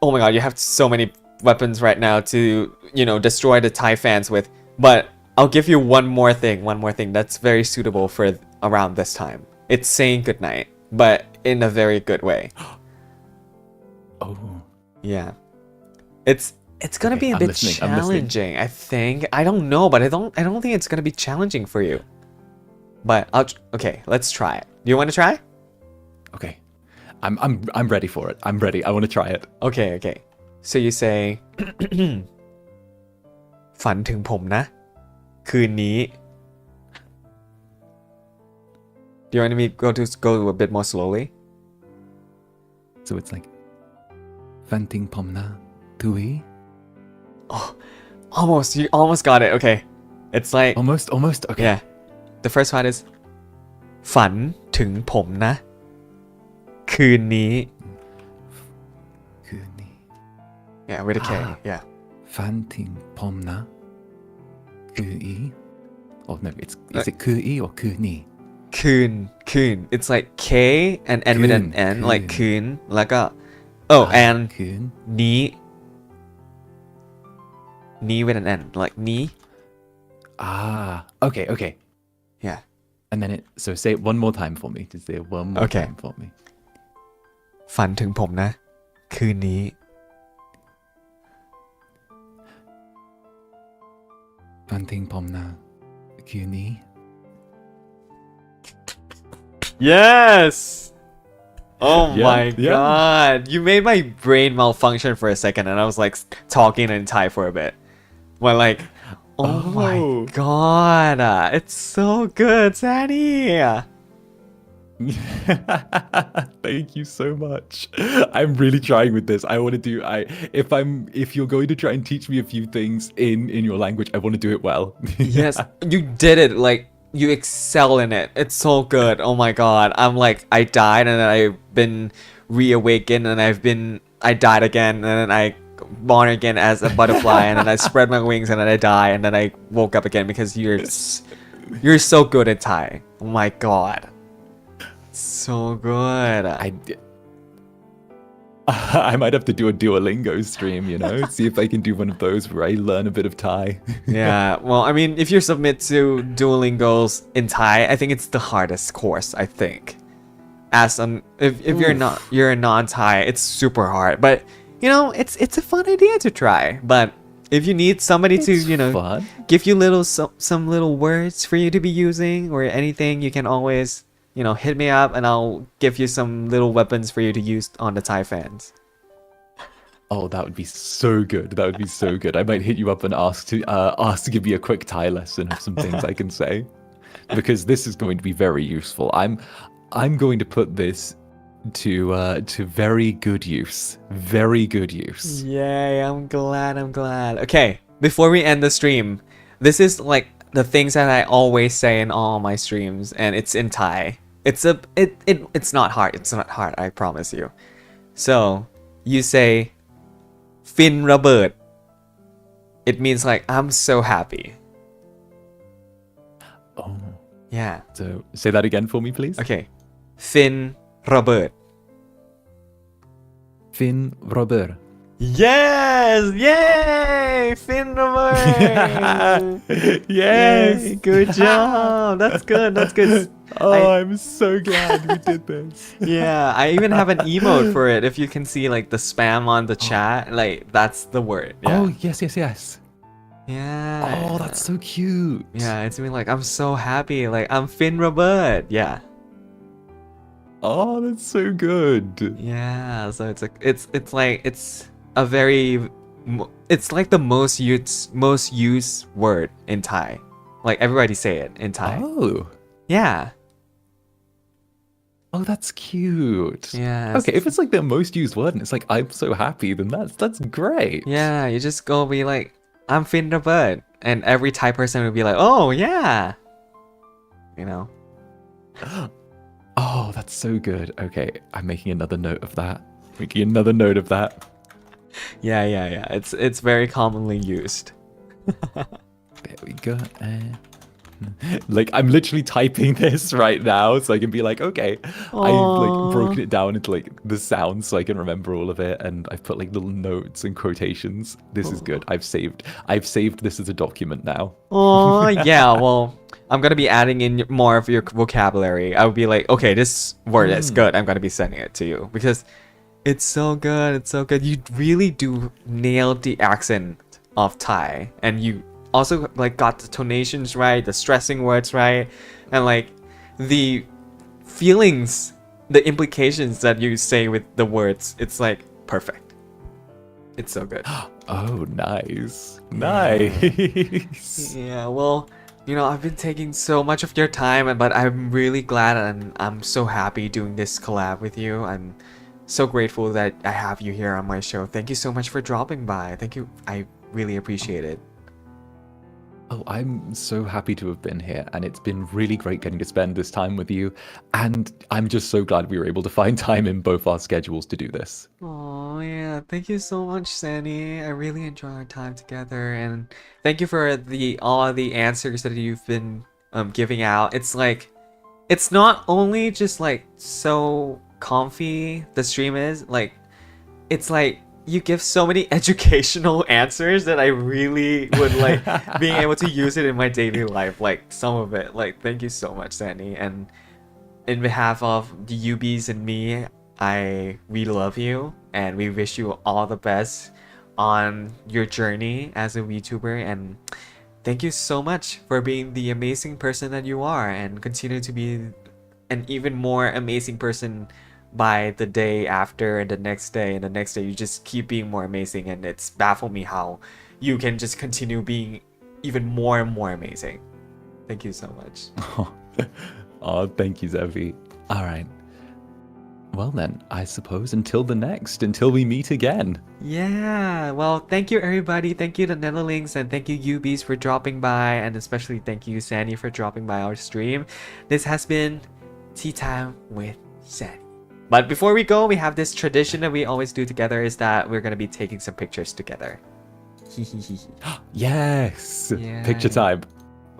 Oh my god, you have so many weapons right now to, destroy the Thai fans with. But I'll give you one more thing that's very suitable for around this time. It's saying goodnight, but in a very good way. Oh. Yeah. It's gonna Okay, be a I'm bit listening, I'm listening. challenging, I think. I don't know, but I don't think it's gonna be challenging for you. But okay, let's try it. Do you want to try? Okay. I'm ready for it. I'm ready. I want to try it. Okay. So you say ฝันถึงผมนะ คืนนี้ Do you want me to go a bit more slowly? So it's like Fanting Pomna Tui. Almost. You almost got it. Okay. It's like Almost. Okay. yeah. The first one is ฝันถึงผมนะ คืนนี้ Kuni. Yeah, with a K. Yeah. Fanting Pomna Kui. Oh no, is it Kui or Kuni? คืน It's like K and N with an N, like คืน แล้วก็ and Kun. นี้ with an N, like นี้ Okay. Yeah. And then so say it one more time for me. Just say it one more Okay. time for me. ฝันถึงผมนะ คืนนี้ ฝันถึงผมนะคืนนี้ Yes. Oh Yeah, my yeah. god. You made my brain malfunction for a second and I was like talking in Thai for a bit. When like, oh my god. It's so good, Sandy. Thank you so much. I'm really trying with this. I want to do if you're going to try and teach me a few things in your language, I want to do it well. Yes, you did it. Like, you excel in it. It's so good. Oh my god. I'm like, I died and then I've been reawakened and I died again and then I born again as a butterfly and then I spread my wings and then I die and then I woke up again because you're so good at Thai. Oh my god. So good. I might have to do a Duolingo stream, see if I can do one of those where I learn a bit of Thai. Yeah, well, I mean, if you submit to Duolingo's in Thai, I think it's the hardest course, I think. If you're a non-Thai, it's super hard. But, it's a fun idea to try. But if you need somebody to, fun. give you some little words for you to be using or anything, you can always, hit me up and I'll give you some little weapons for you to use on the Thai fans. Oh, that would be so good. That would be so good. I might hit you up and ask to give me a quick Thai lesson of some things I can say, because this is going to be very useful. I'm going to put this to very good use. Very good use. Yay, I'm glad. Okay, before we end the stream, this is like the things that I always say in all my streams and it's in Thai. It's not hard. It's not hard, I promise you. So, you say Fin Robert. It means like I'm so happy. Oh. Yeah. So, say that again for me, please. Okay. Fin Robert. Fin Robert. Yes! Yay! Fin Robert! Yes! Yay, good job! That's good. I'm so glad we did this. Yeah, I even have an emote for it. If you can see like the spam on the chat, like that's the word. Yeah. Oh, yes. Yeah. Oh, that's so cute. Yeah, it's been like I'm so happy. Like I'm Fin Robert. Yeah. Oh, that's so good. Yeah. So it's like it's like the most used word in Thai. Like everybody say it in Thai. Oh. Yeah. Oh, that's cute. Yeah. Okay, if it's like the most used word and it's like I'm so happy, then that's great. Yeah, you just go be like, I'm Fin Robert. And every Thai person would be like, oh yeah. Oh, that's so good. Okay, I'm making another note of that. Yeah. It's very commonly used. There we go. Like I'm literally typing this right now so I can be like, okay, I've like broken it down into like the sounds so I can remember all of it, and I've put like little notes and quotations. This is good. I've saved this as a document now. Oh yeah, well, I'm gonna be adding in more of your vocabulary. I would be like, okay, this word is good. I'm gonna be sending it to you because it's so good. You really do nail the accent of Thai, and you also like got the tonations right, the stressing words right, and like the feelings, the implications that you say with the words. It's like perfect. It's so good. Oh, nice. Yeah, well, I've been taking so much of your time, but I'm really glad and I'm so happy doing this collab with you. I'm so grateful that I have you here on my show. Thank you so much for dropping by. Thank you. I really appreciate it. Oh, I'm so happy to have been here, and it's been really great getting to spend this time with you. And I'm just so glad we were able to find time in both our schedules to do this. Oh yeah, thank you so much, Sandy. I really enjoy our time together, and thank you for all the answers that you've been giving out. It's like, it's not only just like so comfy the stream is, like it's like you give so many educational answers that I really would like being able to use it in my daily life. Like some of it. Like thank you so much, Sandy. And in behalf of the UBs and me, we love you and we wish you all the best on your journey as a VTuber, and thank you so much for being the amazing person that you are and continue to be an even more amazing person by the day after and the next day and the next day. You just keep being more amazing, and it's baffled me how you can just continue being even more and more amazing. Thank you so much. Oh, thank you, Zevi. All right. Well then, I suppose until we meet again. Yeah, well, thank you everybody. Thank you the Netherlands, and thank you UBs for dropping by, and especially thank you Sandy for dropping by our stream. This has been Tea Time with Sandy. But before we go, we have this tradition that we always do together, is that we're going to be taking some pictures together. Yes! Yeah. Picture time.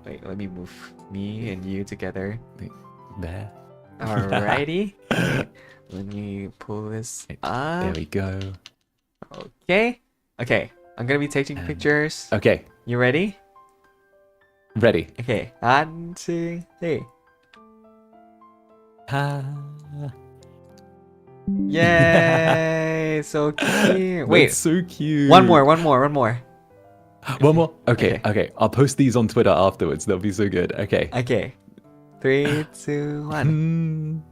Wait, let me move me and you together. There. Alrighty. Let me pull this up. There we go. Okay. Okay. I'm gonna be taking pictures. Okay. You ready? Ready. Okay. 1, 2, 3. Yay! So cute. Wait. That's so cute. One more. One more? Okay. I'll post these on Twitter afterwards. That'll be so good. Okay. Okay. 3, 2, 1.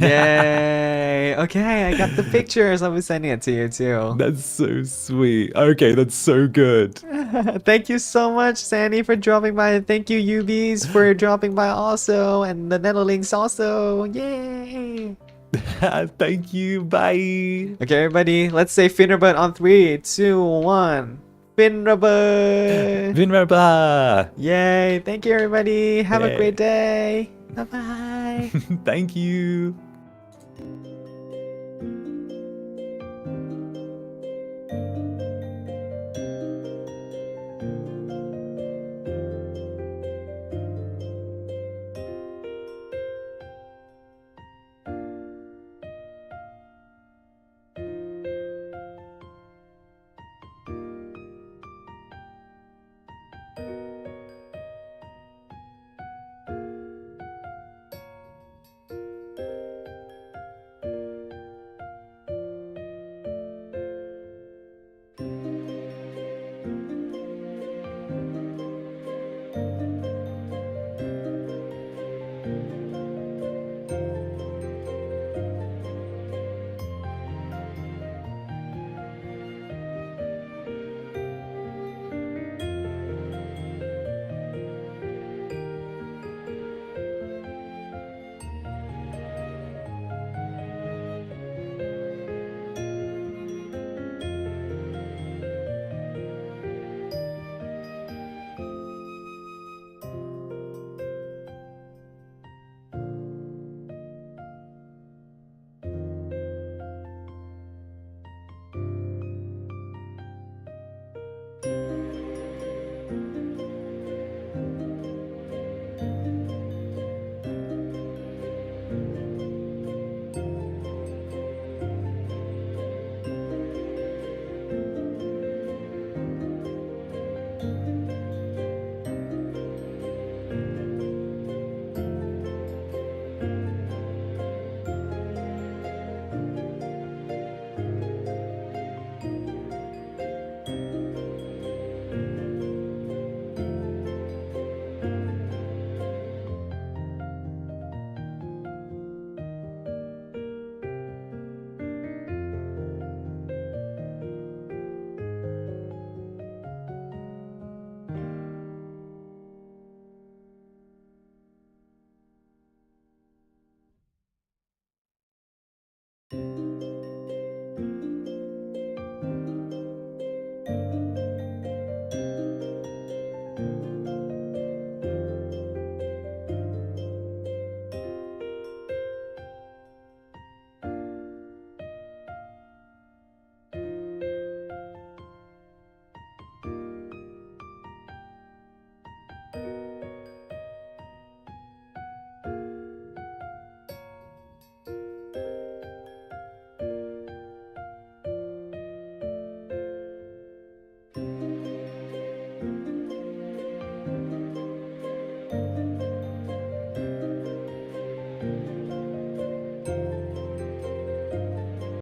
Yay! Okay, I got the pictures. I'll be sending it to you too. That's so sweet. Okay, that's so good. Thank you so much, Sandy, for dropping by. And thank you, UBs, for dropping by also. And the Netherlands also. Yay! Thank you. Bye. Okay, everybody, let's say Finnerbud on 3, 2, 1. Finnerbud! Vinraba. Yay! Thank you, everybody. Have a Yay. great day. Bye-bye. Thank you.